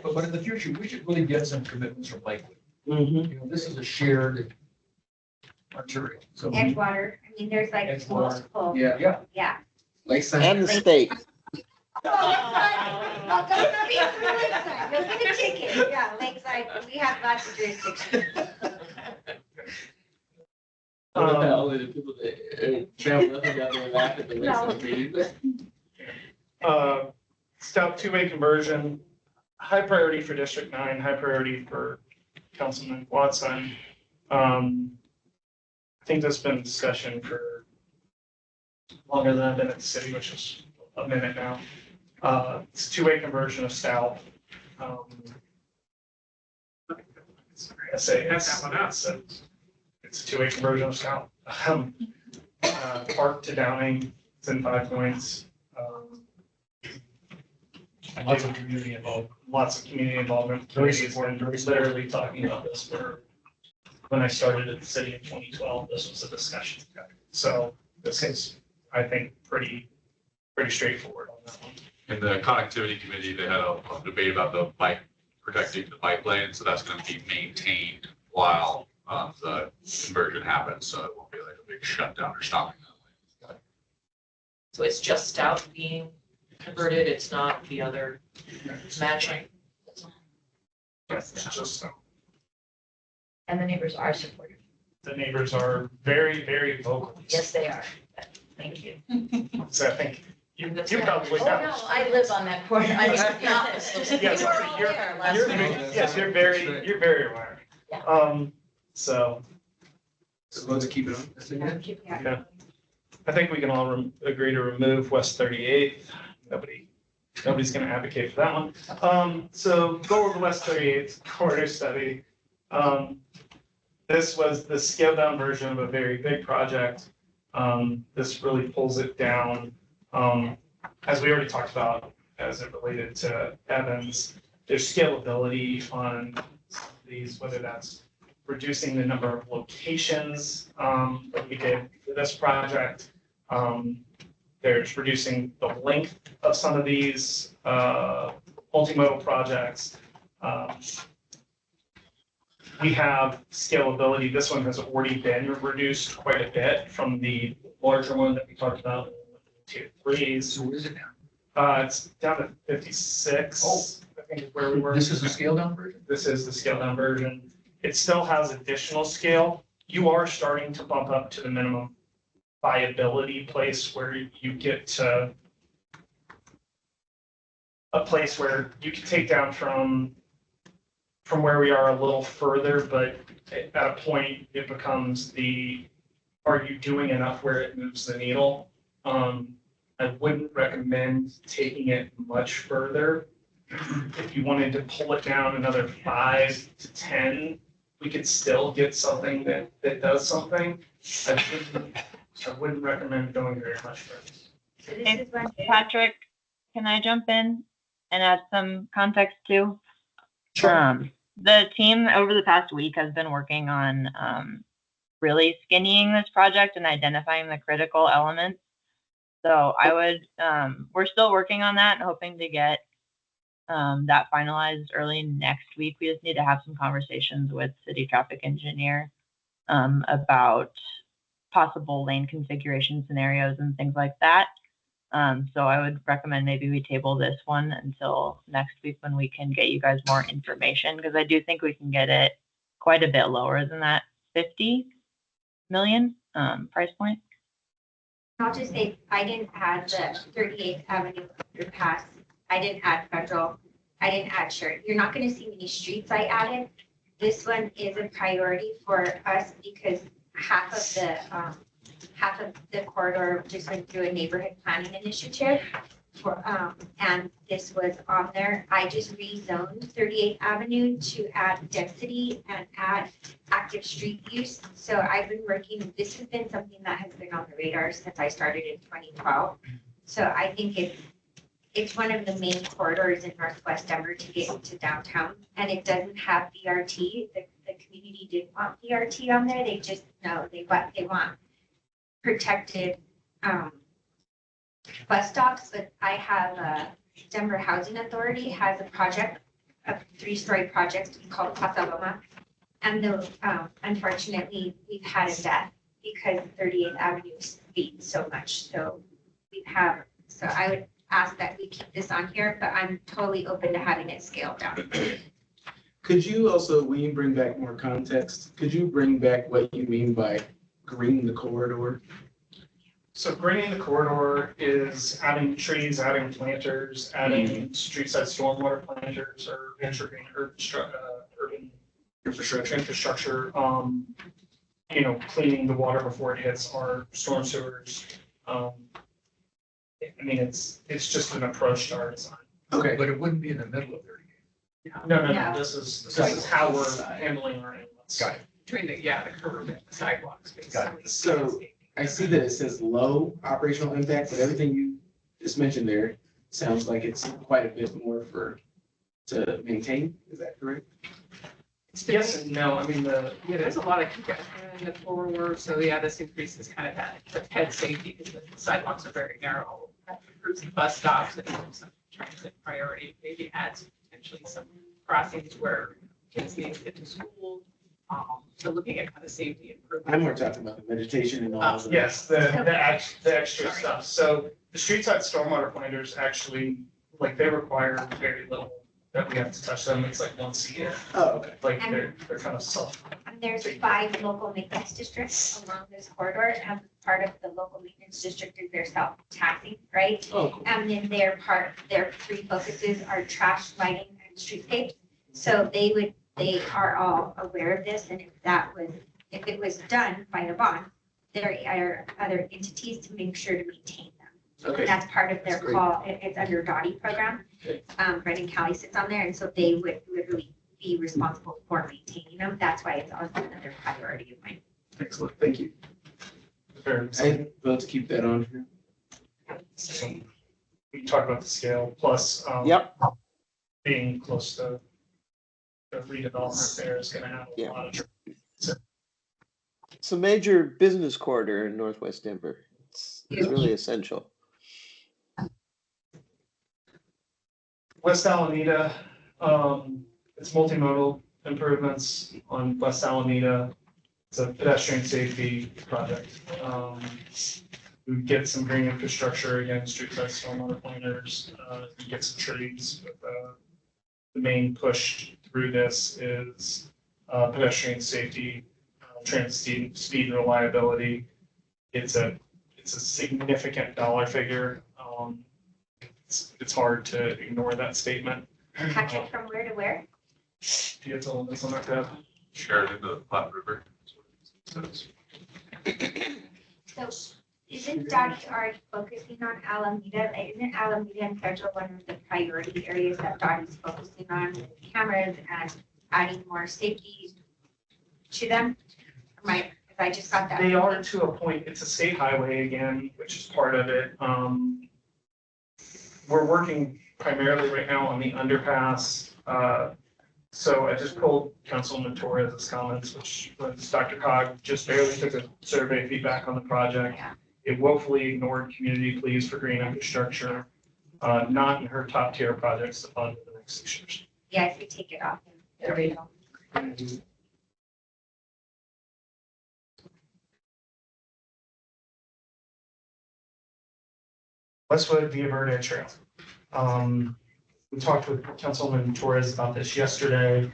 S6: but in the future, we should really get some commitments from Lakewood.
S7: Mhm.
S6: You know, this is a shared material, so.
S5: Edgewater, I mean, there's like
S6: Edgewater.
S5: multiple.
S6: Yeah.
S5: Yeah.
S3: Lakeside.
S7: And the state.
S5: Oh, don't be from Lakeside, you'll get a ticket, yeah, Lakeside, we have lots of jurisdictions.
S3: Only the people that travel up and down the map at the next meeting.
S4: Stout two-way conversion, high priority for District 9, high priority for Councilman Watson. I think there's been discussion for longer than I've been at the city, which is a minute now. It's a two-way conversion of Stout. I say it's a two-way conversion of Stout. Park to Downing, it's in 5 points.
S6: Lots of community involvement.
S4: Lots of community involvement.
S6: Very
S4: Community has
S6: supportive,
S4: been
S6: very supportive.
S4: literally talking about this for, when I started at the city in 2012, this was a discussion. So this is, I think, pretty straightforward on that one.
S8: In the connectivity committee, they had a debate about the bike, protecting the bike lane, so that's gonna be maintained while the conversion happens, so it won't be like a big shutdown or stopping that lane.
S2: So it's just Stout being converted, it's not the other matching.
S4: Yes, it's just,
S9: And the neighbors are supportive.
S4: the neighbors are very, very vocal.
S9: Yes, they are. Thank you.
S4: So I think you probably
S9: Oh,
S4: know.
S9: no, I live on that corner. I live at the office.
S4: Yes,
S9: You were all
S4: you're-
S9: there last
S4: you're-
S9: night.
S4: Yes, you're very aware.
S9: Yeah.
S4: So.
S3: So let's keep it on.
S4: Yeah. I think we can all agree to remove West 38th. Nobody's gonna advocate for that one. So goal of the West 38th corridor study. This was the scaled down version of a very big project. This really pulls it down. As we already talked about, as it related to Evans, there's scalability on these, whether that's reducing the number of locations that we did for this project. There's reducing the length of some of these multimodal projects. We have scalability. This one has already been reduced quite a bit from the larger one that we talked about, tier 3s.
S6: So what is it now?
S4: It's down to 56, I think is where we were.
S6: This is the scaled down version?
S4: This is the scaled down version. It still has additional scale. You are starting to bump up to the minimum viability place where you get to a place where you can take down from where we are a little further, but at a point it becomes are you doing enough where it moves the needle? I wouldn't recommend taking it much further. If you wanted to pull it down another 5 to 10, we could still get something that does something. I wouldn't recommend going very much further.
S13: Hey, Patrick, can I jump in and add some context too?
S4: Sure.
S13: The team over the past week has been working on really skinnying this project and identifying the critical elements. So we're still working on that and hoping to get that finalized early next week. We just need to have some conversations with city traffic engineer about possible lane configuration scenarios and things like that. So I would recommend maybe we table this one until next week when we can get you guys more information, because I do think we can get it quite a bit lower than that 50 million price point.
S5: I'll just say, I didn't add the 38th Avenue underpass. I didn't add Federal. I didn't add Shirt. You're not gonna see many streets I added. This one is a priority for us because half of the corridor just went through a neighborhood planning initiative and this was on there. I just rezoned 38th Avenue to add density and add active street use. So I've been working, this has been something that has been on the radar since I started in 2012. So I think it's one of the main corridors in Northwest Denver to get into downtown, and it doesn't have BRT. The community did want BRT on there. They just, no, they want protected bus stops, but I have Denver Housing Authority has a project, a 3-story project called Casa Loma. And unfortunately, we've had a death because 38th Avenue speeds so much. So I would ask that we keep this on here, but I'm totally open to having it scaled down.
S3: Could you also, when you bring back more context, could you bring back what you mean by green the corridor?
S4: So greening the corridor is adding trees, adding planters, adding street side stormwater planters or urban infrastructure, cleaning the water before it hits our storm sewers. I mean, it's just an approach to our design.
S3: Okay.
S6: But it wouldn't be in the middle of 38.
S4: No, this is how we're handling our inlets.
S6: Got it.
S22: Between the curb and the sidewalks,
S6: Got
S22: basically.
S3: So I see that it says low operational impact, but everything you just mentioned there sounds like it's quite a bit more to maintain. Is that correct?
S4: Yes and no. I mean,
S22: There's a lot of congestion in the corridor, so this increases kind of that head safety because the sidewalks are very narrow. Improves the bus stops and some transit priority, maybe adds potentially some crossings where kids need to get to school. So looking at kind of safety improvement.
S3: I'm more talking about the meditation and all of that.
S4: yes, the extra stuff. So the street side stormwater planters actually, they require very little that we have to touch them. It's like once a year.
S3: Oh, okay.
S4: They're kind of soft.
S5: And there's 5 local maintenance districts along this corridor, and part of the local maintenance district is their self-taxing, right?
S3: Oh, cool.
S5: And then their 3 focuses are trash, lighting, and streetscapes. So they are all aware of this, and if it was done by the bond, there are other entities to make sure to maintain them.
S3: Okay.
S5: That's part of their
S3: That's great.
S5: call. It's under Dottie program. Brendan Kelly sits on there, and so they would literally be responsible for maintaining them. That's why it's also another priority of mine.
S3: Excellent. Thank you. I vote to keep that on here.
S4: So we talk about the scale plus being close to the redevelopment there is going to have a lot of.
S7: It's a major business corridor in Northwest Denver. It's really essential.
S4: West Alameda, it's multimodal improvements on West Alameda. It's a pedestrian safety project. We get some green infrastructure, again, street side stormwater planters, we get some trees. But the main push through this is pedestrian safety, transit speed and reliability. It's a significant dollar figure. It's hard to ignore that statement.
S5: Patrick, from where to where?
S4: Do you have to hold this on that tab?
S8: Shared into the Platte River.
S5: So isn't Dottie already focusing on Alameda? Isn't Alameda and Federal one of the priority areas that Dottie's focusing on with cameras and adding more safety to them? Right, because I just got that.
S4: They are to a point. It's a state highway again, which is part of it. We're working primarily right now on the underpass. So I just pulled Councilman Torres's comments, which was Dr. Cog just barely took a survey feedback on the project. It woefully ignored community pleas for green infrastructure, not in her top tier projects to fund in the next 6 years.
S5: Yeah, if we take it off. There we go.
S4: Westwood Via Verde Trail. We talked with Councilman Torres about this yesterday.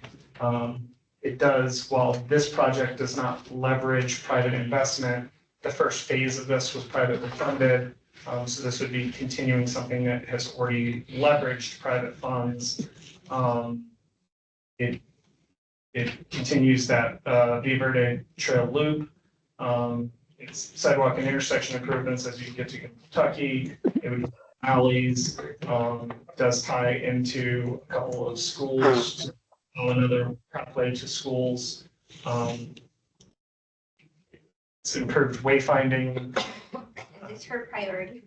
S4: It does, while this project does not leverage private investment, the first phase of this was privately funded. So this would be continuing something that has already leveraged private funds. It continues that Via Verde Trail loop. It's sidewalk and intersection improvements as you get to Kentucky. It would alleys, does tie into a couple of schools, another pathway to schools. It's improved wayfinding.
S5: Is this her priority?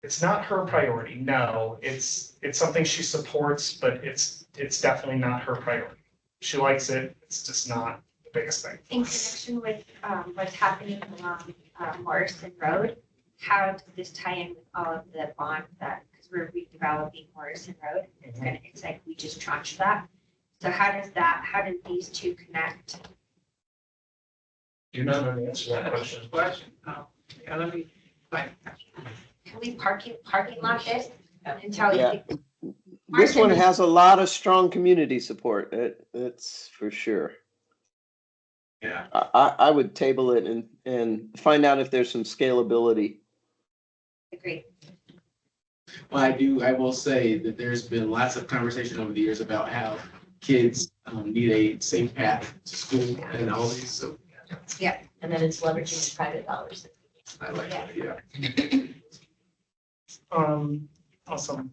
S4: It's not her priority, no. It's something she supports, but it's definitely not her priority. She likes it, it's just not the biggest thing.
S5: In connection with what's happening along Morrison Road, how does this tie in with all of the bonds because we're redeveloping Morrison Road? It's like we just tranched that. So how do these two connect?
S4: Do not know the answer to that question.
S22: Let me.
S5: Can we parking lot this until
S7: Yeah. This one has a lot of strong community support. It's for sure.
S3: Yeah.
S7: I would table it and find out if there's some scalability.
S5: Agree.
S3: Well, I will say that there's been lots of conversation over the years about how kids need a safe path to school and all these, so.
S5: Yeah.
S9: And then it's leveraging private dollars.
S3: I like that, yeah.
S4: Awesome.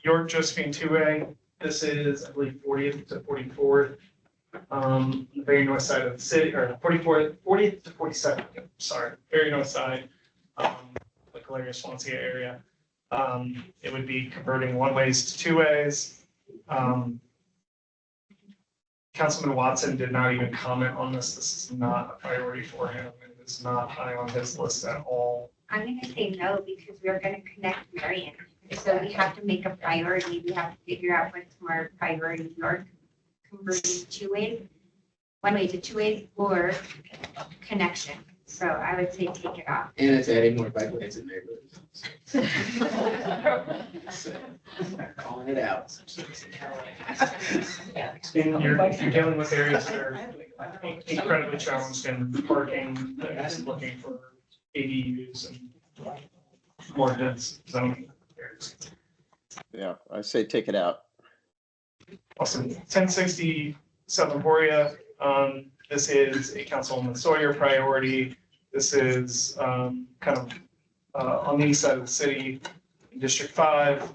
S4: York Josephine 2A, this is, I believe, 40th to 44th. The very north side of the city, or 40th to 47th, sorry, very north side, the Caleria Swansea area. It would be converting one ways to two ways. Councilman Watson did not even comment on this. This is not a priority for him. It is not high on his list at all.
S5: I'm gonna say no because we're gonna connect Marion. So we have to make a priority. We have to figure out what's more priority, York converting two ways, one way to two ways, or connection. So I would say take it off.
S3: And it's adding more bike lanes in neighborhoods. So, calling it out.
S4: And you're dealing with areas that are incredibly challenged in parking, that's looking for ADUs and more dense zoning areas.
S7: Yeah, I say take it out.
S4: Awesome. 1060 South Emporia. This is a Councilwoman Sawyer priority. This is kind of on the east side of the city, District 5.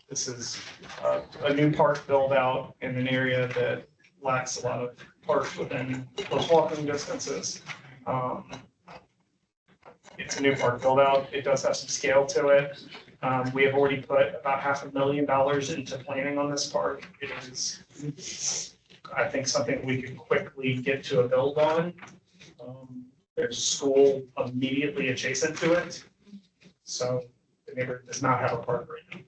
S4: This is a new park build out in an area that lacks a lot of parks within close walking distances. It's a new park build out. It does have some scale to it. We have already put about $500,000 into planning on this park. It is, I think, something we could quickly get to a build on. There's a school immediately adjacent to it. So the neighborhood does not have a park right now.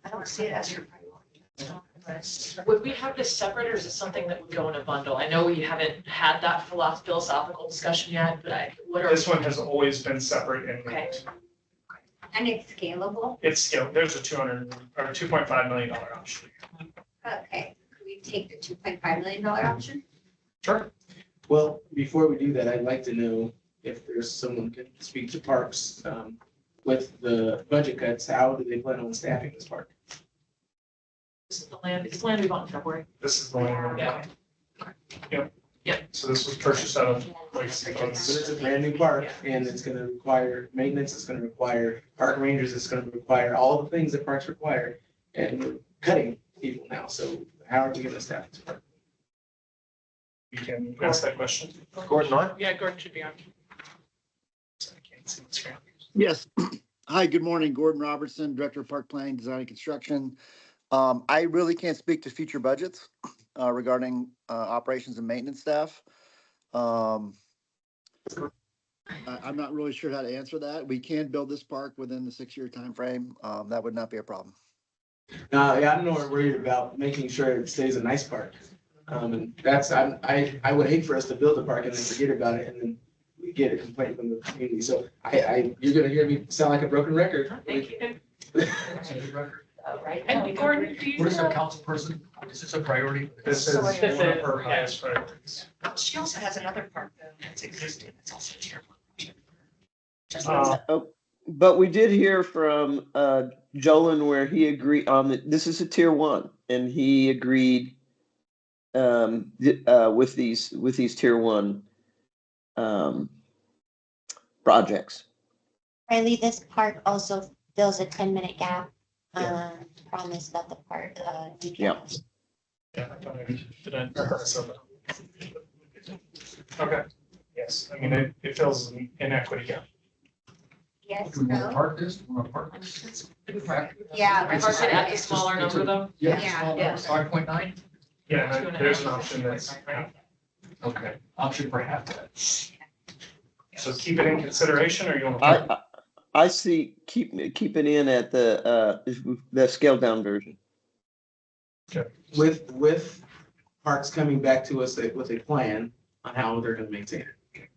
S9: I don't see it as your priority.
S2: Would we have this separate, or is it something that would go in a bundle? I know we haven't had that philosophical discussion yet, but what are?
S4: This one has always been separate and
S2: Okay.
S5: And it's scalable.
S4: it's scaled. There's a $2.5 million option.
S5: Okay, could we take the $2.5 million option?
S4: Sure.
S3: Well, before we do that, I'd like to know if there's someone can speak to parks, with the budget cuts, how do they plan on staffing this park?
S2: This is the land, it's land we bought in February.
S4: This is the one.
S2: Yeah.
S4: Yep.
S2: Yep.
S4: So this was purchased out of legacy
S3: So
S4: funds.
S3: it's a brand new park and it's gonna require maintenance, it's gonna require park rangers, it's gonna require all the things that parks require. And we're cutting people now, so how are we gonna staff this park?
S4: You can ask that question.
S1: Gordon on?
S22: Yeah, Gordon should be on.
S4: I can't see the screen.
S10: Yes. Hi, good morning. Gordon Robertson, Director of Park Planning, Design and Construction. I really can't speak to future budgets regarding operations and maintenance staff. I'm not really sure how to answer that. We can build this park within the 6-year timeframe. That would not be a problem.
S3: Yeah, I'm more worried about making sure it stays a nice park. And that's, I would hate for us to build a park and then forget about it and then we get a complaint from the community. So you're gonna hear me sound like a broken record.
S22: Thank you.
S9: Right.
S22: And Gordon, do you
S6: What is a
S22: know?
S6: council person? Is this a priority?
S4: This is one
S22: This
S4: of
S22: is-
S4: her highest priorities.
S22: She also has another park that's existing. It's also tier one. Just
S7: But we did hear from Jolin where he agreed on this is a tier 1 and he agreed with these tier 1 projects.
S11: Riley, this park also fills a 10-minute gap. Promise that the park,
S7: Yeah.
S4: Yeah, I thought I did I heard something. Okay, yes, I mean, it fills an inequity gap.
S5: Yes,
S6: Do we want to
S5: no?
S6: park this? Do we want to park this?
S5: Yeah.
S2: Park it at the smaller number though.
S6: Yeah,
S5: Yeah.
S6: 5.9?
S4: Yeah, and there's an option that's,
S6: Okay, option for half that.
S4: so keep it in consideration or you want to?
S7: I see keep it in at the scaled down version.
S3: With parks coming back to us with a plan on how they're gonna maintain it.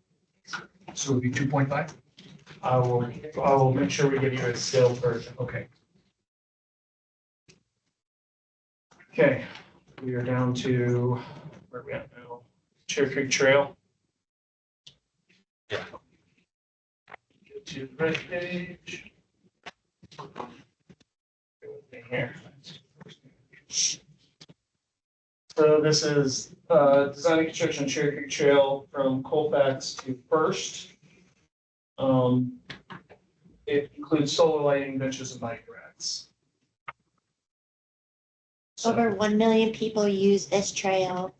S6: So it would be 2.5?
S4: I will make sure we give you a scaled version.
S6: Okay.
S4: Okay, we are down to, where are we at now? Cherry Creek Trail.
S8: Yeah.
S4: Go to the right page. Bear with me here. So this is design and construction Cherry Creek Trail from Colfax to First. It includes solar lighting, benches, and bike racks.
S11: Over 1 million people use this trail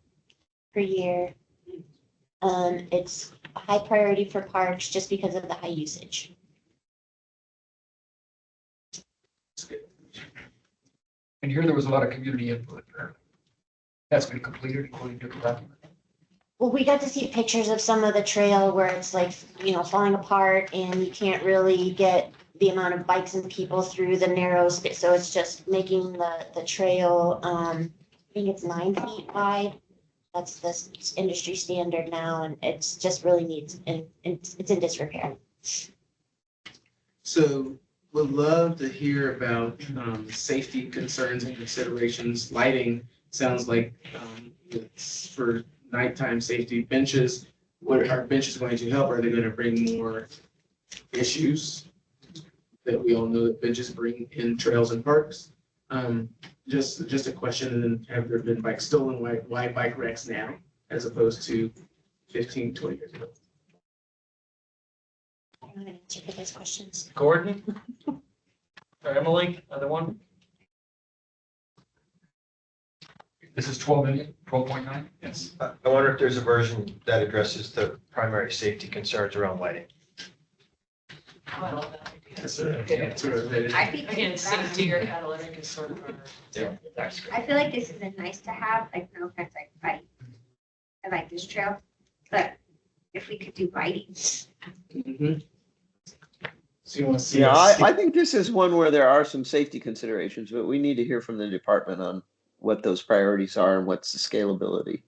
S11: per year. It's a high priority for parks just because of the high usage.
S6: And here there was a lot of community input. That's been completed according to the document.
S11: Well, we got to see pictures of some of the trail where it's like, falling apart and you can't really get the amount of bikes and people through the narrow space. So it's just making the trail, I think it's 9 feet wide. That's the industry standard now, and it's just really needs, and it's in disrepair.
S3: So would love to hear about safety concerns and considerations. Lighting sounds like it's for nighttime safety. Benches, what are benches going to help? Are they going to bring more issues that we all know that benches bring in trails and parks? Just a question, and then have there been bikes stolen? Why bike racks now as opposed to 15, 20 years ago?
S11: I don't have an answer for those questions.
S4: Gordon? Or Emily, other one?
S6: This is 12 million, 12.9?
S4: Yes.
S1: I wonder if there's a version that addresses the primary safety concerns around lighting.
S3: That's a
S2: I think, again, safety or catalytic is sort of our.
S1: Yeah.
S5: I feel like this is a nice to have, like, no offense, I like this trail, but if we could do lighting.
S3: Mhm. So you want to see?
S7: Yeah,
S3: us-
S7: I think this is one where there are some safety considerations, but we need to hear from the department on what those priorities are and what's the scalability.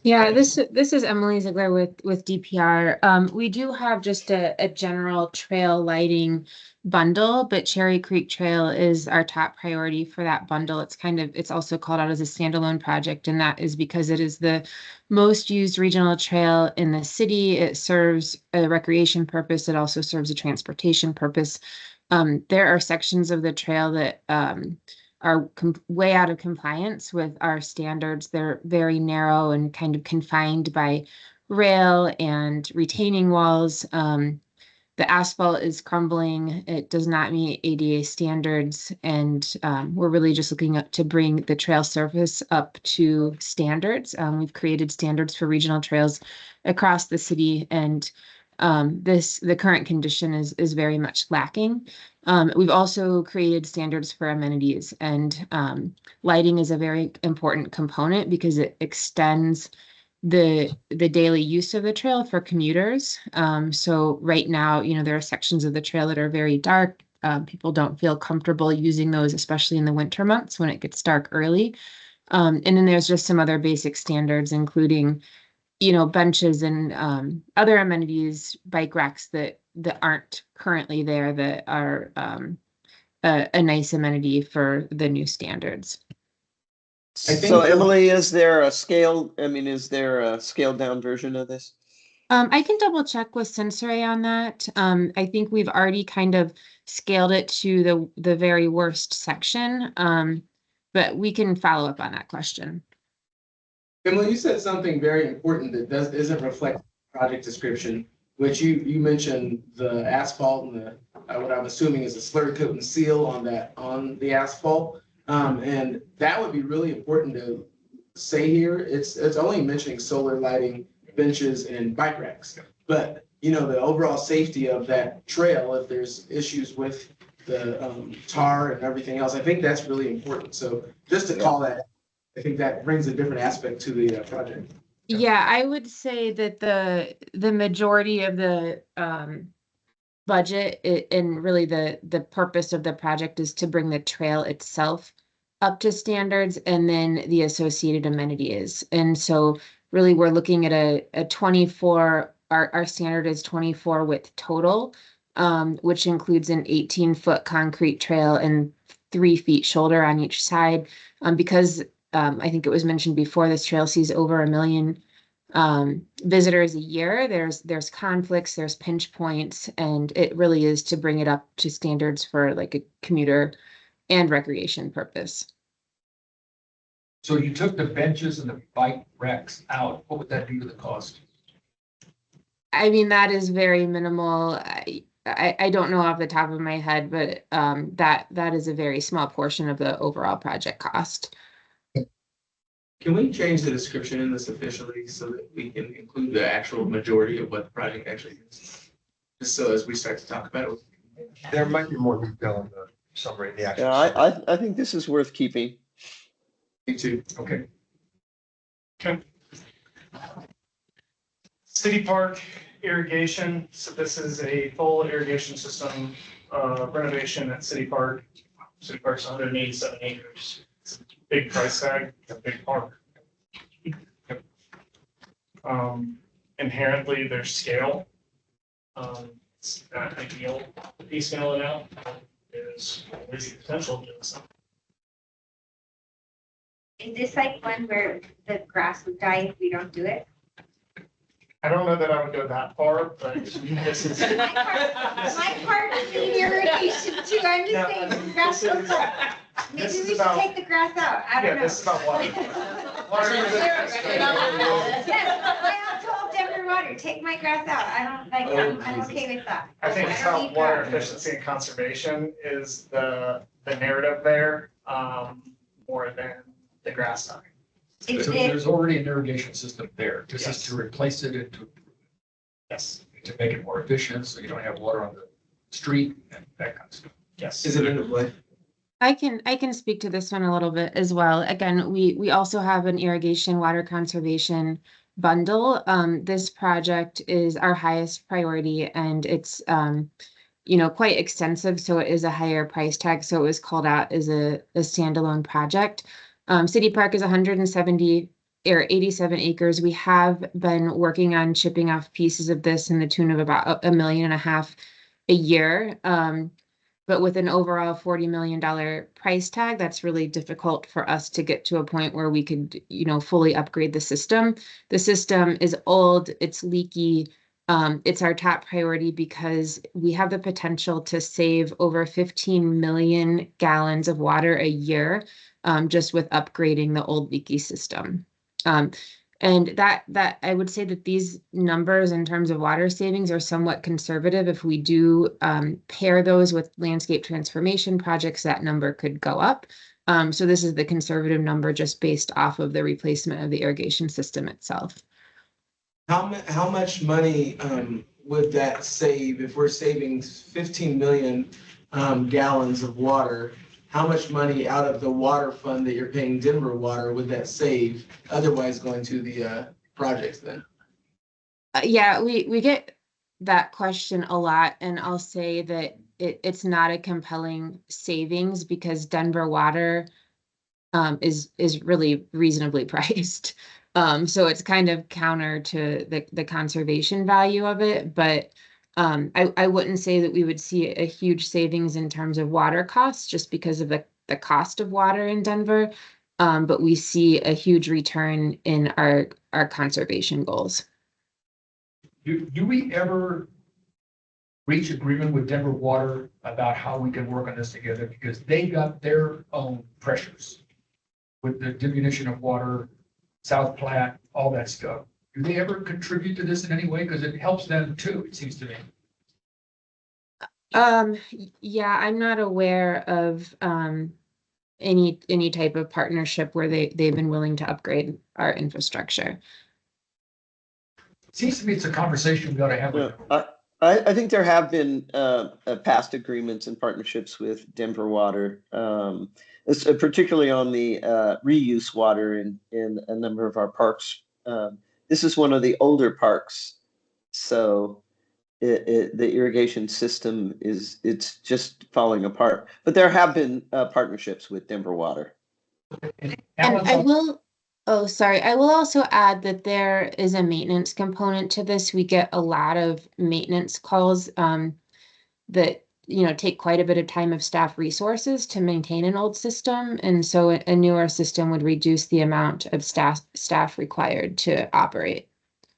S12: Yeah, this is Emily Ziegler with DPR. We do have just a general trail lighting bundle, but Cherry Creek Trail is our top priority for that bundle. It's also called out as a standalone project, and that is because it is the most used regional trail in the city. It serves a recreation purpose. It also serves a transportation purpose. There are sections of the trail that are way out of compliance with our standards. They're very narrow and kind of confined by rail and retaining walls. The asphalt is crumbling. It does not meet ADA standards. And we're really just looking up to bring the trail surface up to standards. We've created standards for regional trails across the city, and the current condition is very much lacking. We've also created standards for amenities, and lighting is a very important component because it extends the daily use of the trail for commuters. So right now, there are sections of the trail that are very dark. People don't feel comfortable using those, especially in the winter months when it gets dark early. And then there's just some other basic standards, including benches and other amenities, bike racks that aren't currently there that are a nice amenity for the new standards.
S7: So Emily, is there a scaled down version of this?
S12: I can double check with Sensory on that. I think we've already kind of scaled it to the very worst section, but we can follow up on that question.
S3: Emily, you said something very important that isn't reflected in the project description, which you mentioned the asphalt and what I'm assuming is a slur coat and seal on the asphalt. And that would be really important to say here. It's only mentioning solar lighting, benches, and bike racks. But, the overall safety of that trail, if there's issues with the tar and everything else, I think that's really important. So just to call that, I think that brings a different aspect to the project.
S12: Yeah, I would say that the majority of the budget and really the purpose of the project is to bring the trail itself up to standards, and then the associated amenities. And so really we're looking at a 24, our standard is 24 width total, which includes an 18-foot concrete trail and 3 feet shoulder on each side. Because I think it was mentioned before, this trail sees over 1 million visitors a year. There's conflicts, there's pinch points, and it really is to bring it up to standards for like a commuter and recreation purpose.
S6: So you took the benches and the bike racks out. What would that do to the cost?
S12: I mean, that is very minimal. I don't know off the top of my head, but that is a very small portion of the overall project cost.
S3: Can we change the description in this officially so that we can include the actual majority of what the project actually is? Just so as we start to talk about it.
S1: There might be more detail in the summary, the actual.
S7: Yeah, I think this is worth keeping.
S3: Me too.
S1: Okay.
S4: Okay. City Park irrigation, so this is a full irrigation system renovation at City Park. City Park's 187 acres. It's a big price tag, a big park. Inherently, there's scale. It's not ideal to piecemeal it out. There's always the potential to do something.
S5: Is this like one where the grass would die if we don't do it?
S4: I don't know that I would go that far, but this is.
S5: My part is in irrigation too, I'm just saying, grass goes up. Maybe we should take the grass out, I don't know.
S4: Yeah, this is about water.
S5: Yes, I told Denver Water, take my grass out, I don't, like, I'm okay with that.
S4: I think it's
S5: don't
S4: about
S5: need
S4: water
S5: grass.
S4: efficiency and conservation is the narrative there, more than the grass dying.
S5: Is
S6: So
S5: it,
S6: there's already an irrigation system there. This is
S4: Yes.
S6: to replace it and
S4: Yes,
S6: to make it more efficient, so you don't have water on the street and that kind of stuff.
S4: yes.
S3: Is it end of life?
S12: I can speak to this one a little bit as well. Again, we also have an irrigation water conservation bundle. This project is our highest priority, and it's quite extensive, so it is a higher price tag. So it was called out as a standalone project. City Park is 170 or 87 acres. We have been working on chipping off pieces of this in the tune of about $1.5 million a year. But with an overall $40 million price tag, that's really difficult for us to get to a point where we could, fully upgrade the system. The system is old, it's leaky. It's our top priority because we have the potential to save over 15 million gallons of water a year, just with upgrading the old leaky system. And that I would say that these numbers in terms of water savings are somewhat conservative. If we do pair those with landscape transformation projects, that number could go up. So this is the conservative number just based off of the replacement of the irrigation system itself.
S3: How much money would that save if we're saving 15 million gallons of water? How much money out of the water fund that you're paying Denver Water would that save otherwise going to the projects then?
S12: Yeah, we get that question a lot, and I'll say that it's not a compelling savings because Denver Water is really reasonably priced. So it's kind of counter to the conservation value of it, but I wouldn't say that we would see a huge savings in terms of water costs just because of the cost of water in Denver. But we see a huge return in our conservation goals.
S6: Do we ever reach agreement with Denver Water about how we can work on this together? Because they got their own pressures with the diminution of water, South Platte, all that stuff. Do they ever contribute to this in any way? Because it helps them too, it seems to me.
S12: Yeah, I'm not aware of any type of partnership where they've been willing to upgrade our infrastructure.
S6: Seems to me it's a conversation we ought to have with them.
S7: I think there have been past agreements and partnerships with Denver Water, particularly on the reuse water in a number of our parks. This is one of the older parks, so the irrigation system it's just falling apart. But there have been partnerships with Denver Water.
S12: And I will also add that there is a maintenance component to this. We get a lot of maintenance calls that take quite a bit of time of staff resources to maintain an old system. And so a newer system would reduce the amount of staff required to operate.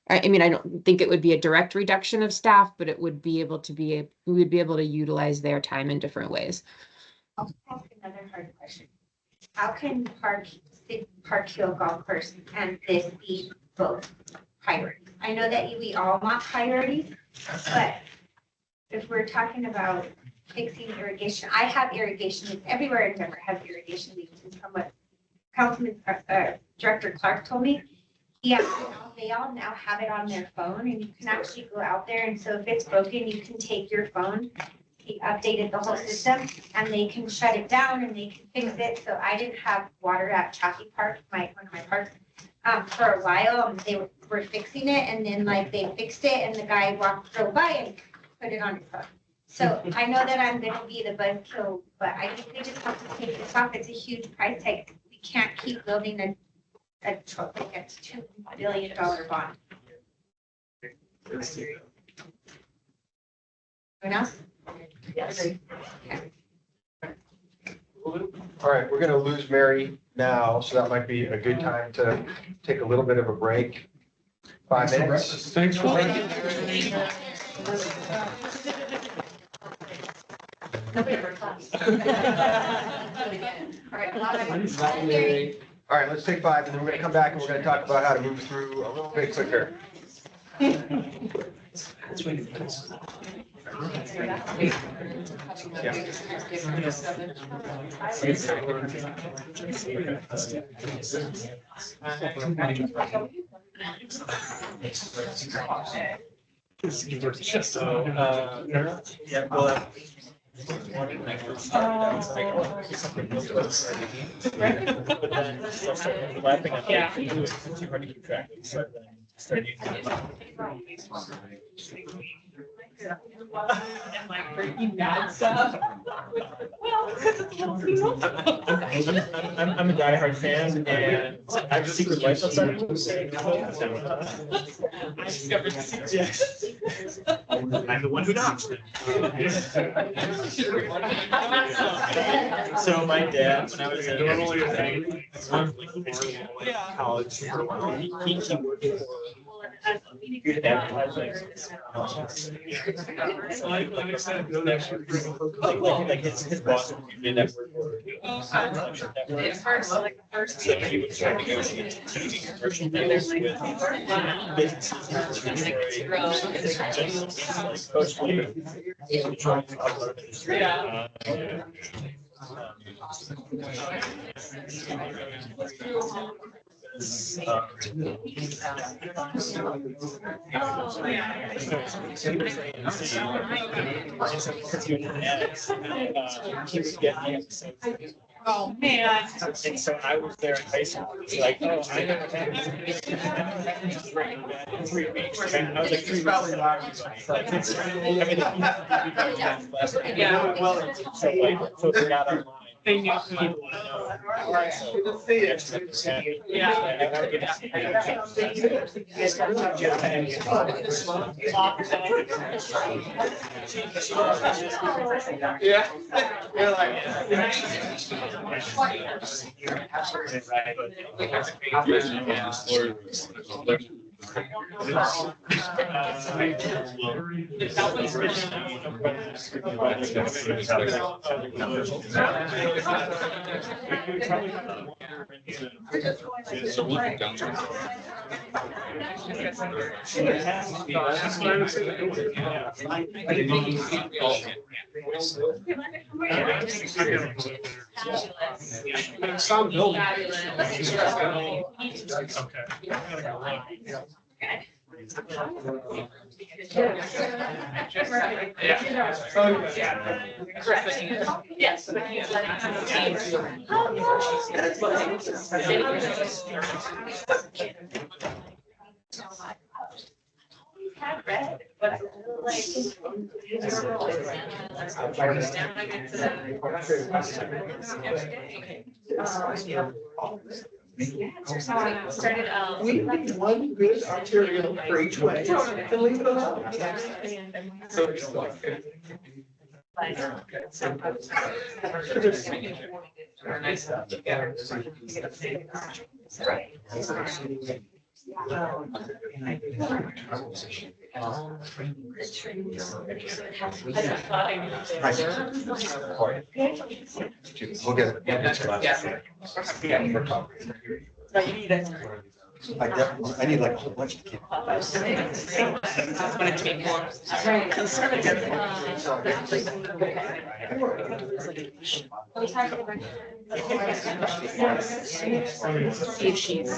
S12: I mean, I don't think it would be a direct reduction of staff, but it would be able to we would be able to utilize their time in different ways.
S5: I'll ask another hard question. How can Park Hill Golf Course and this be both priorities? I know that we all want priorities, but if we're talking about fixing irrigation, I have irrigation everywhere in Denver has irrigation leaks, and from what Councilman Director Clark told me, they all now have it on their phone, and you can actually go out there. And so if it's broken, you can take your phone. He updated the whole system, and they can shut it down and they can fix it. So I didn't have water at Chaffee Park, one of my parks, for a while. And they were fixing it, and then they fixed it, and the guy drove by and put it on his phone. So I know that I'm going to be the buzzkill, but I think we just have to take this off. It's a huge price tag. We can't keep building a $2 billion bond. Anyone else?
S21: Yes.
S1: All right, we're gonna lose Mary now, so that might be a good time to take a little bit of a break. 5 minutes.
S6: Thanks for.
S21: All
S1: right, let's take 5, and then we're gonna come back and we're gonna talk about how to move through a little bit quicker.
S22: And freaking bad stuff. Well, because it's a little
S4: I'm a diehard fan, and I have a secret life outside of I discovered the secret. Yes. I'm the one who knocks. So my dad, when I was in college, he worked for good advertising. Like his boss would be network.
S22: It's hard to like the first.
S4: So he would try to negotiate commercial deals with businesses. Like Coach Lee.
S22: Yeah. Oh, man.
S4: And so I was there in high school. It's like, oh, I never had just writing that in 3 weeks. And I was like, 3 weeks. Like, it's, I mean,
S22: Yeah.
S4: Well, so like, folks got online. They knew people would know.
S22: Yeah.
S4: You're like,
S22: Some building. Yes.
S5: Have read, but I feel like
S22: Started,
S19: We need one good arterial for each way and leave it alone.
S4: so it's like,
S2: Or nice stuff together. Right.
S1: We'll get it.
S2: No, you need it.
S1: I definitely, I need like a whole bunch to keep.
S2: See if she's.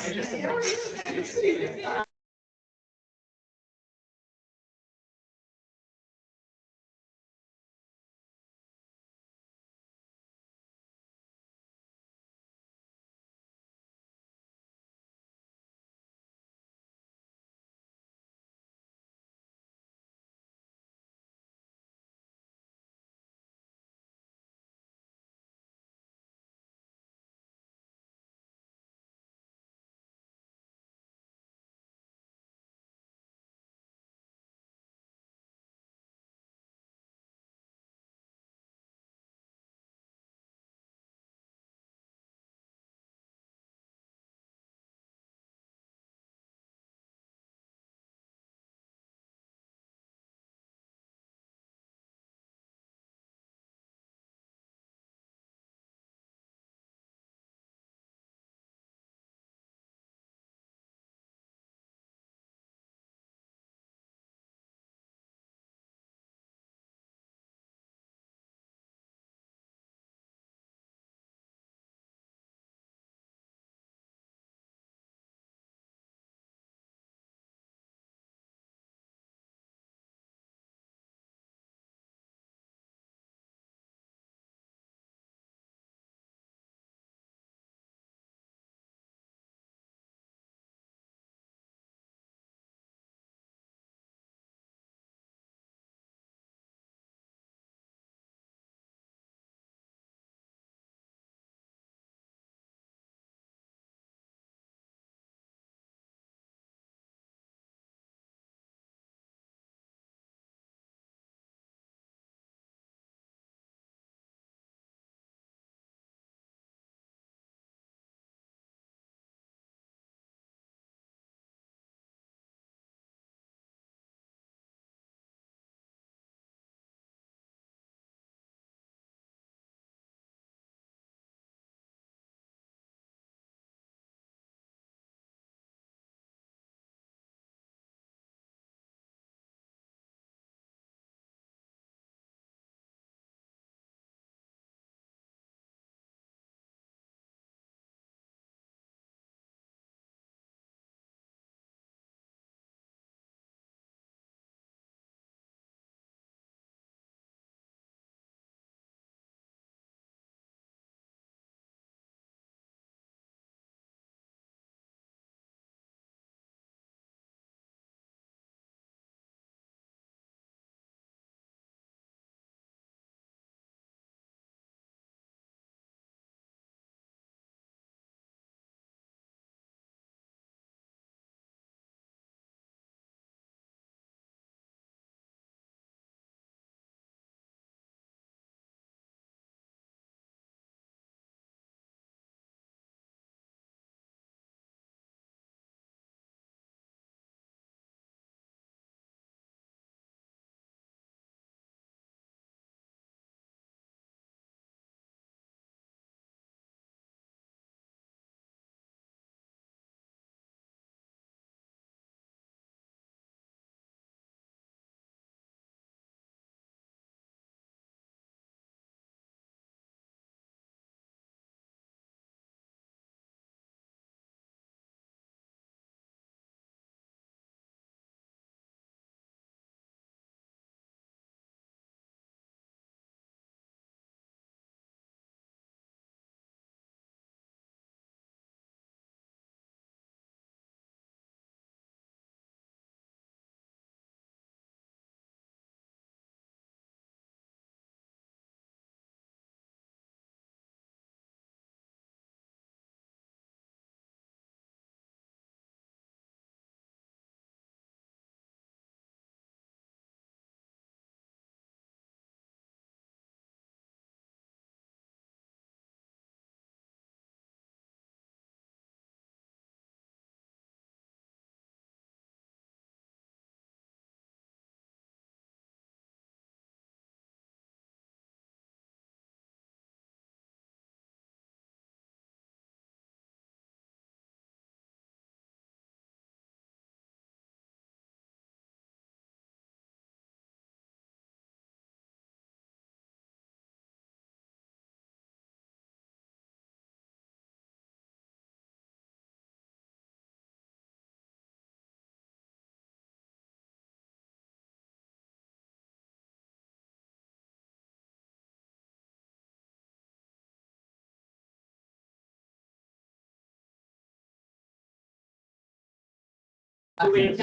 S1: Thank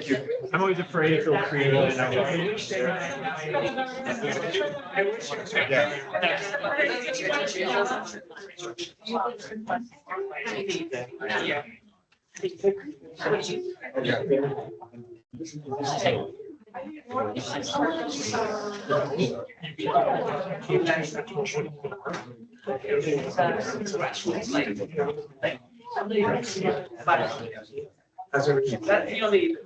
S1: you.
S4: I'm always afraid if they'll create it.
S1: How's everything?
S22: That, you know, the.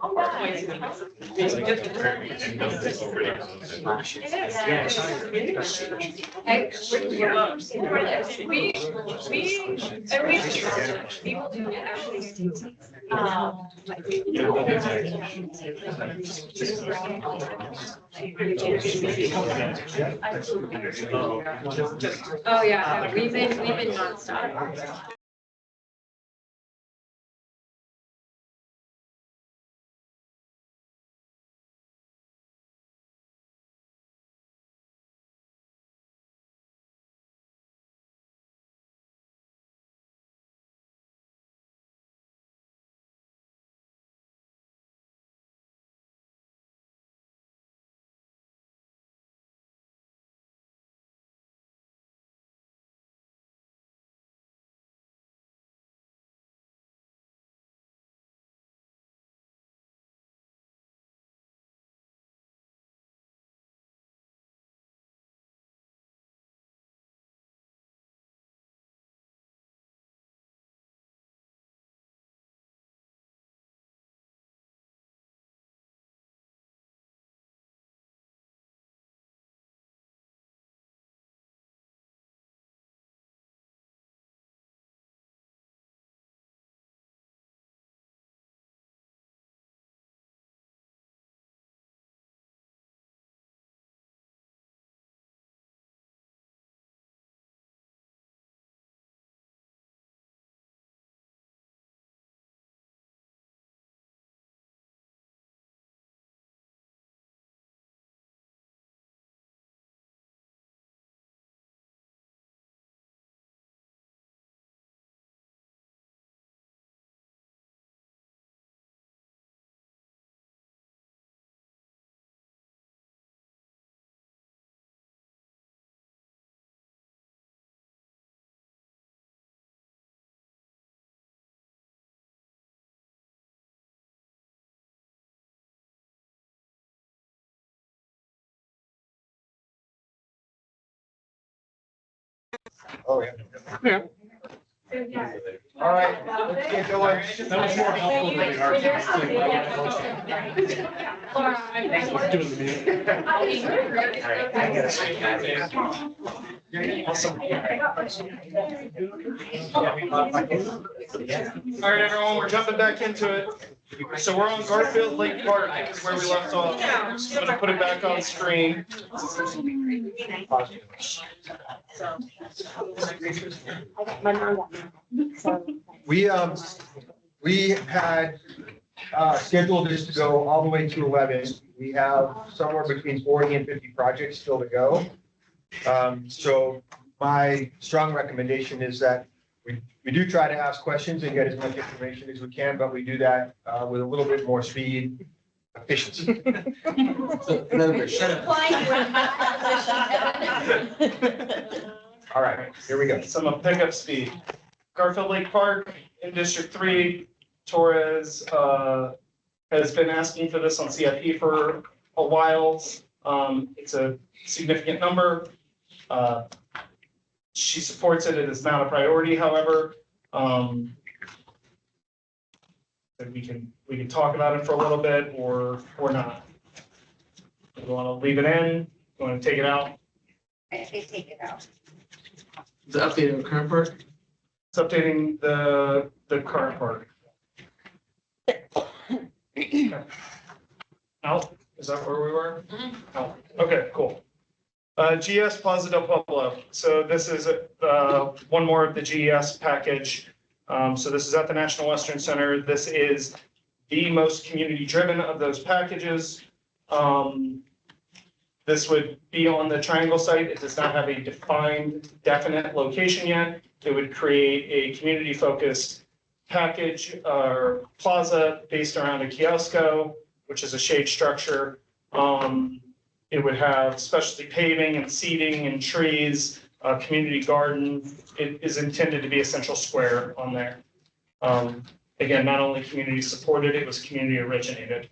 S23: Oh, yeah, we've been nonstop.
S1: Oh, yeah. All right, let's get going.
S4: That was more helpful than the Awesome. All right, everyone, we're jumping back into it. So we're on Garfield Lake Park, is where we left off. I'm gonna put it back on screen.
S1: We had scheduled this to go all the way to 11. We have somewhere between 40 and 50 projects still to go. So my strong recommendation is that we do try to ask questions and get as much information as we can, but we do that with a little bit more speed, efficiency. All right, here we go.
S4: So I'm gonna pick up speed. Garfield Lake Park in District 3, Torres has been asking for this on CIP for a while. It's a significant number. She supports it. It is not a priority, however. And we can talk about it for a little bit or not. You want to leave it in? You want to take it out?
S5: I say take it out.
S3: The update on the current park?
S4: It's updating the current park. Out? Is that where we were? Out. Okay, cool. GS Plaza del Pueblo. So this is one more of the GES package. So this is at the National Western Center. This is the most community-driven of those packages. This would be on the Triangle site. It does not have a defined, definite location yet. It would create a community-focused package or plaza based around a kiosco, which is a shade structure. It would have specialty paving and seating and trees, a community garden. It is intended to be a central square on there. Again, not only community supported, it was community originated.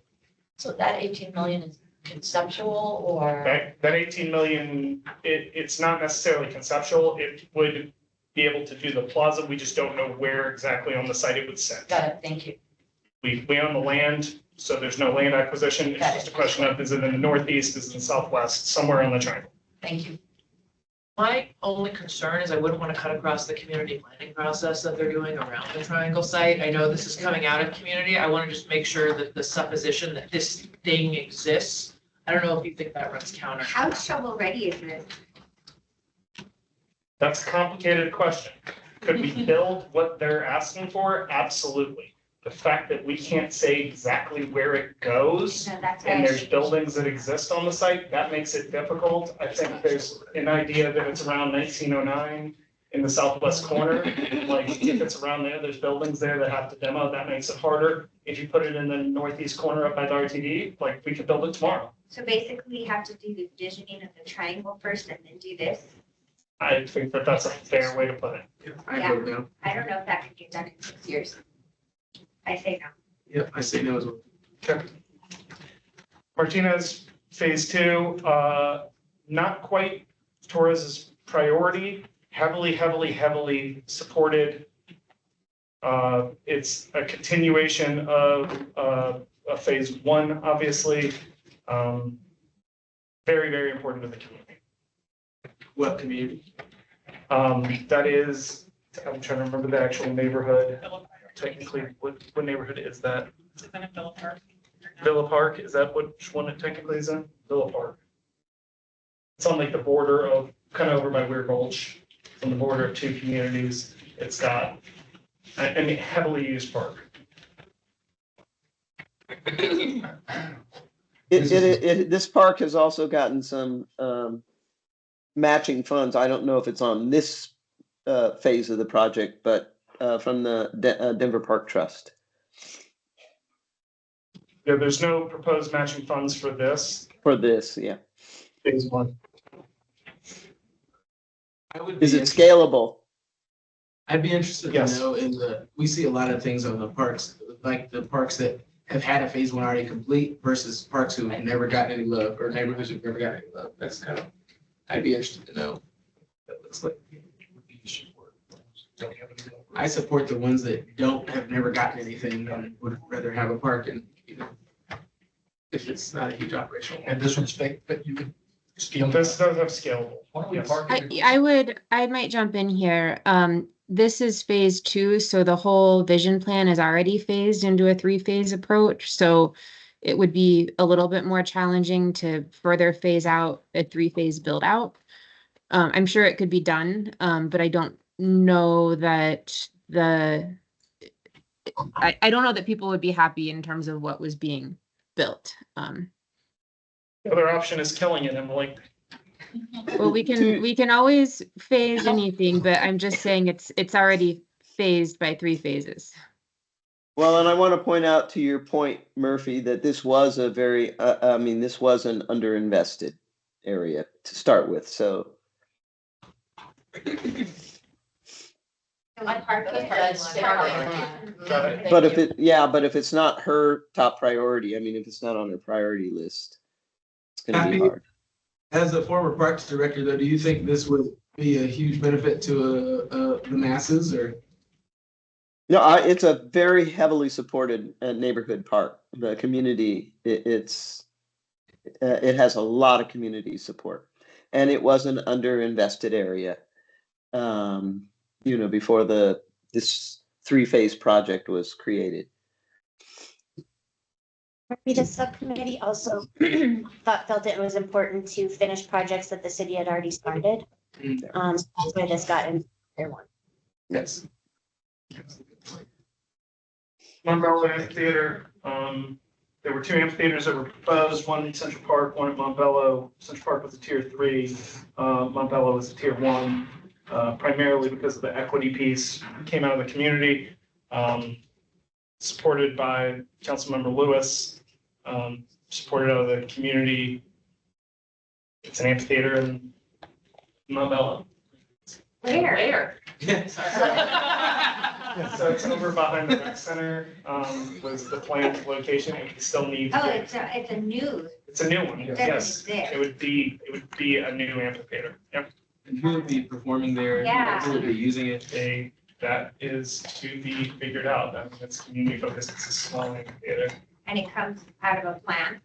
S9: So that 18 million is conceptual or?
S4: That 18 million, it's not necessarily conceptual. It would be able to do the plaza. We just don't know where exactly on the site it would sit.
S9: Got it, thank you.
S4: We own the land, so there's no land acquisition. It's just a question of, is it in the northeast, is it in the southwest, somewhere on the triangle?
S9: Thank you.
S2: My only concern is I wouldn't want to cut across the community planning process that they're doing around the triangle site. I know this is coming out of community. I want to just make sure that the supposition that this thing exists, I don't know if you think that runs counter.
S5: How shovel ready is it?
S4: That's a complicated question. Could we build what they're asking for? Absolutely. The fact that we can't say exactly where it goes
S5: No, that's
S4: and
S5: why I
S4: there's buildings that exist on the site, that makes it difficult. I think there's an idea that it's around 1909 in the southwest corner. Like if it's around there, there's buildings there that have to demo, that makes it harder. If you put it in the northeast corner up by the RTD, like we could build it tomorrow.
S5: So basically you have to do the visioning of the triangle first and then do this.
S4: I think that that's a fair way to put it.
S5: I don't know if that could get done in 6 years. I say no.
S3: Yep, I say no as well.
S4: Okay. Martinez, phase 2, not quite Torres's priority, heavily supported. It's a continuation of phase 1, obviously. Very important to the community.
S3: What community?
S4: That is, I'm trying to remember the actual neighborhood. Technically, what neighborhood is that?
S22: Is it in Villa Park?
S4: Villa Park, is that which one it technically is in? Villa Park. It's on like the border of, kind of over by Weir Gulch, on the border of 2 communities. It's got, I mean, heavily used park.
S7: This park has also gotten some matching funds. I don't know if it's on this phase of the project, but from the Denver Park Trust.
S4: Yeah, there's no proposed matching funds for this.
S7: For this, yeah.
S4: Phase 1.
S7: Is it scalable?
S3: I'd be interested to
S4: Yes.
S3: know we see a lot of things on the parks, like the parks that have had a phase 1 already complete versus parks who have never gotten any love or neighborhoods who've never gotten any love. That's kind of, I'd be interested to know what that looks like. I support the ones that have never gotten anything and would rather have a park and, if it's not a huge operation.
S6: And this one's fake, but you could scale.
S4: This does have scalable.
S6: Why don't we
S4: Yes.
S6: park it?
S12: I might jump in here. This is phase 2, so the whole vision plan is already phased into a 3-phase approach. So it would be a little bit more challenging to further phase out a 3-phase build out. I'm sure it could be done, but I don't know that I don't know that people would be happy in terms of what was being built.
S4: The other option is killing it, Emily.
S12: Well, we can always phase anything, but I'm just saying it's already phased by 3 phases.
S7: Well, and I want to point out to your point, Murphy, that this was a very, this was an underinvested area to start with, so.
S9: My park
S7: But if it's not her top priority, if it's not on her priority list, it's gonna be hard.
S3: As a former parks director, though, do you think this would be a huge benefit to the masses or?
S7: No, it's a very heavily supported neighborhood park. The community, it has a lot of community support, and it was an underinvested area. Before this 3-phase project was created.
S11: The subcommittee also felt it was important to finish projects that the city had already started. So that's why this got in there one.
S3: Yes.
S4: Montbello Amphitheater, there were 2 amphitheaters that were proposed, one in Central Park, one at Montbello. Central Park was a tier 3, Montbello was a tier 1, primarily because of the equity piece came out of the community. Supported by Councilmember Lewis, supported out of the community. It's an amphitheater in Mobella.
S2: Where?
S4: So it's over behind the rec center, was the planned location. It would still need.
S5: Oh, it's a new,
S4: It's a new one,
S5: it doesn't
S4: yes.
S5: exist.
S4: It would be a new amphitheater. Yep.
S3: And who will be performing there?
S5: Yeah.
S3: Who will be using it?
S4: That is to be figured out. I mean, it's community focused. It's a small amphitheater.
S5: And it comes out of a plan.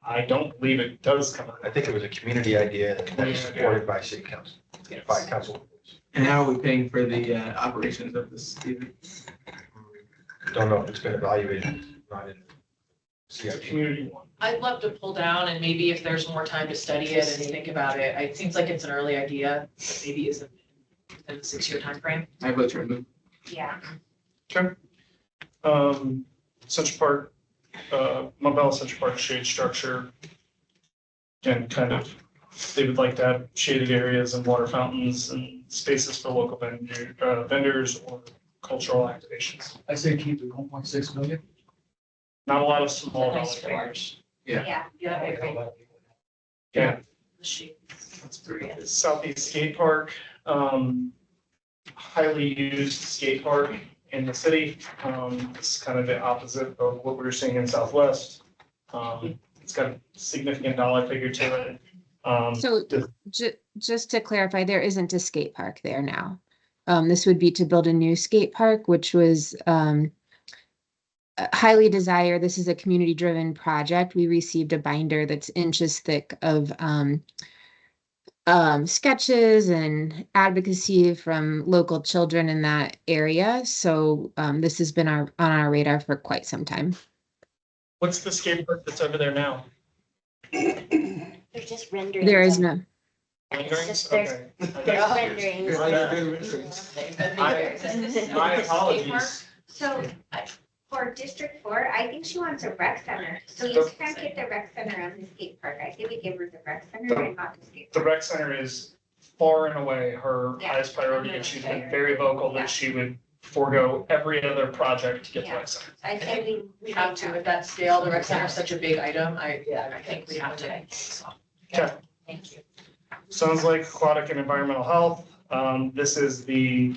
S4: I don't believe it does come out.
S1: I think it was a community idea that was supported by city council, by council.
S3: And how are we paying for the operations of this event?
S1: Don't know if it's been evaluated, not in CIP.
S4: Community one.
S2: I'd love to pull down and maybe if there's more time to study it and think about it, it seems like it's an early idea, but maybe isn't in the 6-year timeframe.
S3: I vote to remove.
S5: Yeah.
S4: Okay. Central Park, Mobile Central Park shade structure. Again, kind of, they would like to have shaded areas and water fountains and spaces for local vendors or cultural activations.
S6: I say keep it 1.6 million.
S4: Not a lot of small dollar
S2: Nice
S4: figures.
S5: Yeah.
S2: Yeah, I agree.
S4: Yeah.
S2: The shades, that's brilliant.
S4: Southeast Skate Park, highly used skate park in the city. It's kind of the opposite of what we were seeing in Southwest. It's got a significant dollar figure to it.
S12: So just to clarify, there isn't a skate park there now. This would be to build a new skate park, which was highly desired. This is a community-driven project. We received a binder that's inches thick of sketches and advocacy from local children in that area. So this has been on our radar for quite some time.
S4: What's the skate park that's over there now?
S11: They're just renderings.
S12: There is
S11: of-
S12: no.
S11: It's just,
S4: Okay.
S11: there's renderings.
S4: My apologies.
S5: So for District 4, I think she wants a rec center. So you can't get the rec center on the skate park. I think we give her the rec center and not the skate
S4: The
S5: park.
S4: rec center is far and away her
S5: Yeah.
S4: highest priority, and she's been very vocal that she would forego every other project to get the
S5: Yeah.
S4: rec center.
S5: I say
S2: We have to, at that scale, the rec center is such a big item, I think we have to.
S4: Okay.
S2: Thank you.
S4: Sounds like aquatic and environmental health. This is the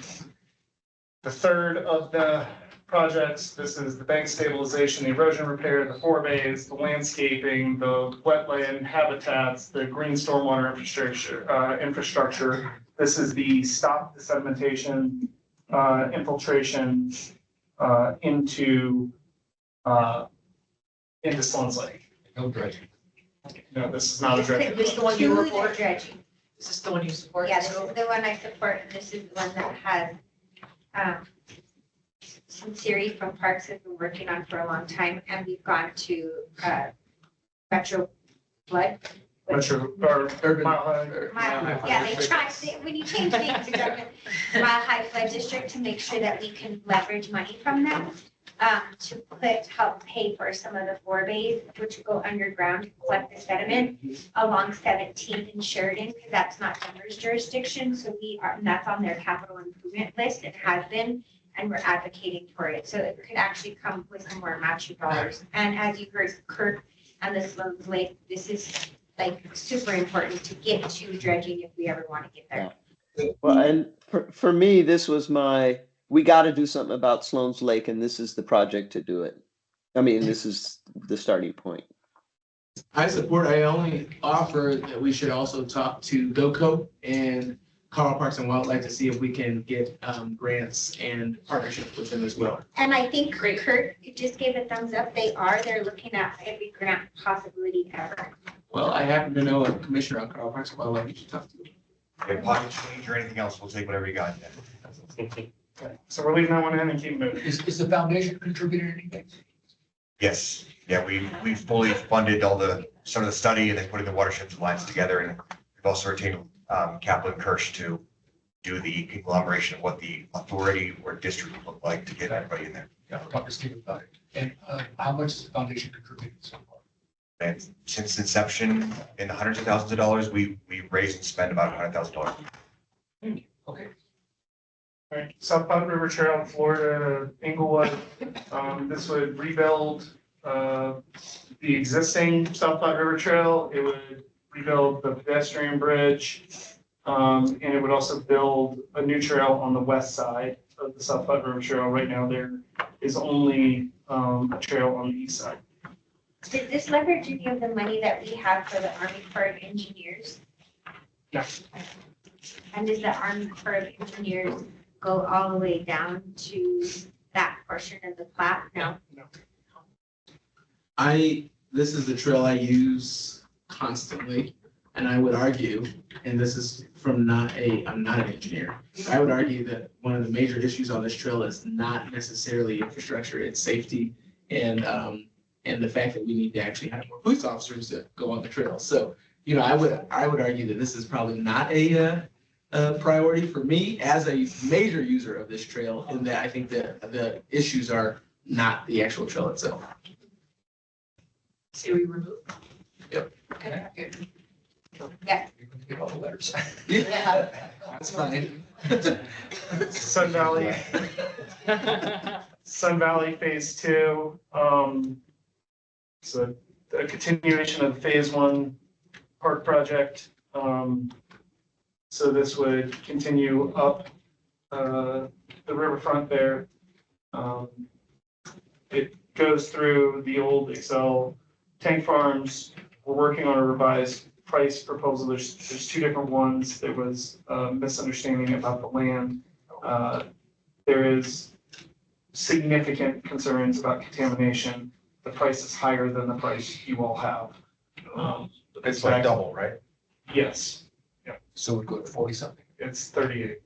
S4: third of the projects. This is the bank stabilization, the erosion repair, the forebays, the landscaping, the wetland habitats, the green stormwater infrastructure. This is the stop the sedimentation, infiltration into Sloan's Lake.
S6: No dredging.
S4: No, this is not a dredging.
S2: This is the one you
S5: To the
S2: report?
S5: dredging.
S2: Is this the one you support?
S5: Yeah, this is the one I support, and this is the one that has, some series from Parks has been working on for a long time, and we've gone to, Metro Flood.
S4: Metro, or
S3: Urban.
S4: Mile High.
S5: Yeah, they try, when you change names, you don't, Mile High Flood District, to make sure that we can leverage money from them, to help pay for some of the forebays, which go underground to collect the sediment along 17th and Sheridan, because that's not Denver's jurisdiction, so and that's on their capital improvement list, it has been, and we're advocating for it, so it could actually come with some more matching dollars. And as you heard Kirk and the Sloan's Lake, this is like super important to get to dredging if we ever want to get there.
S7: Well, and for me, this was we got to do something about Sloan's Lake, and this is the project to do it. I mean, this is the starting point.
S3: I only offer that we should also talk to GOCO and Colorado Parks and Wildlife to see if we can get grants and partnerships with them as well.
S5: And I think Kurt just gave a thumbs up. They're looking at every grant possibility ever.
S3: Well, I happen to know a commissioner on Colorado Parks and Wildlife you should talk to.
S14: If pocket change or anything else, we'll take whatever you got.
S4: Okay, so we're leaving that one in and keep moving.
S6: Is the foundation contributing anything?
S14: Yes, yeah, we fully funded some of the study and then putting the watershed lines together, and we've also retained Kaplan Kirsch to do the conglomeration of what the authority or district would look like to get everybody in there.
S6: Yeah, talk to Steve about it. And how much has the foundation contributed so far?
S14: And since inception, in the hundreds of thousands of dollars, we raised and spent about $100,000.
S6: Okay.
S4: All right, South Platte River Trail in Florida, Inglewood. This would rebuild the existing South Platte River Trail. It would rebuild the pedestrian bridge. And it would also build a new trail on the west side of the South Platte River Trail. Right now, there is only a trail on the east side.
S5: Did this leverage any of the money that we have for the Army Corps of Engineers?
S4: No.
S5: And does the Army Corps of Engineers go all the way down to that portion of the Platte? No.
S3: This is the trail I use constantly, and I would argue, and this is from I'm not an engineer, I would argue that one of the major issues on this trail is not necessarily infrastructure, it's safety and the fact that we need to actually have more police officers that go on the trail. So, I would argue that this is probably not a priority for me as a major user of this trail, in that I think that the issues are not the actual trail itself.
S2: Say we remove.
S3: Yep.
S2: Okay, good.
S5: Yeah.
S6: Get all the letters.
S3: Yeah, that's fine.
S4: Sun Valley. Sun Valley Phase 2. So a continuation of Phase 1 park project. So this would continue up the riverfront there. It goes through the old Excel tank farms. We're working on a revised price proposal. There's two different ones. There was a misunderstanding about the land. There is significant concerns about contamination. The price is higher than the price you all have.
S1: It's like double, right?
S4: Yes. Yeah.
S6: So we'd go to 40 something.
S4: It's 38.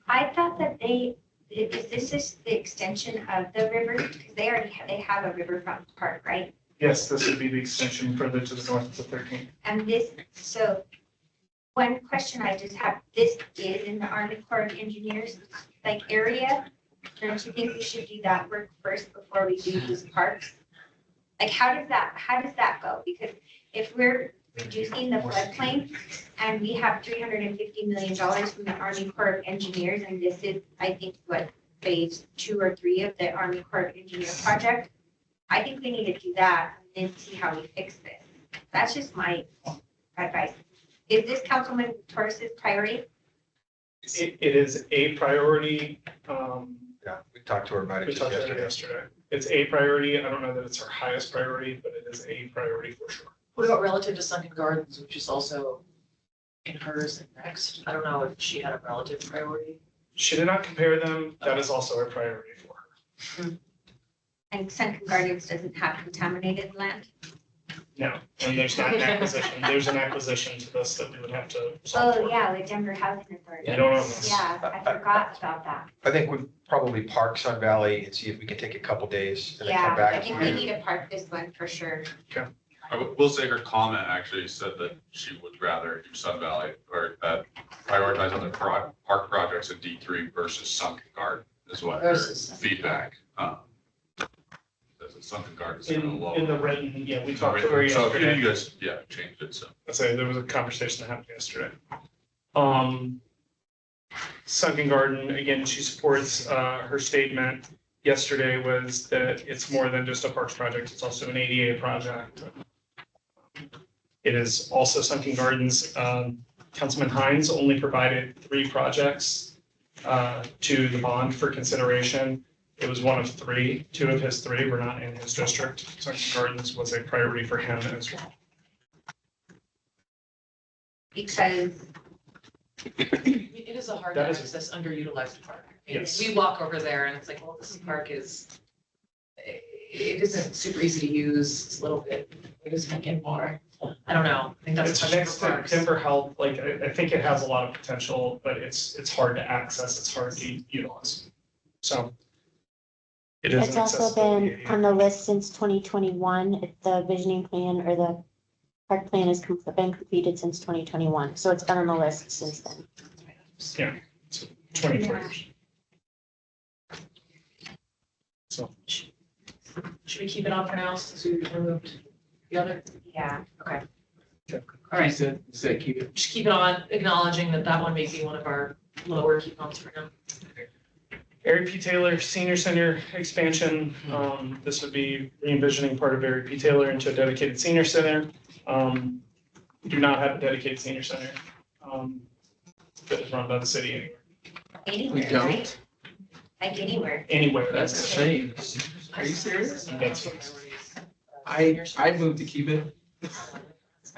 S5: I thought that is this the extension of the river? Because they have a riverfront park, right?
S4: Yes, this would be the extension further to the north of the 13th.
S5: And so one question I just have, this is in the Army Corps of Engineers area. Don't you think we should do that work first before we do these parks? How does that go? Because if we're reducing the floodplain and we have $350 million from the Army Corps of Engineers, and this is, I think, phase 2 or 3 of the Army Corps of Engineers project, I think we need to do that and then see how we fix this. That's just my advice. Is this Councilman Torres's priority?
S4: It is a priority.
S1: Yeah, we talked to her about it
S4: We
S1: just
S4: talked about it
S1: yesterday.
S4: yesterday. It's a priority. I don't know that it's our highest priority, but it is a priority for sure.
S2: What about relative to Sunken Gardens, which is also in hers and next? I don't know if she had a relative priority.
S4: She did not compare them. That is also a priority for her.
S5: And Sunken Gardens doesn't have contaminated land?
S4: No, and there's not an acquisition. There's an acquisition to this that we would have to.
S5: Oh, yeah, with Denver Housing Authority.
S4: You don't own this.
S5: Yeah, I forgot about that.
S1: I think we'd probably park Sun Valley and see if we can take a couple days and then
S5: Yeah,
S1: come back.
S5: I think we need to park this one for sure.
S8: I will say her comment actually said that she would rather do Sun Valley or prioritize other park projects in D3 versus Sunken Garden is what her feedback. Sunken Garden is low.
S4: In the written, yeah, we talked to her
S8: So
S4: yesterday.
S8: you guys, changed it, so.
S4: I'd say there was a conversation that happened yesterday. Sunken Garden, again, she supports, her statement yesterday was that it's more than just a parks project, it's also an ADA project. It is also Sunken Gardens. Councilman Hines only provided 3 projects to the bond for consideration. It was one of 3. 2 of his 3 were not in his district. Sunken Gardens was a priority for him as well.
S5: Because
S2: It is a hard to
S4: That is-
S2: access underutilized park.
S4: Yes.
S2: We walk over there and it's like, well, this park is, it isn't super easy to use. It's a little bit, we just make it more. I don't know. I think that's.
S4: It's
S2: a question
S4: next
S2: for
S4: to
S2: parks.
S4: Timber Health, I think it has a lot of potential, but it's hard to access, it's hard to utilize. So. It is
S11: It's
S4: an
S11: also
S4: accessibility
S11: been on the list since 2021. The visioning plan or the park plan has been completed since 2021. So it's been on the list since then.
S4: Yeah, it's 24 years. So.
S2: Should we keep it on for now since we removed the other?
S5: Yeah.
S2: Okay.
S4: Okay.
S2: All right.
S3: Said keep it.
S2: Just keep it on, acknowledging that that one may be one of our lower key bumps for him.
S4: Barry P. Taylor Senior Center expansion. This would be re-envisioning part of Barry P. Taylor into a dedicated senior center. We do not have a dedicated senior center that is run by the city anywhere.
S3: We
S11: Anywhere,
S3: don't.
S11: right? Like anywhere.
S4: Anywhere.
S3: That's a shame. Are you serious?
S4: That's
S3: I moved to keep it.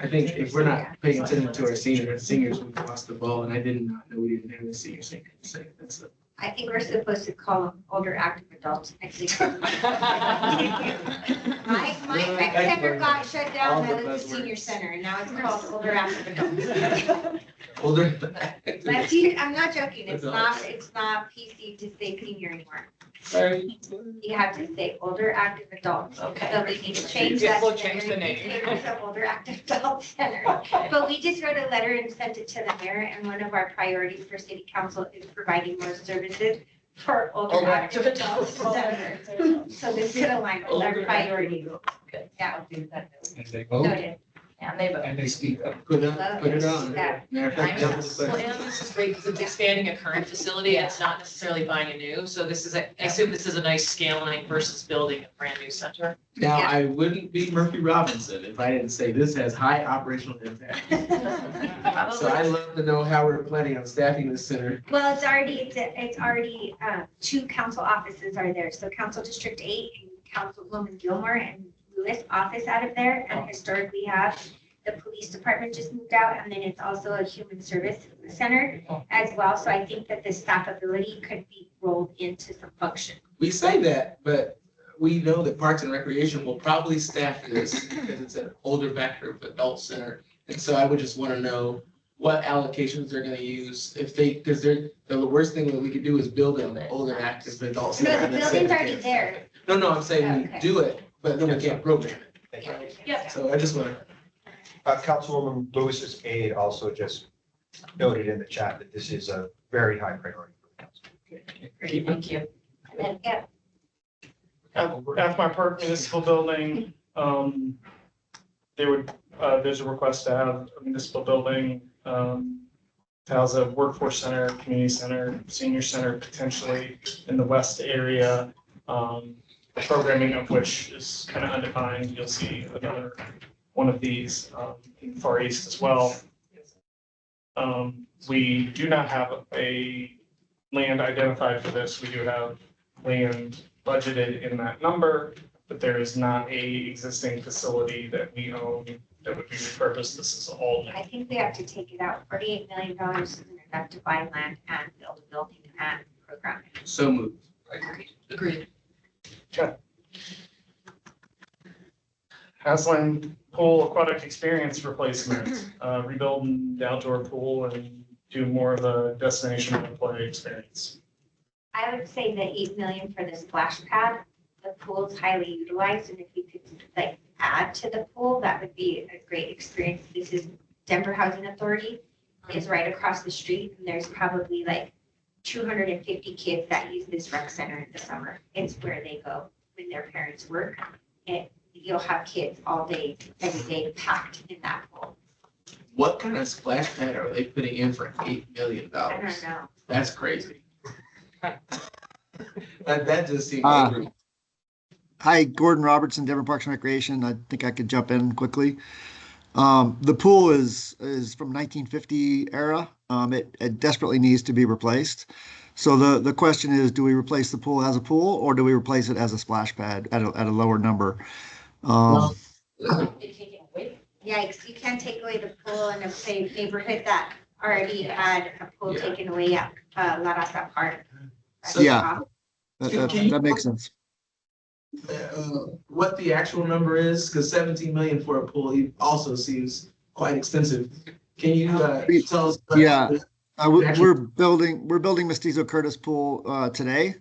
S3: I think if we're not paying attention to our seniors, we've lost the ball, and I did not know we didn't have a senior center. That's a-
S5: I think we're supposed to call them older active adults. I think. My rec center got shut down, that was the senior center, and now it's called older active adults.
S3: Older.
S5: But I'm not joking, it's not PC to say senior anymore.
S3: Sorry.
S5: You have to say older active adults.
S2: Okay.
S5: So we need to change
S2: Yeah,
S5: that.
S2: we'll
S5: to
S2: change the name.
S5: It's an older active adult center. But we just wrote a letter and sent it to the mayor, and one of our priorities for city council is providing more services for older active adults. So this could align with our priority. Yeah, I'll do that.
S6: And they vote
S5: Noted.
S2: And they vote.
S6: and they speak up.
S3: Put it on.
S5: Yeah.
S3: Matter of fact, that was the
S2: Well,
S3: question.
S2: and this is great because it's expanding a current facility. It's not necessarily buying a new. So this is, I assume this is a nice scaling versus building a brand new center.
S3: Now,
S5: Yeah.
S3: I wouldn't be Murphy Robinson if I didn't say this has high operational impact. So I'd love to know how we're planning on staffing this center.
S5: Well, it's already, two council offices are there. So Council District 8 and Councilwoman Gilmore and Lewis office out of there. And historically have the police department just moved out. And then it's also a human service center as well. So I think that the staffability could be rolled into some function.
S3: We say that, but we know that Parks and Recreation will probably staff this because it's an older active adult center. And so I would just want to know what allocations they're gonna use if they, because the worst thing that we could do is build an older active adult center.
S5: No, the
S3: and then say
S5: building's
S3: we
S5: already
S3: can't-
S5: there.
S3: No, I'm saying we
S5: Okay.
S3: do it, but then we can't program it.
S2: Yeah.
S3: So I just want to.
S1: Councilwoman Lewis's aide also just noted in the chat that this is a very high priority for the council.
S2: Great, thank you.
S5: And yeah,
S4: Alpine Park Municipal Building, there's a request to have a municipal building, to house a workforce center, community center, senior center, potentially in the west area. The programming of which is kind of undefined. You'll see another one of these, in Far East as well. We do not have a land identified for this. We do have land budgeted in that number, but there is not a existing facility that we own that would be repurposed. This is all new.
S5: I think we have to take it out. $48 million isn't enough to buy land and build a building and program it.
S3: So moved.
S2: Agreed.
S4: Okay. Haslam Pool Aquatic Experience replacement, rebuilding the outdoor pool and do more of a destination play experience.
S5: I would say the 8 million for the splash pad, the pool is highly utilized, and if you could like add to the pool, that would be a great experience. This is Denver Housing Authority is right across the street, and there's probably like 250 kids that use this rec center in the summer. It's where they go when their parents work. You'll have kids all day, every day packed in that pool.
S3: What kind of splash pad are they putting in for $8 million?
S5: I don't know.
S3: That's crazy. That just seems.
S10: Hi, Gordon Robertson, Denver Parks and Recreation. I think I could jump in quickly. The pool is from 1950 era. It desperately needs to be replaced. So the question is, do we replace the pool as a pool or do we replace it as a splash pad at a lower number?
S5: Yeah, you can't take away the pool in a neighborhood that already had a pool taken away at La Raza Park.
S10: Yeah, that makes sense.
S3: What the actual number is, because 17 million for a pool also seems quite expensive. Can you tell us?
S10: Yeah, we're building Mestizo Curtis Pool today.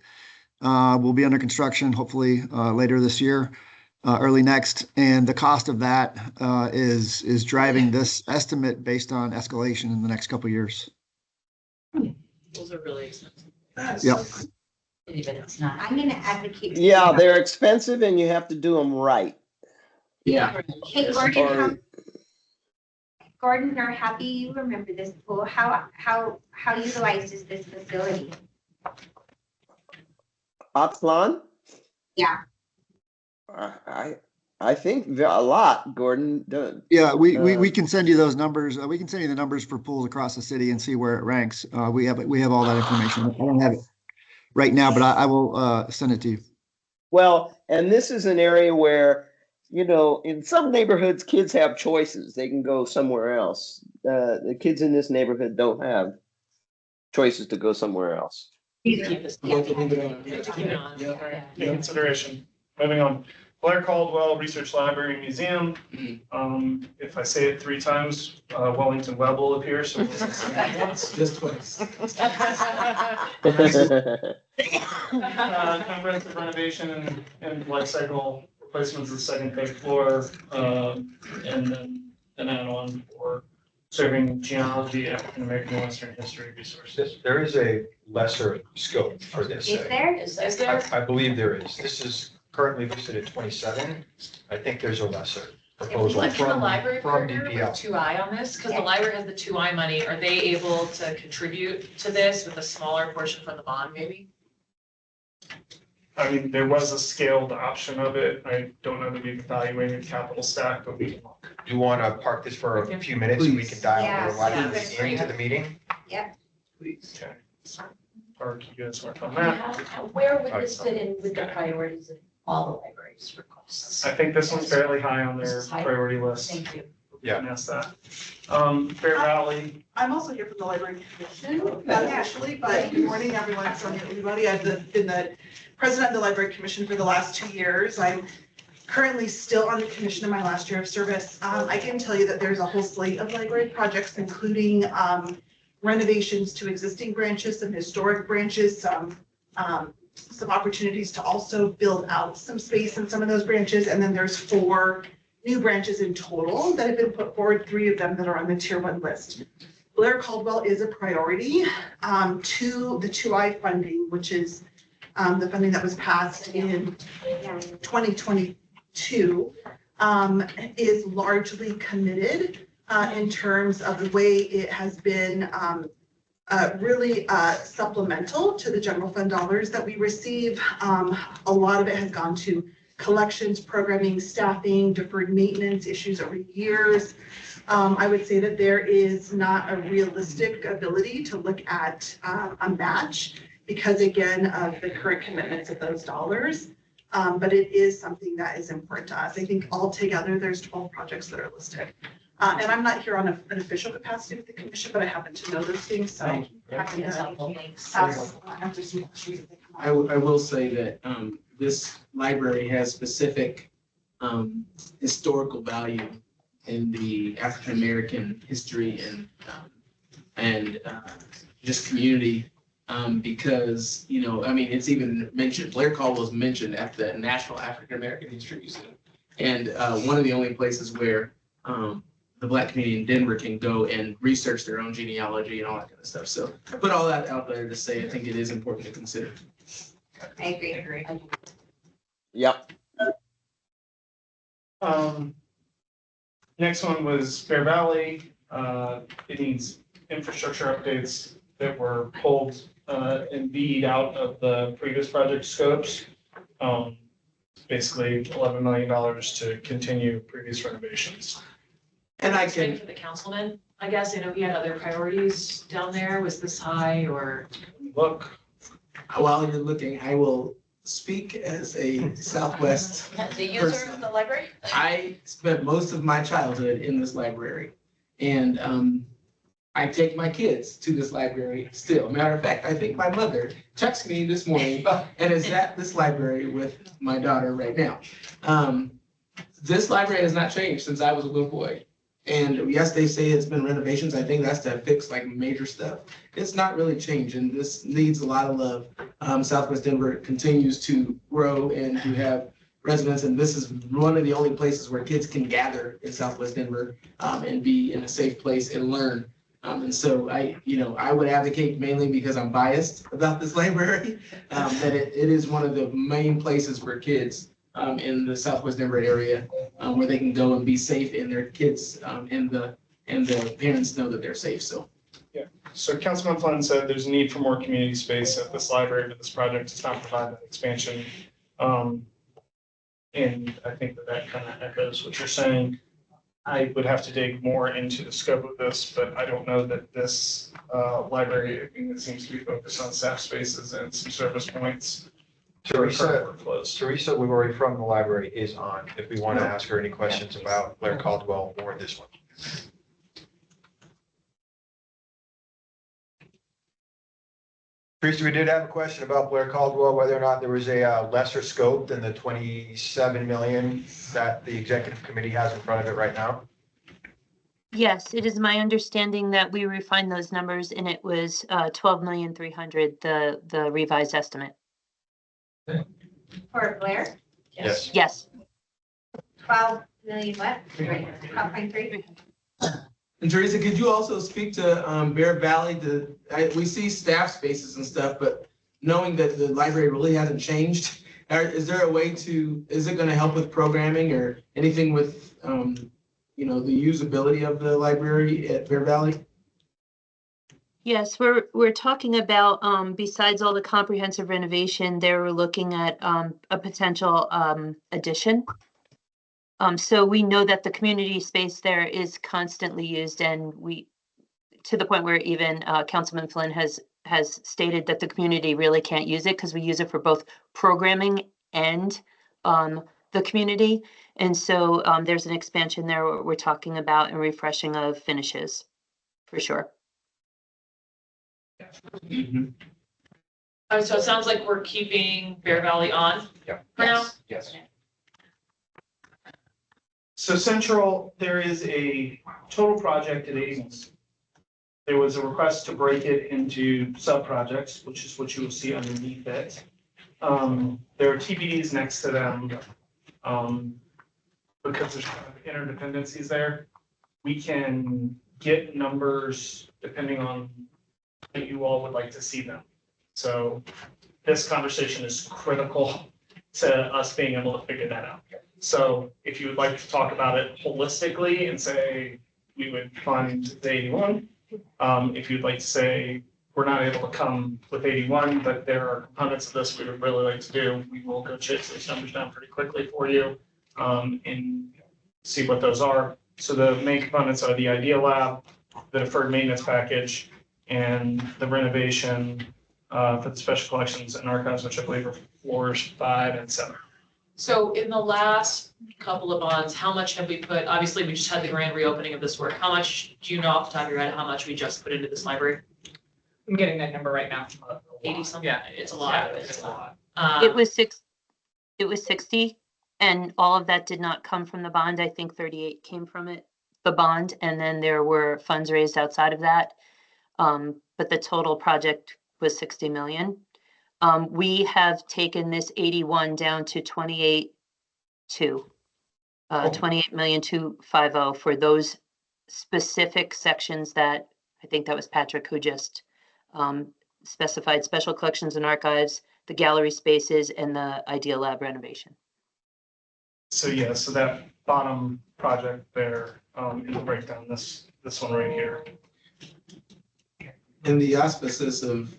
S10: We'll be under construction hopefully later this year, early next, and the cost of that is driving this estimate based on escalation in the next couple of years.
S2: Those are really expensive.
S10: Yep.
S2: Even it's not.
S5: I'm gonna advocate.
S7: Yeah, they're expensive and you have to do them right.
S3: Yeah.
S5: Hey, Gordon, Gordon, are happy you remember this pool. How utilized is this facility?
S7: Oxlawn?
S5: Yeah.
S7: I think a lot, Gordon.
S10: Yeah, we can send you those numbers. We can send you the numbers for pools across the city and see where it ranks. We have all that information. I don't have it right now, but I will send it to you.
S7: Well, and this is an area where, you know, in some neighborhoods, kids have choices. They can go somewhere else. The kids in this neighborhood don't have choices to go somewhere else.
S4: Consideration. Moving on. Blair Caldwell Research Library and Museum. If I say it 3 times, Wellington Webb will appear, so.
S3: Just twice.
S4: Comprehensive renovation and life cycle replacements of the second page floor, and then an add-on for serving genealogy, African American and Western history resources.
S1: There is a lesser scope for this.
S5: Is there?
S2: Is there?
S1: I believe there is. This is currently listed at 27. I think there's a lesser proposal
S2: Can the
S1: from
S2: library partner with
S1: DPL.
S2: 2I on this? Because the library has the 2I money. Are they able to contribute to this with a smaller portion from the bond, maybe?
S4: I mean, there was a scaled option of it. I don't know that we've evaluated capital stack, but we can look.
S1: Do you want to park this for a few minutes and we can dial
S5: Yeah,
S1: the library
S2: yeah.
S1: into the meeting?
S5: Yep.
S4: Please. Okay. Or you guys work on that.
S9: Where would this fit in with the priorities of all the libraries' requests?
S4: I think this one's fairly high on
S9: This
S4: their
S9: is high.
S4: priority list.
S9: Thank you.
S1: Yeah.
S4: Ask that. Fair Valley.
S22: I'm also here from the Library Commission, not officially, but good morning, everyone. Sonia everybody. I've been the president of the Library Commission for the last 2 years. I'm currently still on the commission in my last year of service. I can tell you that there's a whole slate of library projects, including renovations to existing branches, some historic branches, some opportunities to also build out some space in some of those branches. And then there's 4 new branches in total that have been put forward, 3 of them that are on the tier 1 list. Blair Caldwell is a priority to the 2I funding, which is the funding that was passed in 2022, is largely committed in terms of the way it has been really supplemental to the general fund dollars that we receive. A lot of it has gone to collections, programming, staffing, deferred maintenance issues over years. I would say that there is not a realistic ability to look at a match because again, of the current commitments of those dollars. But it is something that is important to us. I think altogether there's 12 projects that are listed. And I'm not here on an official capacity with the commission, but I happen to know those things, so. Happy to answer some questions.
S3: I will say that this library has specific historical value in the African American history and just community because, you know, I mean, it's even mentioned, Blair Caldwell was mentioned at the National African American History Museum. And one of the only places where the Black community in Denver can go and research their own genealogy and all that kind of stuff. So I put all that out there to say, I think it is important to consider.
S5: I agree.
S7: Yep.
S4: Next one was Bear Valley. It needs infrastructure updates that were pulled and B'd out of the previous project scopes. Basically $11 million to continue previous renovations.
S2: And I can. For the councilman, I guess, I know he had other priorities down there. Was this high or?
S4: Look.
S3: While you're looking, I will speak as a Southwest
S9: The user
S3: person.
S9: of the library?
S3: I spent most of my childhood in this library, and I take my kids to this library still. Matter of fact, I think my mother texted me this morning and is at this library with my daughter right now. This library has not changed since I was a little boy. And yes, they say it's been renovations. I think that's to fix like major stuff. It's not really changing. This needs a lot of love. Southwest Denver continues to grow and to have residents, and this is one of the only places where kids can gather in Southwest Denver and be in a safe place and learn. And so I would advocate mainly because I'm biased about this library, that it is one of the main places for kids in the Southwest Denver area where they can go and be safe in their kids in and the parents know that they're safe, so.
S4: So Councilman Flynn said there's a need for more community space at this library, but this project does not provide that expansion. And I think that kind of echoes what you're saying. I would have to dig more into the scope of this, but I don't know that this library, I think it seems to be focused on staff spaces and some service points.
S1: Teresa,
S4: Workflows.
S1: Teresa Lori from the library is on, if we want to ask her any questions about Blair Caldwell or this one. Teresa, we did have a question about Blair Caldwell, whether or not there was a lesser scope than the 27 million that the executive committee has in front of it right now.
S15: Yes, it is my understanding that we refined those numbers and it was 12,300,000, the revised estimate.
S5: For Blair,
S1: Yes.
S15: Yes.
S5: 12 million what? 12.3?
S3: And Teresa, could you also speak to Bear Valley? We see staff spaces and stuff, but knowing that the library really hasn't changed, is there a way to, is it going to help with programming or anything with, you know, the usability of the library at Bear Valley?
S15: Yes, we're talking about, besides all the comprehensive renovation, they're looking at a potential addition. So we know that the community space there is constantly used, and to the point where even Councilman Flynn has stated that the community really can't use it because we use it for both programming and the community. And so there's an expansion there we're talking about and refreshing of finishes for sure.
S2: So it sounds like we're keeping Bear Valley on
S1: Yep.
S2: for now?
S1: Yes.
S4: So Central, there is a total project at 80. There was a request to break it into sub-projects, which is what you will see underneath it. There are TBDs next to them. Because there's kind of interdependencies there, we can get numbers depending on what you all would like to see them. So this conversation is critical to us being able to figure that out. So if you would like to talk about it holistically and say we would fund the 81, if you'd like to say we're not able to come with 81, but there are components of this we would really like to do, we will go chase those numbers down pretty quickly for you and see what those are. So the main components are the Idea Lab, the deferred maintenance package, and the renovation for the special collections and archives, which I believe are floors 5 and 7.
S2: So in the last couple of bonds, how much have we put, obviously, we just had the grand reopening of this work. How much, do you know off the top of your head, how much we just put into this library?
S22: I'm getting that number right now.
S2: 80 something?
S22: Yeah.
S2: It's a lot. It's a lot.
S15: It was 60, and all of that did not come from the bond. I think 38 came from it, the bond, and then there were funds raised outside of that. But the total project was 60 million. We have taken this 81 down to 28,250,000 for those specific sections that I think that was Patrick who just specified: special collections and archives, the gallery spaces, and the Idea Lab renovation.
S4: So yeah, so that bottom project there is a breakdown, this one right here.
S3: In the auspices of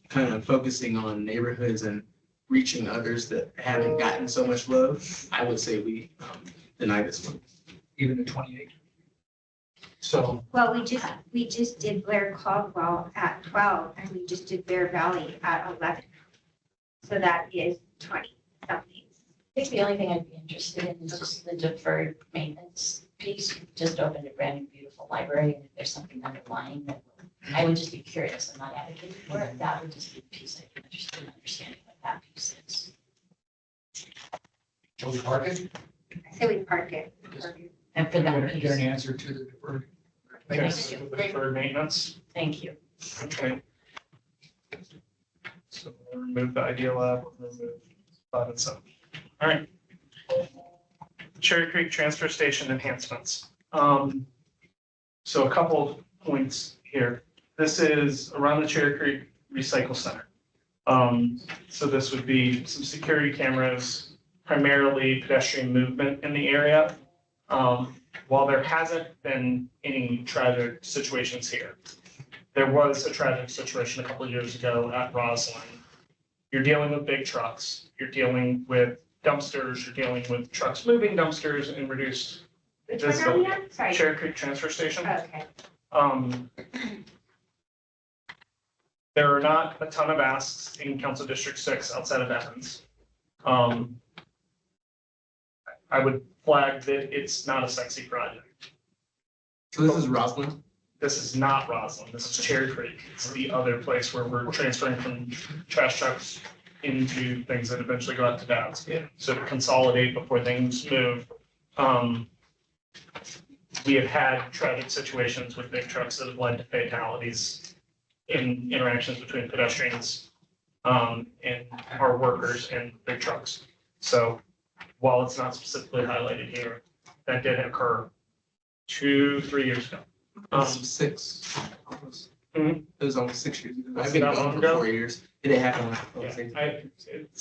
S3: kind of focusing on neighborhoods and reaching others that haven't gotten so much love, I would say we deny this one.
S6: Even at 28.
S4: So
S5: Well, we just did Blair Caldwell at 12 and we just did Bear Valley at 11. So that is 20 something.
S9: I think the only thing I'd be interested in is just the deferred maintenance piece. We just opened a brand new beautiful library, and if there's something underlying that I would just be curious. I'm not advocating for it. That would just be the piece I'd be interested in understanding what that piece is.
S6: Shall we park it?
S5: I say we park it.
S9: And for that
S6: Is there an
S9: piece,
S6: answer to the deferred?
S4: yes, the deferred maintenance.
S9: thank you.
S4: Okay. So we'll remove the Idea Lab, we'll remove 5 and 7. All right. Cherry Creek Transfer Station enhancements. So a couple of points here. This is around the Cherry Creek Recycle Center. So this would be some security cameras, primarily pedestrian movement in the area. While there hasn't been any tragic situations here, there was a tragic situation a couple of years ago at Roslyn. You're dealing with big trucks, you're dealing with dumpsters, you're dealing with trucks moving dumpsters and reduced
S11: Which one are we on? Sorry.
S4: Cherry Creek Transfer Station.
S11: Okay.
S4: There are not a ton of asks in Council District 6 outside of Evans. I would flag that it's not a sexy project.
S3: So this is Roslyn?
S4: This is not Roslyn. This is Cherry Creek. It's the other place where we're transferring from trash trucks into things that eventually go out to Downs. So to consolidate before things move. We have had tragic situations with big trucks that have led to fatalities in interactions between pedestrians and our workers and big trucks. So while it's not specifically highlighted here, that did occur 2-3 years ago.
S3: 6. Almost.
S4: Mhm.
S3: It was almost 6 years ago.
S4: Was
S3: I've been
S4: it that
S3: gone
S4: long
S3: for
S4: ago?
S3: 4 years. It didn't happen when I was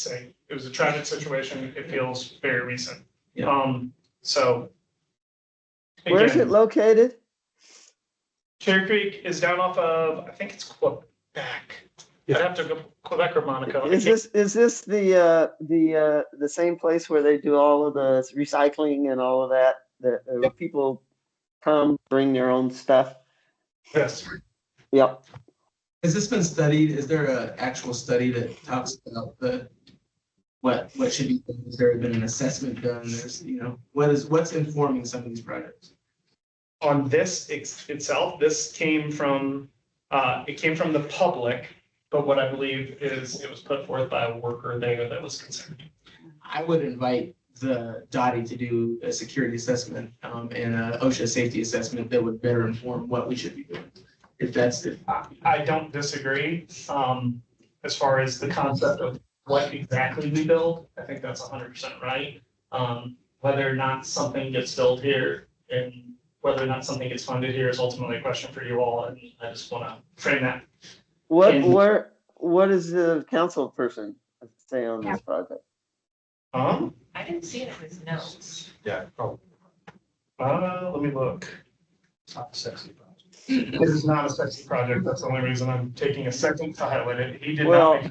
S4: Yeah, it was a tragic situation. It feels very recent.
S3: Yeah.
S4: So.
S7: Where is it
S4: again,
S7: located?
S4: Cherry Creek is down off of, I think it's Quebec. I'd have to go Quebec or Monaco.
S7: Is this the same place where they do all of the recycling and all of that? Where people come bring their own stuff?
S4: Yes.
S7: Yep.
S3: Has this been studied? Is there an actual study that talks about what should be done? Has there been an assessment done? There's, what's informing some of these projects?
S4: On this itself, this came from the public, but what I believe is it was put forth by a worker there that was concerned.
S3: I would invite the Dottie to do a security assessment and a OSHA safety assessment that would better inform what we should be doing.
S4: I don't disagree. As far as the concept of what exactly we build, I think that's 100% right. Whether or not something gets built here and whether or not something gets funded here is ultimately a question for you all, and I just want to frame that.
S7: What does the council person say on this project?
S2: I didn't see it in his notes.
S1: Yeah. Oh,
S4: Let me look.
S1: it's not a sexy project.
S4: This is not a sexy project. That's the only reason I'm taking a second to highlight it. He did
S7: Well,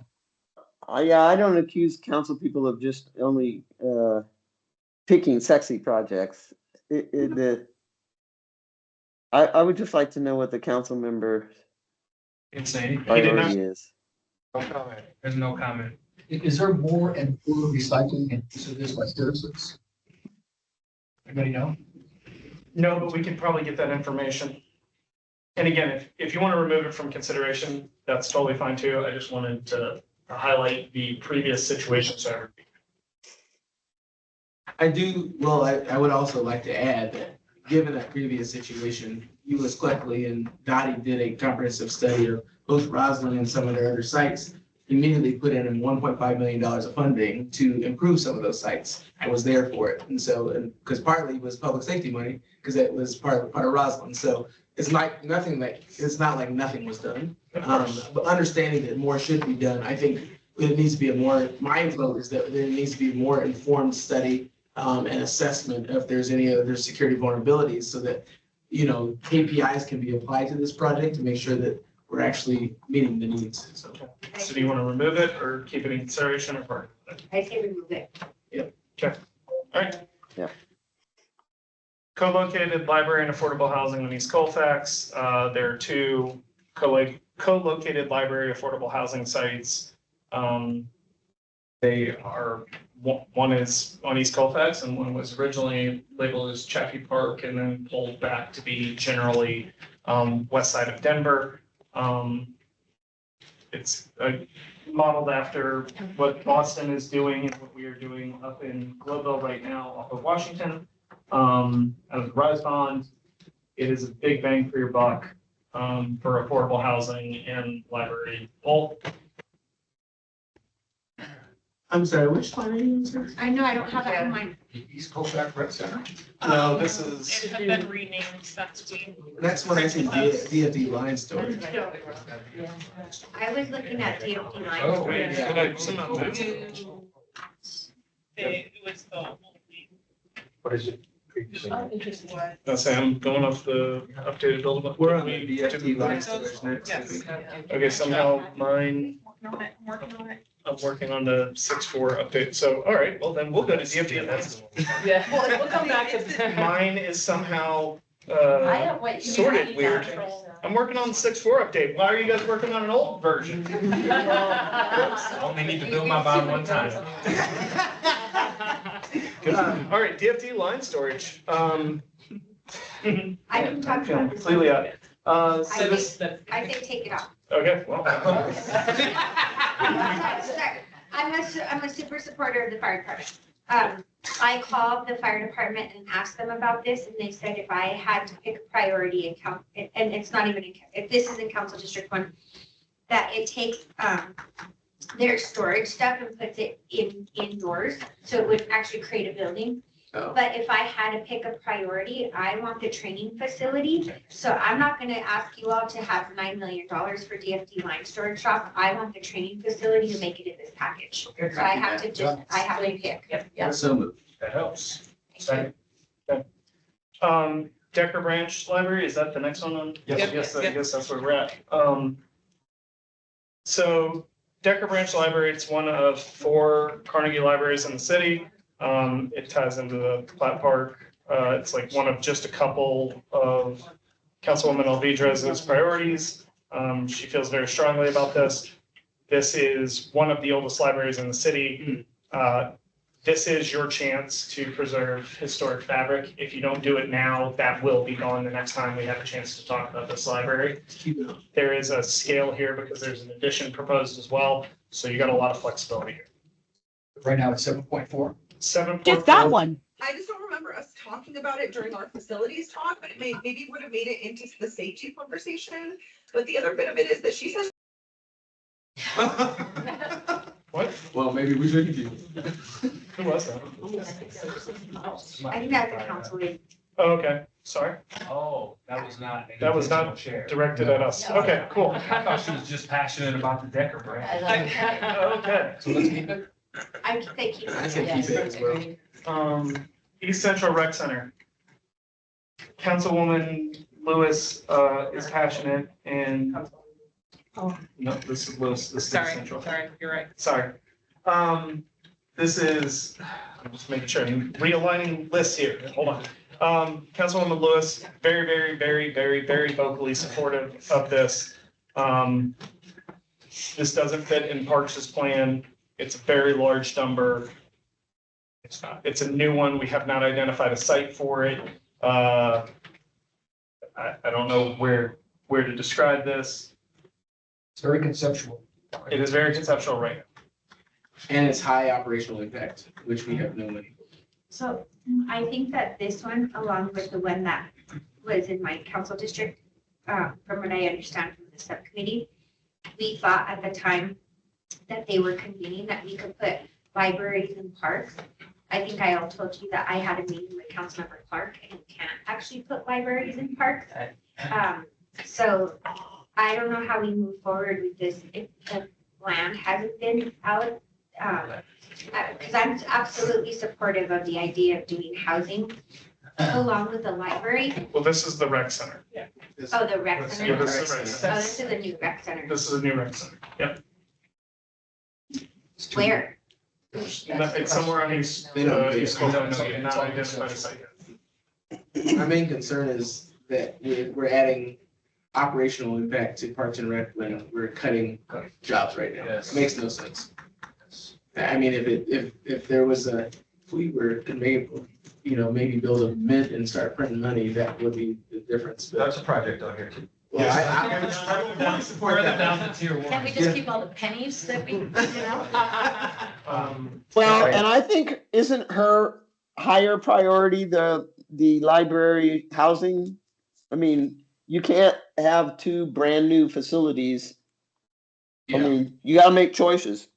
S4: not.
S7: yeah, I don't accuse council people of just only picking sexy projects. I would just like to know what the council member priority is.
S1: No comment.
S6: There's no comment. Is there more and more recycling and use of this by citizens? Anybody know?
S4: No, but we can probably get that information. And again, if you want to remove it from consideration, that's totally fine too. I just wanted to highlight the previous situations.
S3: I would also like to add that given that previous situation, U.S. Cleckley and Dottie did a comprehensive study of both Roslyn and some of their other sites, immediately put in $1.5 million of funding to improve some of those sites. I was there for it. And so, because partly it was public safety money, because it was part of Roslyn. So it's not like nothing was done. But understanding that more should be done, I think it needs to be my vote is that there needs to be a more informed study and assessment if there's any other security vulnerabilities so that, KPIs can be applied to this project to make sure that we're actually meeting the needs. So
S4: do you want to remove it or keep it in consideration or part of it?
S11: I say remove it.
S4: Yep. Okay. All right.
S7: Yeah.
S4: Co-located library and affordable housing in East Colfax. There are two co-located library affordable housing sites. They are, one is on East Colfax and one was originally labeled as Chaffee Park and then pulled back to be generally west side of Denver. It's modeled after what Boston is doing and what we are doing up in Globeville right now off of Washington. Out of the Rise Bond, it is a big bang for your buck for affordable housing and library both.
S3: I'm sorry, which one are you in?
S5: I know, I don't have that in mind.
S6: East Colfax Rec Center?
S4: No, this is.
S22: It had been renamed since we.
S3: Next one I see DFD line storage.
S11: I was looking at DOT line.
S6: Oh,
S4: Yeah.
S22: It was the only.
S1: What is it? previously.
S4: I'll say I'm going off the updated building.
S3: We're on the DFT line storage next.
S22: Yes.
S4: Okay, somehow mine,
S22: Working on it.
S4: I'm working on the 6.4 update. So, all right, well then we'll go to DFT and that's.
S22: Yeah, we'll come back to.
S4: Mine is somehow,
S9: I have what you.
S4: sorted weird. I'm working on the 6.4 update. Why are you guys working on an old version?
S22: I
S17: only need to build my bond one time.
S4: All right, DFT line storage.
S5: I can talk
S4: Feeling
S5: about this.
S4: completely out. So
S5: I
S4: this,
S5: think, I think take it off.
S4: okay, well.
S5: Sorry. I'm a super supporter of the fire department. I called the fire department and asked them about this, and they said if I had to pick a priority account, and it's not even, if this is in Council District 1, that it takes, their storage stuff and puts it indoors, so it would actually create a building.
S3: Oh.
S5: But if I had to pick a priority, I want the training facility. So I'm not gonna ask you all to have $9 million for DFD line storage shop. I want the training facility to make it in this package. So I have to just, I have to pick.
S22: Yep.
S3: So moved.
S4: That helps. Second. Okay. Decker Branch Library, is that the next one on?
S22: Yes.
S4: I guess that's where we're at. So Decker Branch Library, it's one of 4 Carnegie libraries in the city. It ties into the Platt Park. It's like one of just a couple of Councilwoman Alvidra's priorities. She feels very strongly about this. This is one of the oldest libraries in the city. This is your chance to preserve historic fabric. If you don't do it now, that will be gone the next time we have a chance to talk about this library. There is a scale here because there's an addition proposed as well. So you got a lot of flexibility here.
S6: Right now it's 7.4.
S4: 7.4.
S18: Just that one.
S22: I just don't remember us talking about it during our facilities talk, but it maybe would have made it into the safety conversation. But the other bit of it is that she says.
S4: What?
S3: Well, maybe we shouldn't do.
S4: Who was that?
S5: I think that's the council.
S4: Oh, okay, sorry.
S17: Oh, that was not. an
S4: That was not
S17: intentional share.
S4: directed at us. Okay, cool.
S17: I thought she was just passionate about the Decker brand.
S4: Okay.
S6: So let's keep it.
S5: I say keep
S3: I say
S5: it.
S3: keep it as well.
S4: East Central Rec Center. Councilwoman Lewis, is passionate and.
S22: Oh.
S4: No, this is Lewis, this is
S22: Sorry,
S4: Central.
S22: you're right.
S4: Sorry. This is, I'm just making sure, I'm realigning lists here. Hold on. Councilwoman Lewis, very, very, very, very, very vocally supportive of this. This doesn't fit in Parks' plan. It's a very large number. It's a new one. We have not identified a site for it. I don't know where to describe this.
S6: It's very conceptual.
S4: It is very conceptual right now.
S3: And it's high operational impact, which we have no money for.
S5: So I think that this one, along with the one that was in my council district, from what I understand from the subcommittee, we thought at the time that they were convening that we could put libraries in parks. I think I all told you that I had a meeting with Councilmember Clark and you can't actually put libraries in parks. So I don't know how we move forward with this if the land hasn't been out. Because I'm absolutely supportive of the idea of doing housing along with the library.
S4: Well, this is the rec center.
S5: Oh, the rec
S4: Yeah,
S5: center.
S4: this is the rec
S5: Oh,
S4: center.
S5: this is a new rec center.
S4: This is a new rec center. Yep.
S5: Where?
S4: It's somewhere on East,
S3: They don't-
S4: East Coast, no, not identified a site yet.
S3: My main concern is that we're adding operational impact to Parks and Rec when we're cutting jobs right now. It makes no sense. I mean, if there was if we could maybe build a mint and start printing money, that would be the difference. But
S17: That's a project out here too.
S3: well, I support
S17: Further
S3: that.
S17: down to tier one.
S9: Can't we just keep all the pennies that we,
S7: Well, and I think, isn't her higher priority the library housing? I mean, you can't have 2 brand new facilities. I mean, you gotta make choices.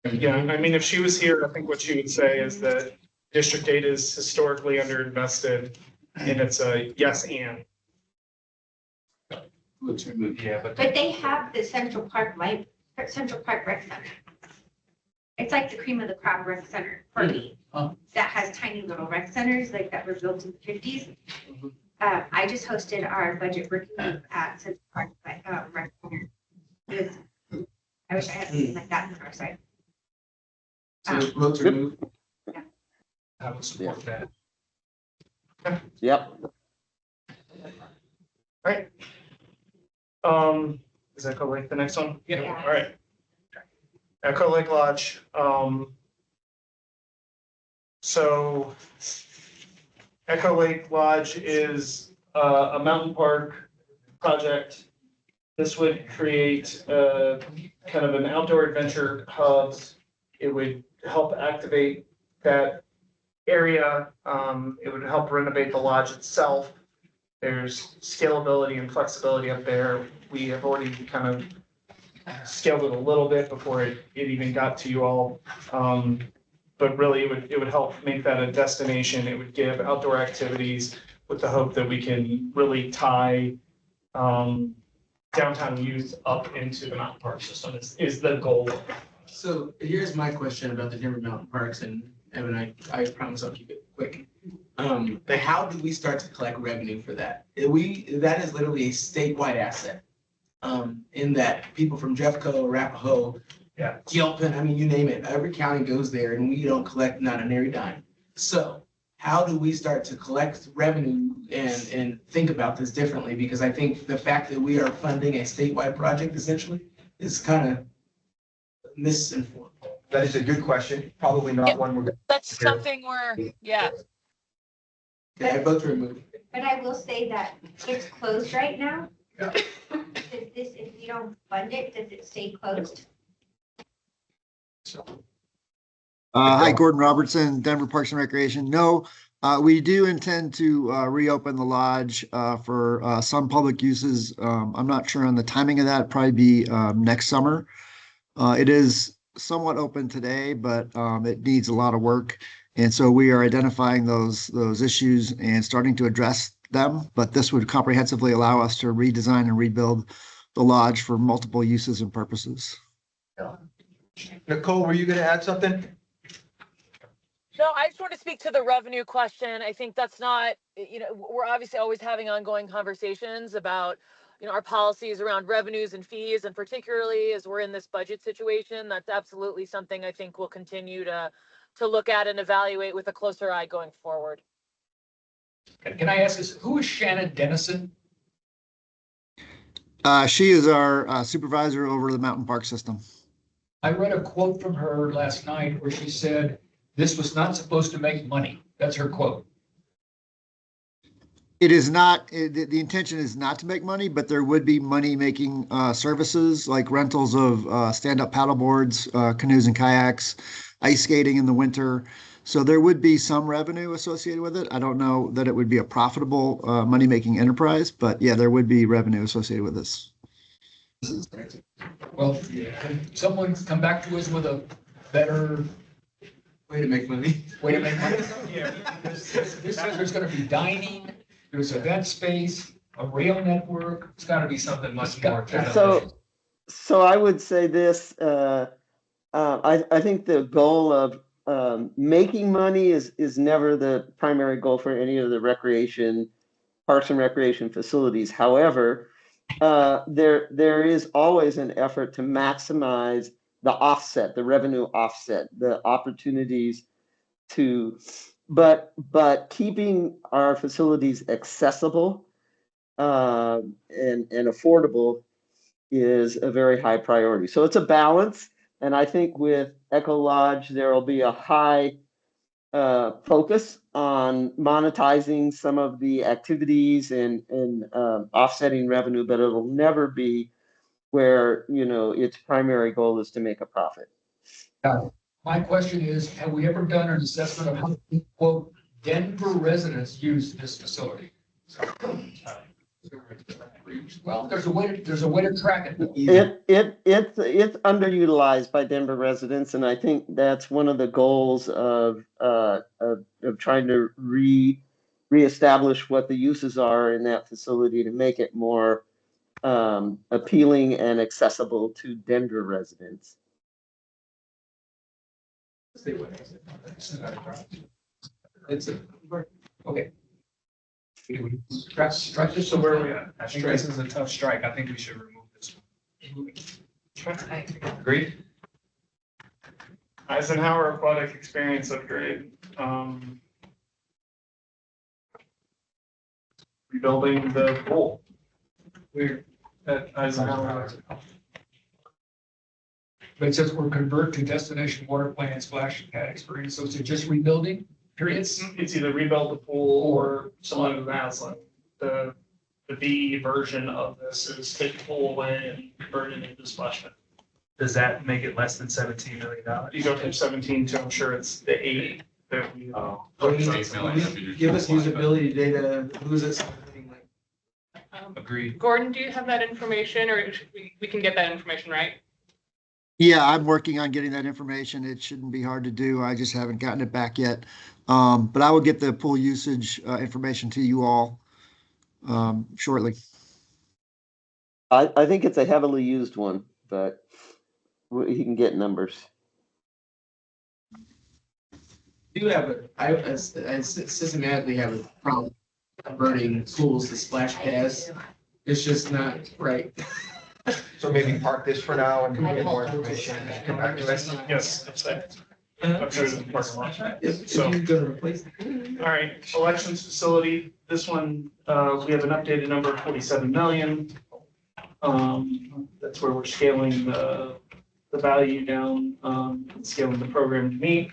S4: Yeah, I mean, if she was here, I think what she would say is that District 8 is historically underinvested and it's a yes and.
S17: Yeah, but.
S5: But they have the Central Park Rec Center. It's like the cream of the crop rec center for me. that has tiny little rec centers like that were built in the 50s. I just hosted our budget working group at Central Park Rec Center. It was, I wish I had something like that in the north side.
S3: So votes are moved.
S17: I would support that.
S7: Yep.
S4: Right. Is Echo Lake the next one?
S17: Yeah.
S4: All right. Echo Lake Lodge, so Echo Lake Lodge is a mountain park project. This would create kind of an outdoor adventure hub. It would help activate that area. It would help renovate the lodge itself. There's scalability and flexibility up there. We have already kind of scaled it a little bit before it even got to you all. But really it would help make that a destination. It would give outdoor activities with the hope that we can really tie downtown youth up into the mountain park system is the goal.
S3: So here's my question about the Denver Mountain Parks, and Evan, I promise I'll keep it quick. How do we start to collect revenue for that? That is literally a statewide asset. In that people from Jeffco, Arapahoe, Gilpin, I mean, you name it, every county goes there and we don't collect not a nary dime. So how do we start to collect revenue and think about this differently? Because I think the fact that we are funding a statewide project essentially is kind of misinformed.
S1: That is a good question. Probably not one we're.
S2: That's something where, yeah.
S3: Okay, I vote to remove.
S5: But I will say that it's closed right now.
S1: Yeah.
S5: If you don't fund it, does it stay closed?
S10: Hi, Gordon Robertson, Denver Parks and Recreation. No, we do intend to reopen the lodge for some public uses. I'm not sure on the timing of that, probably be next summer. It is somewhat open today, but it needs a lot of work. And so we are identifying those issues and starting to address them. But this would comprehensively allow us to redesign and rebuild the lodge for multiple uses and purposes.
S1: Nicole, were you gonna add something?
S2: No, I just want to speak to the revenue question. I think that's not, we're obviously always having ongoing conversations about, our policies around revenues and fees, and particularly as we're in this budget situation, that's absolutely something I think we'll continue to look at and evaluate with a closer eye going forward.
S6: Can I ask this, who is Shannon Dennison?
S10: She is our supervisor over the mountain park system.
S6: I read a quote from her last night where she said, "This was not supposed to make money." That's her quote.
S10: It is not, the intention is not to make money, but there would be money-making services like rentals of stand-up paddle boards, canoes and kayaks, ice skating in the winter. So there would be some revenue associated with it. I don't know that it would be a profitable money-making enterprise, but yeah, there would be revenue associated with this.
S6: Well, can someone come back to us with a better
S3: way to make money?
S6: Way to make money? Yeah, this says there's going to be dining, there's event space, a rail network. It's got to be something much more.
S7: So I would say this. I think the goal of making money is never the primary goal for any of the parks and recreation facilities. However, there is always an effort to maximize the revenue offset, the opportunities but keeping our facilities accessible and affordable is a very high priority. So it's a balance. And I think with Echo Lodge, there will be a high focus on monetizing some of the activities and offsetting revenue, but it'll never be where, its primary goal is to make a profit.
S6: My question is, have we ever done an assessment of how, quote, Denver residents use this facility? Well, there's a way to track it.
S7: It's underutilized by Denver residents, and I think that's one of the goals of trying to reestablish what the uses are in that facility to make it more appealing and accessible to Denver residents.
S3: Stay with us. It's a, okay.
S6: Strike this.
S4: So where are we at?
S17: I think this is a tough strike. I think we should remove this one.
S1: Agreed?
S4: Eisenhower Aquatic Experience Upgrade. Rebuilding the pool. We're at Eisenhower.
S6: But it says we're convert to destination water play and splash pad experience, so it's just rebuilding, period?
S4: It's either rebuild the pool or someone who has like the B version of this is take the pool away and convert it into splash pad.
S17: Does that make it less than $17 million?
S4: You go from 17 to, I'm sure it's the 8 that we.
S3: Give us usability data, who's it?
S17: Agreed.
S16: Gordon, do you have that information, or we can get that information, right?
S10: Yeah, I'm working on getting that information. It shouldn't be hard to do. I just haven't gotten it back yet. But I will get the pool usage information to you all shortly.
S7: I think it's a heavily used one, but he can get numbers.
S3: Do have I systematically have a problem converting pools to splash pads. It's just not right.
S1: So maybe park this for now and get more information and come back to us.
S4: Yes, I'm saying. I'm sure it's in the parking lot.
S3: If
S4: So,
S3: you're gonna replace
S4: all right, elections facility, this one, we have an updated number of 47 million. That's where we're scaling the value down, scaling the program to meet.